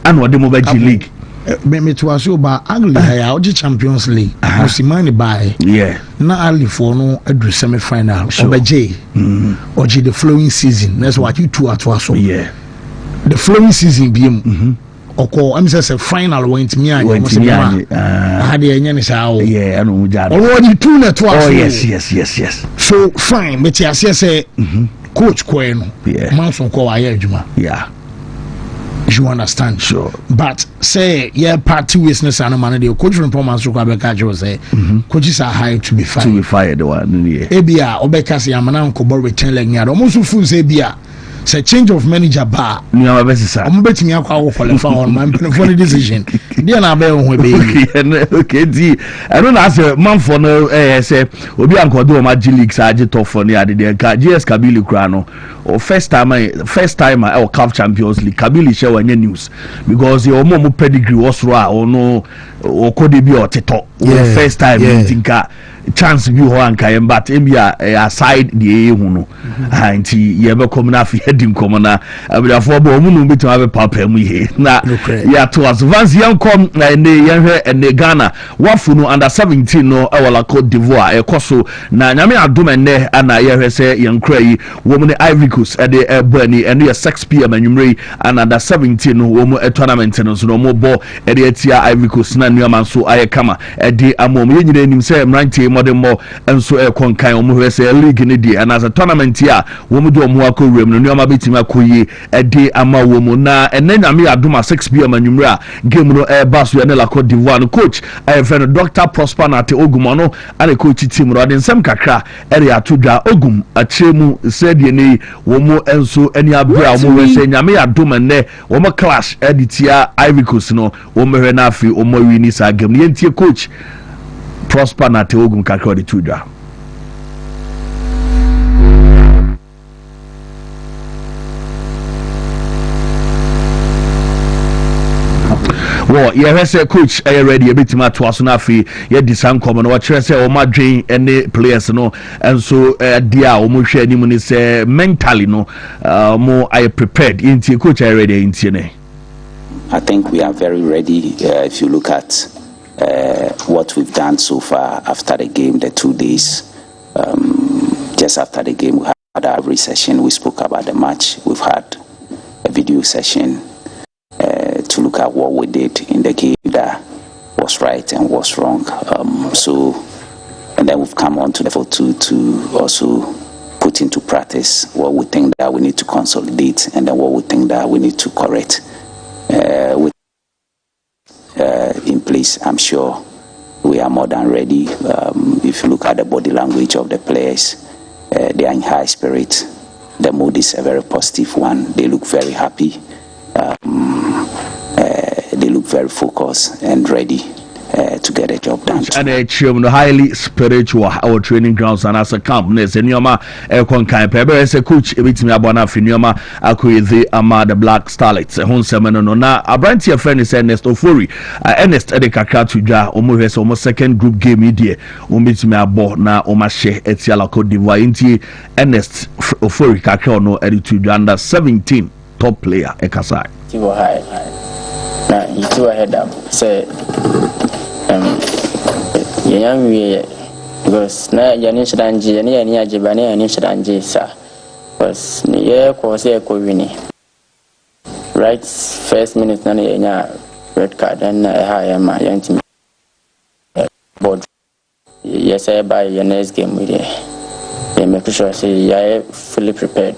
And what the mobile G League. Me to aso ba Anglia ya oje Champions League Osimani buy na Ali for no adu semi final obeje oje the flowing season that's what you two at aso the flowing season biem oko am say final went me and had the enye sa o anu muja already two na to aso yes so fine me ti ase say coach Kweno Manson ko wa ya adwuma you understand? Sure. But say party business and man the coach from performance record say coaches are hired to be fired. To be fired one Ebia obeka say amana nko bo return like nyado. Almost full say ebia say change of manager bar. Ni abesi sa. Omo betimi akwa qualify on man for the decision. Dia na be ho be. Okay, di. I don't know say man for no say obi ankodo o ma G League sa age top for ni ade de ka GS Kabili kura no. Or first time our CAF Champions League Kabili share wanya news because your mom pedigree was raw or no okode bi oteto first time tinka chance bi ho anka yem but embia aside the ehu no anti ye be kom na afi hedim kom na abiafo bo omu no bitima be papa mu ihe na ya to advance yan kom na ne yenhwe ene Ghana wafu no under 17 no ewala Cote d'Ivoire ekoso na nyame adom ene ana yehwe se yankra yi wo mu ne Ivory Coast ede ebani ene 6 pm anwumre and under 17 no wo mu tournament no so no mo bo ede atia Ivory Coast na nuama so aye kama ede amom ye nyina nim se mrantie modern mo enso e konkan o mo hwe se league ne die and as a tournament ya wo mu do o mo akowrem no nuama betima akoyi ede ama wo mu na ene nyame adom 6 pm anwumre a game no e baso ne la Cote d'Ivoire no coach I friend Dr. Prosper Nate Ogumono and a coach team no den sem kakra area atodwa Ogum achemu said ye ni wo mo enso eni abia wo mo we se nyame adom ne wo mo clash editia Ivory Coast no wo mo hwe na afi wo mo wi ni sa game ye ntie coach Prosper Nate Ogum kakra de tudwa. Well, yeah, say coach, are you ready? A bit more to us now. Yeah, this uncommon. What you say? Oh, my dream any players, no, and so dear, almost share any say mentally, no, more I prepared. Into coach, are you ready? Into I think we are very ready. If you look at what we've done so far after the game, the 2 days, just after the game, we had our session. We spoke about the match. We've had a video session. To look at what we did in the game that was right and was wrong. And then we've come on to level 2 to also put into practice what we think that we need to consolidate and then what we think that we need to correct. With in place, I'm sure we are more than ready. If you look at the body language of the players, they are in high spirit. The mood is a very positive one. They look very happy. They look very focused and ready to get a job done. And a highly spiritual our training grounds and as a camp. Nenyoma Konkai Pebe as a coach, a bit me abona Finoma, Akui Ama the Black Starlets, a home seminal. Now, a brand here friend is Ernest Ofori, Ernest Edekaka to Ja, almost almost second group game media, Umit me abo na Omashe Etiala Cote d'Ivoire, Inti Ernest Ofori Kakono, Editu under 17 top player, Ekasai. Na you ahead up say young we because na yani shidanji yani ajibane yani shidanji sa was ye ko say ko wini right first minute na yenya red card and ha ma yanti board yes say by your next game we dey make sure say you fully prepared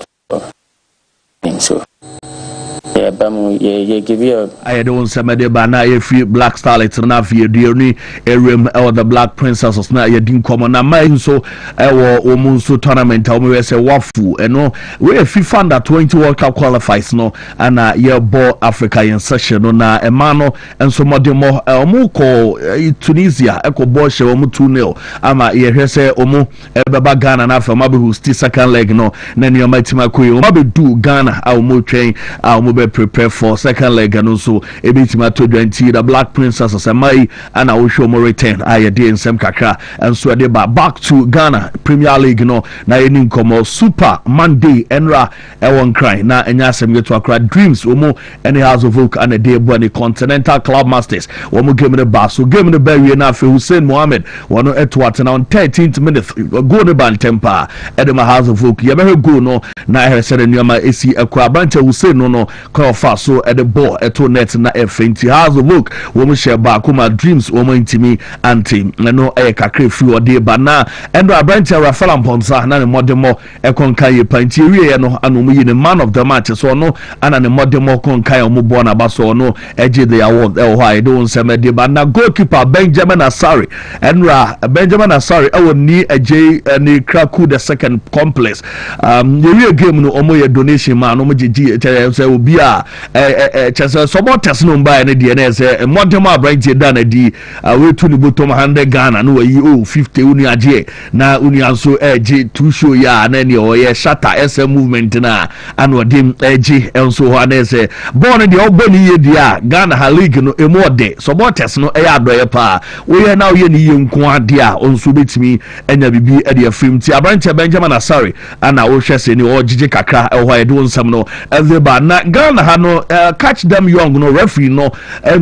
so yeah, give you I don't say my bana if you Black Starlet na fi dearly area or the Black Princesses na ye din come na my so o mun so tournament o we say wafu no we FIFA under 20 World Cup qualifies no and ye ball Africa in session no na e ma no enso modemo o mu ko Tunisia e ko ball she o mu 2-0 ama ye hwe say o mu e beba Ghana na fa ma be host second leg no na ne o matima ko o ma be do Ghana a o mu train a o mu be prepare for second leg and also a bit to 20 the Black Princesses and my and I will show more return I did in some kakra and so they back to Ghana Premier League no na any come Super Monday enra one cry na enya sem get to akra dreams omo any House of Oak and a day boy the Continental Club Masters omo game the bar so game the berry na for Hussein Mohammed one etwat na on 13th minute go the ban temper Edema House of Oak you better go no na I said in your AC akra branch Hussein no call fast so at the ball at net na F20 House of Oak woman share back my dreams woman intimi anti no e kakre free or day bana and a branch Rafael Ponsa na modemo e konka ye panti wie no anomu yi the man of the match so no ana ne modemo konka omo bo na baso no eje the award e why don't say me de bana goalkeeper Benjamin Asari enra Benjamin Asari e woni eje ni Kraku the second complex ye game no omo ye donation man no mo gigi say obi a a chese supporters no mba ne de na say modern abrantie da na di we to ni bottom 100 Ghana no yi 50 uni age na uni anso age to show ya na ne o ye shatter SM movement na ano dem age enso ho na say born de obani ye dia Ghana ha league no emo de supporters no e adoye pa we ye na ye ni ye nko ade a onso betimi enya bibi e de afim ti abrantie Benjamin Asare ana wo hwese ni o jije kakra e ho ye de onsam no everybody na Ghana ha no catch them young no referee no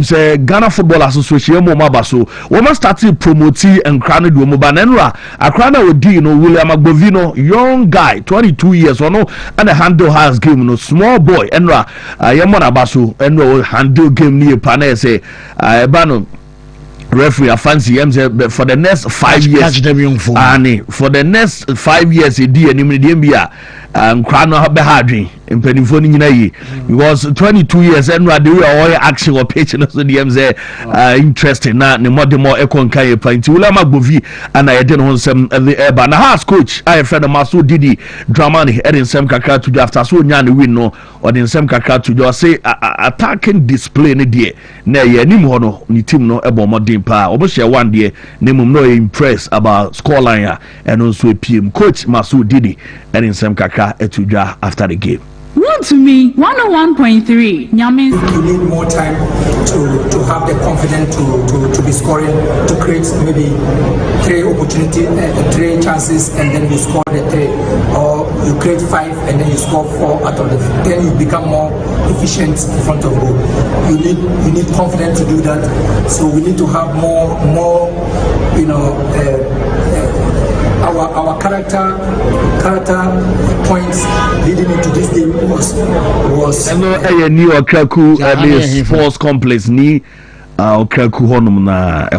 say Ghana Football Association mo mabaso we must start promoting and crown do mo banenra akrana odi no William Agbovino young guy 22 years or no and a handle has game no small boy enra yemona baso enro handle game ni pa na say bano referee fancy for the next 5 years and for the next 5 years e di anim de bia crano be hardwin impenifo ni nyina yi because 22 years and they were action or pitch no so dem say interesting na ne modern more ekon kan e panti William Agbovi and I did on some na house coach I friend Maso Didi Dramani edin sem kakra to after so nya ne win no or den sem kakra to just say attacking display ne die na ye nim ho no ni team no ebo modern pa obo share one die ne mum no impressed about scoreline and also PM coach Maso Didi edin sem kakra etudwa after the game. Wontumi 101.3 Nyamin. You need more time to have the confidence to be scoring, to create maybe 3 chances and then you score the 3, or you create 5 and then you score 4 out of the 5. Then you become more efficient in front of goal. You need confidence to do that. So we need to have more our character points leading into this game was newOkraku sports complex niOkraku honum na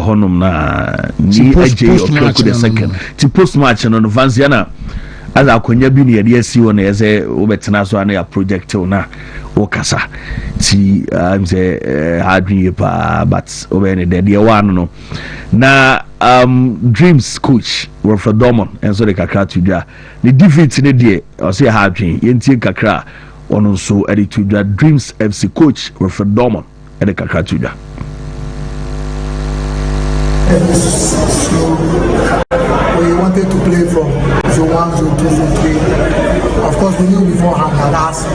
ni AJOkraku the second ti post match no Vanziana as akonya bi ne ye si wona ye obetena so na ya project na okasa ti say hardwin pa but obene de one no na dreams coach Wilfred Dorman and so the kakra tudwa the defeat ne de o say hardwin yentie kakra ono so edi tudwa Dreams FC coach Wilfred Dorman and the kakra tudwa. We wanted to play from zone 1, zone 2, zone 3. Of course, we knew beforehand that us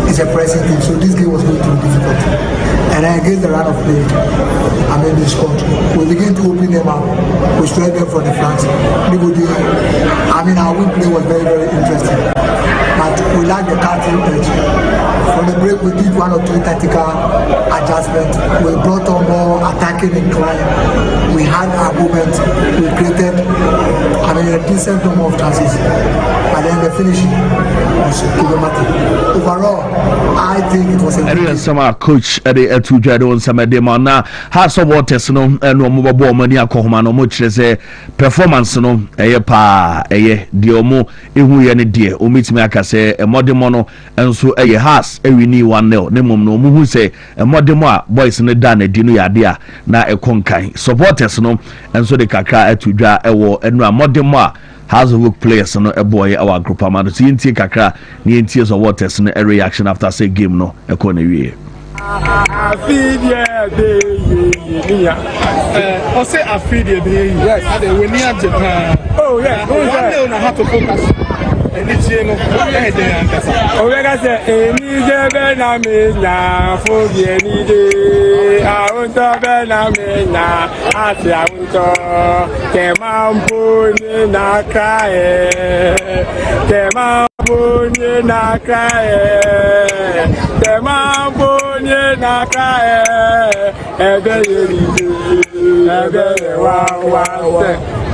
is a pressing team, so this game was going to be difficult. And then against the run of play, they scored. We began to open them up. We straight them for the flanks. Our win play was very, very interesting. But we lacked the cutting edge. From the break, we did 1 or 2 tactical adjustments. We brought on more attacking incline. We had our movement. We created a decent number of chances. But then the finishing was problematic. Overall, I think it was a summer coach at the Etujado on some demo now. Has a waters no and no mobile money alcohol no much as a performance no a pa a diomo ehu dear o meet me aka say a modern mono and so a has a we 1-0 ne mum no mu say a modern boys in the dan a dinu ya na a konkai supporters no and so the kakra Etujwa ewo and modern House of work players no a boy our group amado so yintie kakra ni yintie so waters no a reaction after say game no e ko na wie yes they win near Japan. Oh yeah, one day on how to focus. Omega say any day na me na for any day I want to be na me na ati I want to kemambo ni na kae kemambo ni na kae kemambo ni na kae ebe wa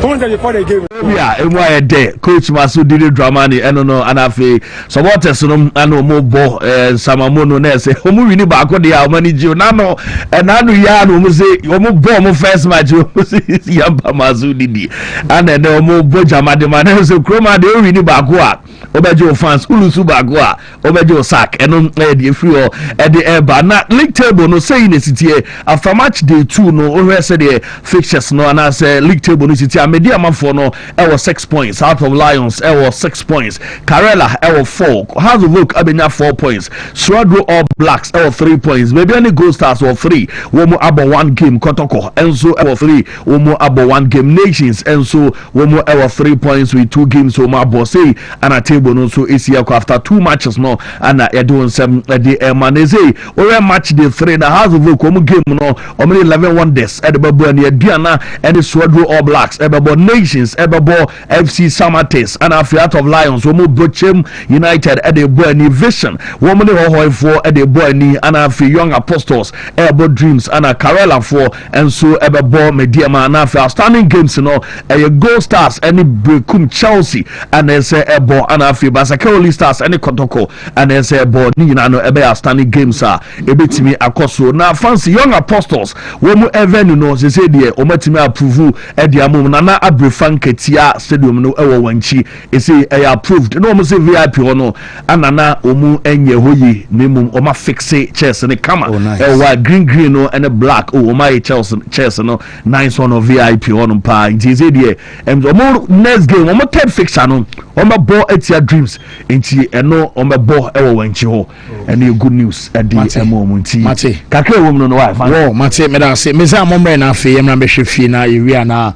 before the game. Yeah, and day coach Maso Didi Dramani no anafe supporters no ano mo bo samamono na say omo wini ba ko dia omani ji na no anu ya no mo say omo bo mo first match omo say yamba Maso Didi and then omo bo jamade man say kroma de wini ba ko a obejo fans ulusu ba ko a obejo sack eno dey free o e dey ba na league table no say in city after match day 2 no o say the fixtures no and say league table no city Mediama for no 6 points, Heart of Lions 6 points, Karela 4, House of Oak abenya 4 points, Swadro All Blacks 3 points, maybe any Gold Stars 3, Womo abo 1 game, Kotoko Enso 3, Womo abo 1 game, Nations Enso Womo 3 points with 2 games, Womo abo say and a table no so ACL after 2 matches no and doing some the Maneze or match the 3 the House of Oak Womo game no only 11 wonders at the Babu and the Diana and the Swadro All Blacks Ebabo Nations Ebabo FC Samates and a Heart of Lions Womo Brochem United at the Boy Vision Woman for at the Boy and a Young Apostles Ebo Dreams and a Karela for and so Ebabo Mediama and a outstanding games you know a Gold Stars any Brekum Chelsea and there's a Ebo and a Basakoli Stars any Kotoko and there's a Ebo Nina no Ebe outstanding games are ebetimi akoso now fancy Young Apostles Womo Evenu no se say the omatimi approve e dia mum na Abrefan Ketia Stadium no ewo wanchi e say e approved no mo say VIP no anana omu enye hoyi memum oma fixe chairs ne kama e wa green no and black o my chairs no nice one of VIP on pa nti say the omo next game omo third fixture no omo ball etia dreams nti eno omo ball ewo wanchi ho and good news at the moment mate kakra wo no wife wo mate me da say me say amomre na afi emra be hwe na area na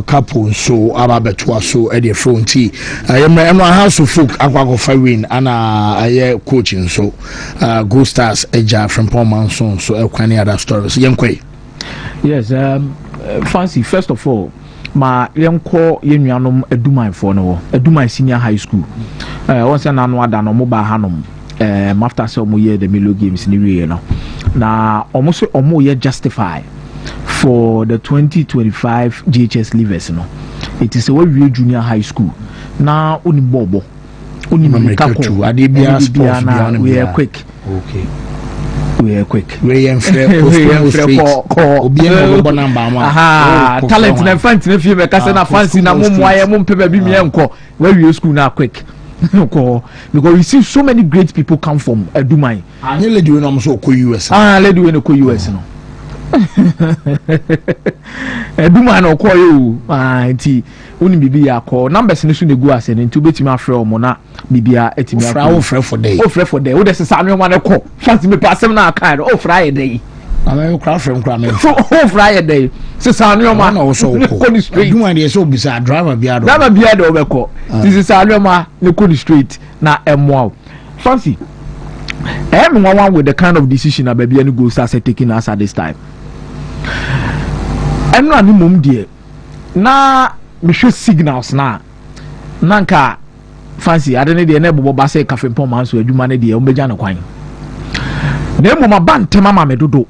couple so ababeto so e dey fronti emra house of folk akwago fa win ana aye coaching so Go Stars eja from Paul Manson so ekwani other stories yenkwe. Yes, fancy first of all ma yenko yenuanom eduman for no eduman senior high school once na no ada no mobile hanom after so mo year the Milo games ni we no na almost ye justify for the 2025 GHS leavers no it is a we junior high school na oni bobo oni makako ade bia sports bia no we are quick we enfre obi en go number ma talent na fancy na fie be kase na fancy na momwaye mompeba bi mi enko we school na quick because we see so many great people come from Edumai. Any lady we no so ko US. Lady we no ko US no. Edumai no ko you. Nti uni bibi ya ko numbers ni so ne go ase nti obetimi afre omo na bibia etimi afre. O frɛ for day. O frɛ for day. O de se sa anwa na ko. Fancy me pass na aka o frɛ ye day. I'm crowd from Cramer. Oh, Friday. Since I know man also Nikoni Street. You want so beside driver Biado. Driver Biado Beko. This is Aloma Nikoni Street. Na M1. Fancy. M1 with the kind of decision a baby and go start taking us at this time. And no mum dear. Na we show signals na. Nanka fancy. I don't need the enable base cafe pom so you manage the Ombejano coin. Nemo ma ban temama medodo.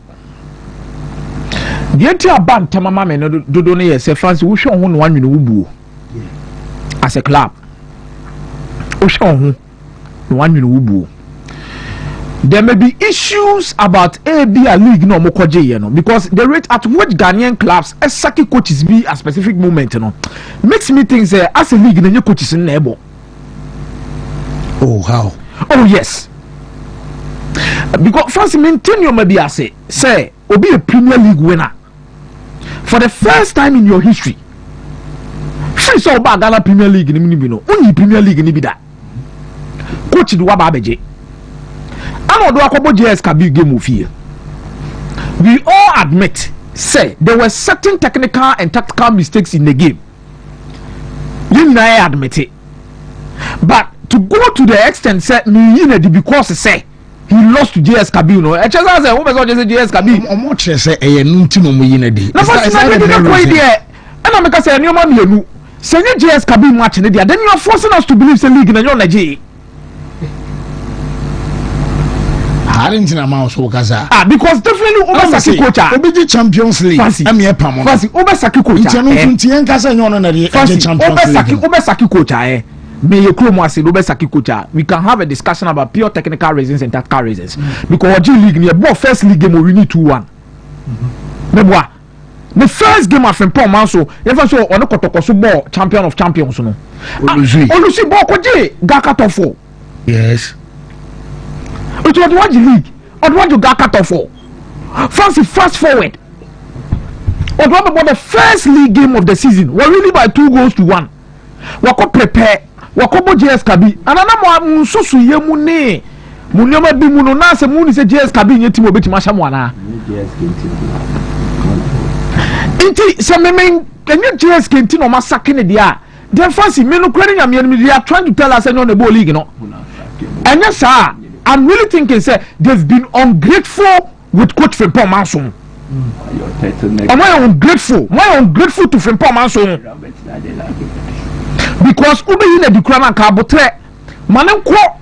The entire band temama me no dodo ne yes fancy wo hwe ho no 1 minute wubuo as a club wo hwe ho no 1 minute wubuo. There may be issues about ABA league no mokoje ye no because the rate at which Ghanaian clubs saki coaches be a specific moment no makes me think say as a league na coaches in ebo. Oh how? Oh yes. Because fancy maintain your maybe say obi a Premier League winner for the first time in your history. Free so ba Ghana Premier League ni bi no. Only Premier League ni bi da. Coach do wa ba beje. Amodo akobo JS Kabi game of here. We all admit say there were certain technical and tactical mistakes in the game. You know admit it. But to go to the extent say me because say he lost to JS Kabi no. E chesa say who be so JS Kabi. Omo che say e nu nti no mo yi na di. Na first na dey go there. And I make say nyoma mienu. Say JS Kabi match ne dia. Then you are forcing us to believe say league na your Nigeria. Harintina ma so kaza. Because definitely Obasaki coach. Obeji Champions League. Am here pam. Fancy Obasaki coach. Nti no nti en kasa nyono na dey Champions League. Obasaki coach me ye kro mo ase Obasaki coach. We can have a discussion about pure technical reasons and tactical reasons. Because G League ni e first league game we need 2-1. Meboa. The first game of Paul Manso, even so on Kotokoso ball champion of champions no. Olusi ball ko je Gaka top 4. Yes. It was the league. Or what you got cut off for? Fancy fast forward. But what about the first league game of the season? We're really by 2-1. Wako prepare. Wako bo JS Kabi. Anana mo so so ye mu ne. Mu nyoma bi mu no na se mu ni se JS Kabi nye timo beti ma shamu ana. Inti se memen enye JS Kenti no masake ne dia. Then fancy me no kwani nyame they are trying to tell us on the ball league no. And yes sir, I'm really thinking say they've been ungrateful with coach Frimpong Manson. Am I ungrateful? Am I ungrateful to Frimpong Manson? Because ube yine di krana ka botre manem ko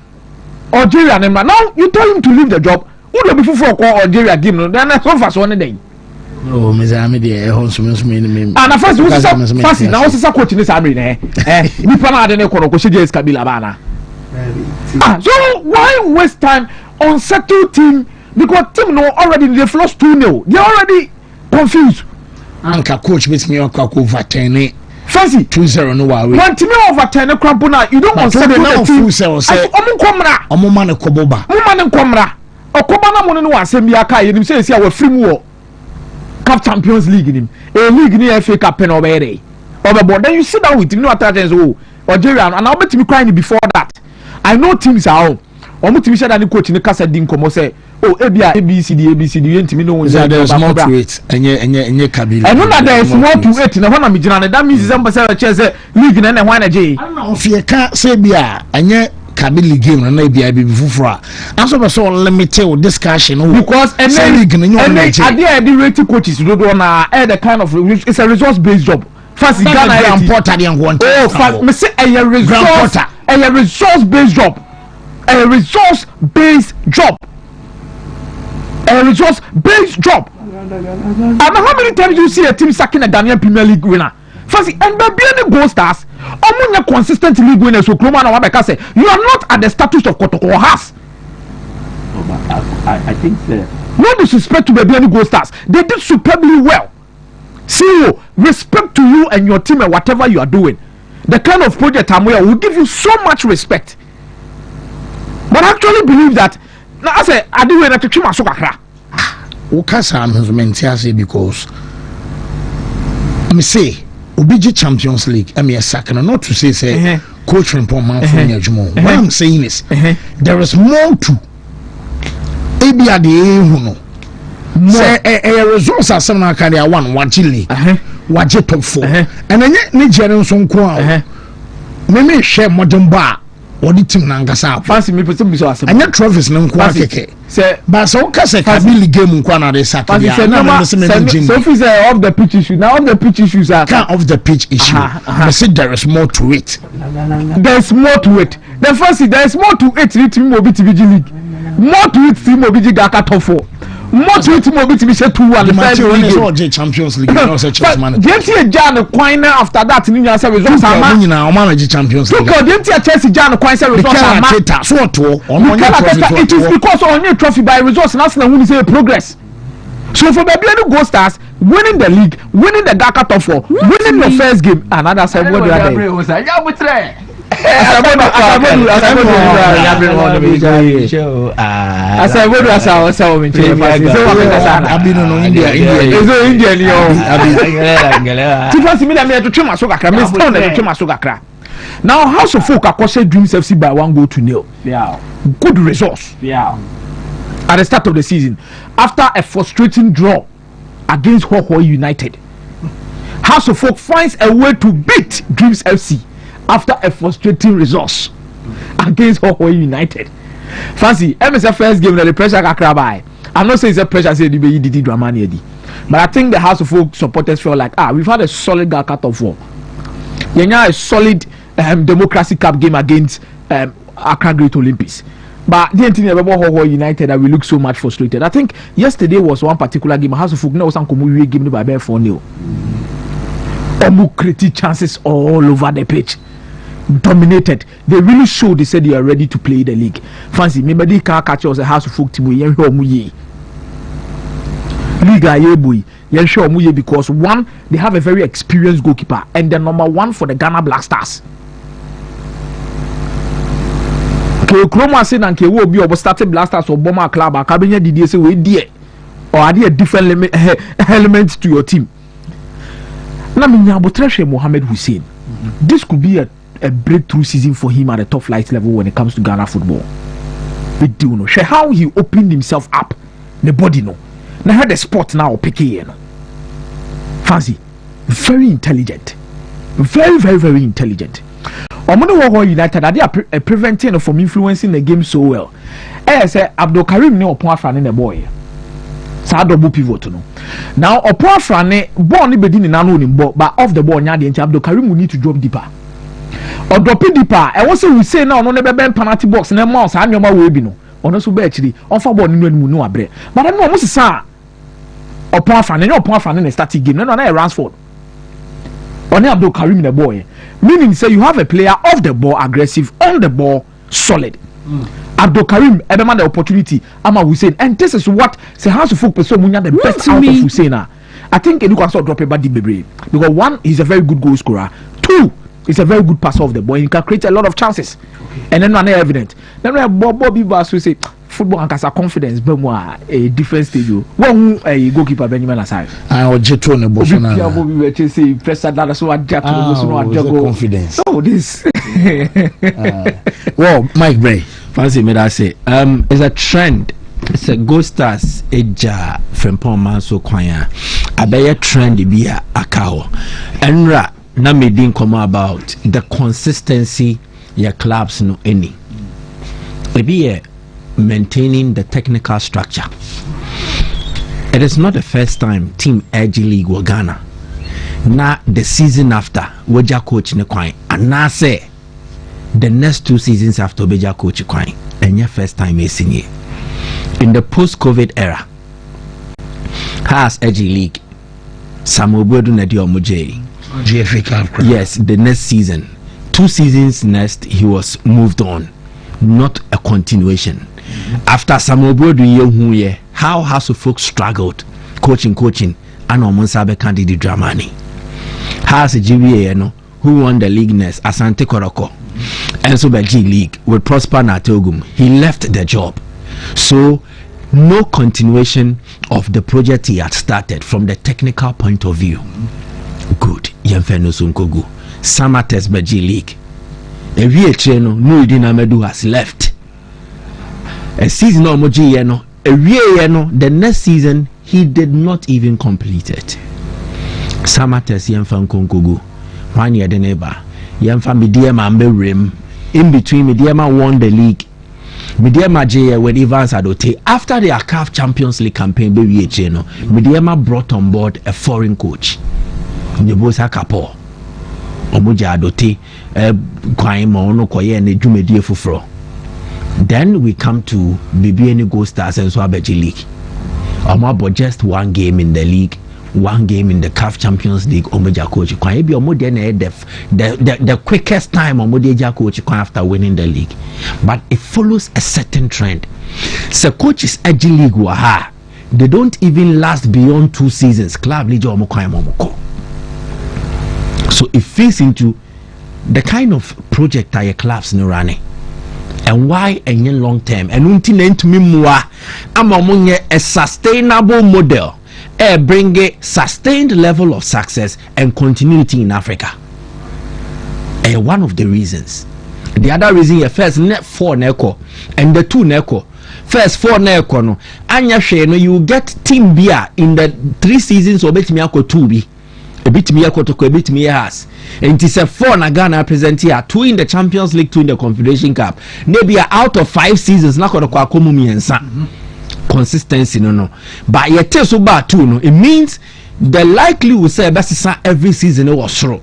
Algeria nem now you tell him to leave the job. Who be fufu ko Algeria game no then so fast one day. Oh, Mizami de and the first we fast now we coach ni Samri ne ni pana de ne ko JS Kabila bana. So why waste time on settled team because team no already they lost 2-0. They already confused. Anka coach with me over 10. Fancy 2-0 no worry. One team over 10 crampona you don't unsettle the team. Say omo komra. Omo man koboba. Omo man komra. Okoba na mo no asem bi aka yenim say sia wa free mu Cup Champions League nim. A league ni FA Cup na obere. Obebo then you sit down with him no attendance oh Algeria and I bet me crying before that. I know teams are all. Omo team share that coach ni kasa din komo say oh ABCD you ntimi no one say there's more to it enye Kabila. I know that there is more to it na when am gina that means December say league na hwan na je. I know if you can say bia enye Kabila game na bia be fufura. Aso be so limited discussion because league na the rated coaches do na the kind of it's a resource based job. First Ghana important and want. Oh, first me say a resource based job. A resource based job. A resource based job. And how many times you see a team sacking a Ghanaian Premier League winner? First, and by being the goal stars, among your consistent league winners, so Kroma and Wabeka say you are not at the status of Kotoko has. I think no disrespect to the Biani goal stars, they did superbly well. CEO, respect to you and your team and whatever you are doing. The kind of project I'm will give you so much respect. But I actually believe that now I say I do it to trim so kakra. Ukasa mentia because me say Obiji Champions League I mean second not to say coach Frimpong Manson. What I'm saying is there is more to Ebia de say a resource as some kind of one chili waje top 4 and then Nigerian son kwa me share modern bar or the team nangasa fancy me put some so as and trophies no kwa keke say but so kase Kabila game kwa na dey sack so if say off the pitch issue now off the pitch issues are off the pitch issue I said there is more to it. There's more to it. The first there is more to it team OBTBG league more to it team OBG Gaka top 4 more to it more to be say 2-1 the Champions League no say chess man DMT Jan Quine after that ni nya say results ama ni na o manage Champions League because DMT Chelsea Jan Quine say results ama so to on trophy it is because on your trophy by results na who say progress. So for baby any Gold Stars winning the league, winning the Gaka top 4, winning the first game, another side what do I now House of Folk across Dreams FC by 1-0. Yeah. Good results. Yeah. At the start of the season, after a frustrating draw against Hoho United, House of Folk finds a way to beat Dreams FC after a frustrating result against Hoho United. Fancy, MSF first game the pressure by. I'm not saying it's a pressure say the did drama but I think the House of Folk supporters feel like we've had a solid Gaka top 4. A solid Democracy Cup game against Accra Great Olympics. But the thing about Hoho United that we look so much frustrated. I think yesterday was one particular game. House of Folk was some game by 4-0. Created chances all over the pitch. Dominated. They really showed. They said they are ready to play the league. Fancy, remember they can't catch us a House of Folk team. Because one, they have a very experienced goalkeeper and the number 1 for the Ghana Black Stars. Kroma say na nke wo bi obo starting Blasters or Bomber Club akabenya didie say we die or are there different element to your team. na minyabotrehwe Mohamed Hussein. This could be a breakthrough season for him at the top flight level when it comes to Ghana football. Big deal, no. How he opened himself up, the body, no. Now had the spot now picking, you know. Fancy, very intelligent, very intelligent. Omono United are they preventing from influencing the game so well. Say Abdul Karim ne Opon Afrane the boy. Sa double pivot no. Now Opon Afrane ball ni bedi ni nanu ni ball, but off the ball nya de Abdul Karim will need to drop deeper. Or dropping deeper. I want to say now no never been penalty box na mouse anyoma we bi no. Ono so be actually offer ball ni mu no abre. But I know almost sa Opon Afrane ne start game. No na Ransford. Only Abdul Karim the boy. Meaning say you have a player off the ball aggressive, on the ball solid. Abdul Karim ever the opportunity Ama Hussein, and this is what say how to focus so munya the best out of Hussein. I think you can start dropping body baby because one, he's a very good goal scorer. Two, he's a very good passer of the ball. He can create a lot of chances. And then one evident. Then we have Bobby Basu say football and casa confidence but more a different stage. One a goalkeeper Benjamin aside. I will jet on the boss. Bobby say press that so I jack confidence. Oh this well Mike Bray fancy me that say it's a trend. It's a Gold Stars eja Frempong Manso kwanya abeye trend bi a akaho enra na medin come about the consistency your clubs no any be maintaining the technical structure. It is not the first time team Edge League will Ghana na the season after Weja coach ne kwan and say the next 2 seasons after Weja coach kwan and your first time in the post-COVID era has Edge League Samobodu Nedi Omoje GFA Cup. Yes, the next season 2 seasons next he was moved on, not a continuation. After Samobodu ye how has the folks struggled coaching and Omonsabe candidate Dramani has a GBA no who won the league next Asante Koroko and so by G League with Prosper Natogum he left the job, so no continuation of the project he had started from the technical point of view. Good Yemfeno Sunkogu Samates by G League a VHN no Idinamedu has left a season no moji no a the next season he did not even complete it. Samates Yemfan Konkogu 1 year the neighbor Yemfa Midiema Mberim in between Midiema won the league. Midiema J when Evans Adote after the CAF Champions League campaign Midiema brought on board a foreign coach Nebosa Kapo Omuja Adote Kwaimo no Koye and Jumedie Fufro. Then we come to BBN Gold Stars and Swabeji League. But just 1 game in the league, 1 game in the CAF Champions League. Omoja coach Kwan be the quickest time Omoja coach Kwan after winning the league. But it follows a certain trend. So coaches Edge League waha, they don't even last beyond 2 seasons. Club league Omoko. So it fits into the kind of project that your clubs no running. And why a long term and until to me more a sustainable model bring a sustained level of success and continuity in Africa. One of the reasons. The other reason your first net 4 neko and the 2 neko. First 4 neko no anya share no you get team beer in the 3 seasons or bet me ako 2 bi. A bit me a bit me has. And it is a 4 na Ghana present here, 2 in the Champions League, 2 in the Confederation Cup. Maybe out of 5 seasons, na kono kwa komumi ensa. Consistency no. But yet so bad too no. It means the likely will say best every season it was true.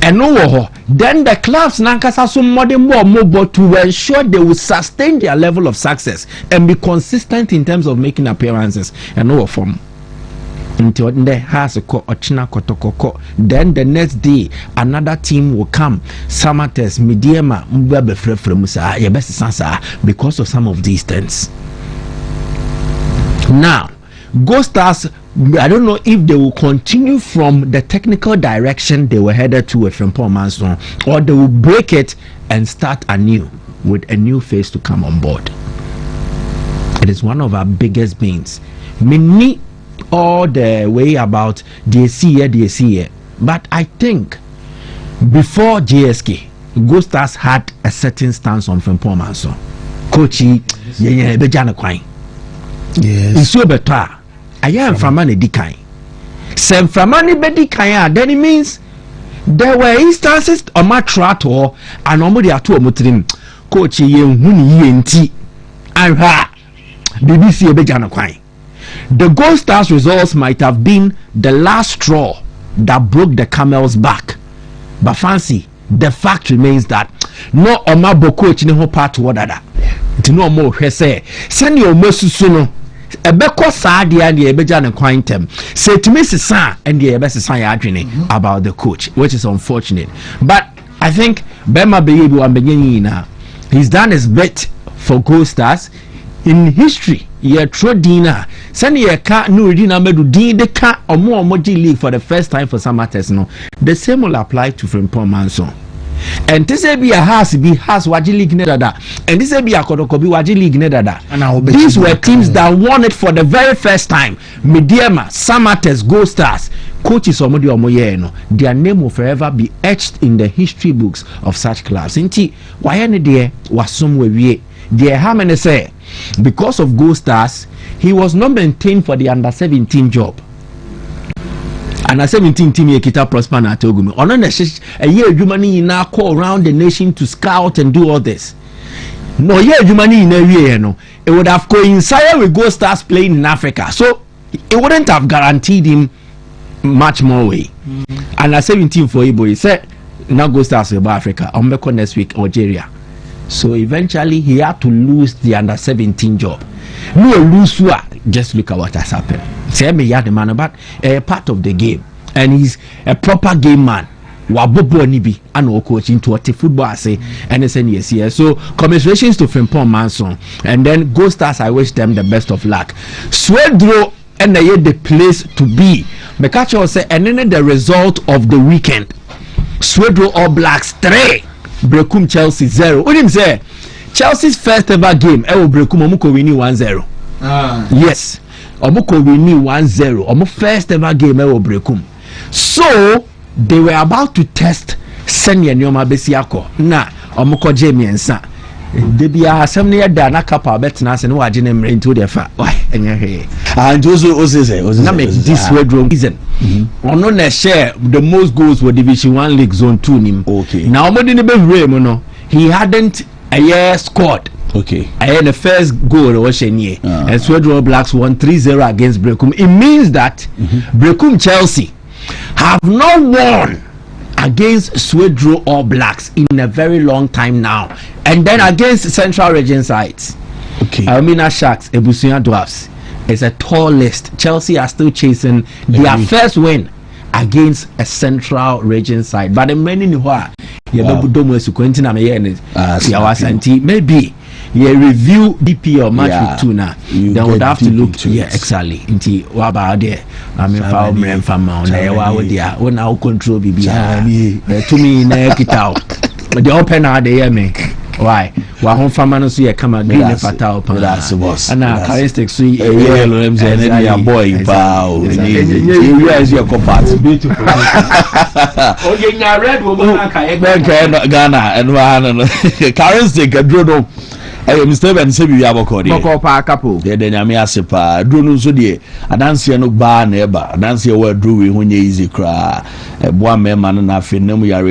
And no then the clubs nankasa so more mobile to ensure they will sustain their level of success and be consistent in terms of making appearances and no form. Until the has a ochina kotokoko. Then the next day another team will come. Samates Midiema Mbebe Frefremusa Yabesi Sansa because of some of these things. Now, Gold Stars, I don't know if they will continue from the technical direction they were headed to with Frempong Manson, or they will break it and start anew with a new face to come on board. It is one of our biggest pains. Many all the way about DSC, But I think before JSK, Gold Stars had a certain stance on Frimpong Manson. Coachy, yeah, bejana kwai. Yes. Inso beto I am from an edikai. Sem from an edikai, then it means there were instances on my trato and nobody at all mutrim. Coachy, ye enti. And ha, BBC bejana kwai. The Gold Stars results might have been the last straw that broke the camel's back. But fancy, the fact remains that no omabo coach ni ho part wadada. Ti no mo hwe say send your mesusu no ebeko saade and the ebeja ne kwantem. Say to me sisa and the ebesisa ya adwene about the coach, which is unfortunate. But I think Bema Beyebu ambenyi na he's done his bit for Gold Stars in history. Ye Trodina send ye ka no Dina medu din de ka omo league for the first time for some matters no. The same will apply to Frimpong Manson. And this be a has waji league nedada. And this be a kodokobi waji league nedada. These were teams that won it for the very first time. Mediema, Samates, Gold Stars, coaches omodi omoye no. Their name will forever be etched in the history books of such clubs. Inti wayene de wasumwe wie. Dear Hamene say because of Gold Stars, he was not maintained for the under-17 job. Under-17 team Yekita Prosper na Togumi. On a year Jumani now call around the nation to scout and do all this. No year Jumani in a year no. It would have coincided with Gold Stars playing in Africa. So it wouldn't have guaranteed him much more way. Under-17 for Ibo, he said now Gold Stars about Africa. I'm back next week Algeria. So eventually he had to lose the under-17 job. No lose, just look at what has happened. Say me the man, but a part of the game, and he's a proper game man. Wabobo nibi and coaching to a football I say and yes. So commiserations to Frimpong Manson and then Gold Stars. I wish them the best of luck. Swedro and the place to be. Mekacho say and then the result of the weekend. Swedro All Blacks 3. Brekum Chelsea 0. What him say? Chelsea's first ever game. Brekum omuko winning 1-0. Yes. Omuko winning 1-0. Omu first ever game. Brekum. So they were about to test Senya Nyoma Besiako. Na omuko Jamie and Sa. They be a some near Dana Kappa Betnas and watching them into their fat. Why? And Jose make this word wrong reason. On no share the most goals for Division 1 League Zone 2 nim. Okay. Now he hadn't a year scored. Okay. I had the first goal was and Swedro Blacks won 3-0 against Brekum. It means that Brekum Chelsea have not won against Swedro All Blacks in a very long time now. And then against Central Region sides. Okay. Almina Sharks, Ebusuya Dwarfs. It's a tall list. Chelsea are still chasing their first win against a Central Region side. But the many who are maybe review DP or match with tuna. Then would have to look. Yeah, exactly. Inti waba there. I mean, foul men from Mount. When now control BB. To me, neck it out. But the open are there, me. Why? Wa hon fama no so ye kama green ne fatal pan. That's boss. Ana characteristics so yellow MC and your boy pa o. You as your combat. Beautiful. O ye nya red wo na ka Ghana and one characteristic adro Mr. Ben say we abokọ dey. Boko pa couple. Dey dey nyame ase pa. Adro no so dey. Adanse no ba na eba. Adanse we adro we ho nye easy kra. Eboa mema no na afi nam yare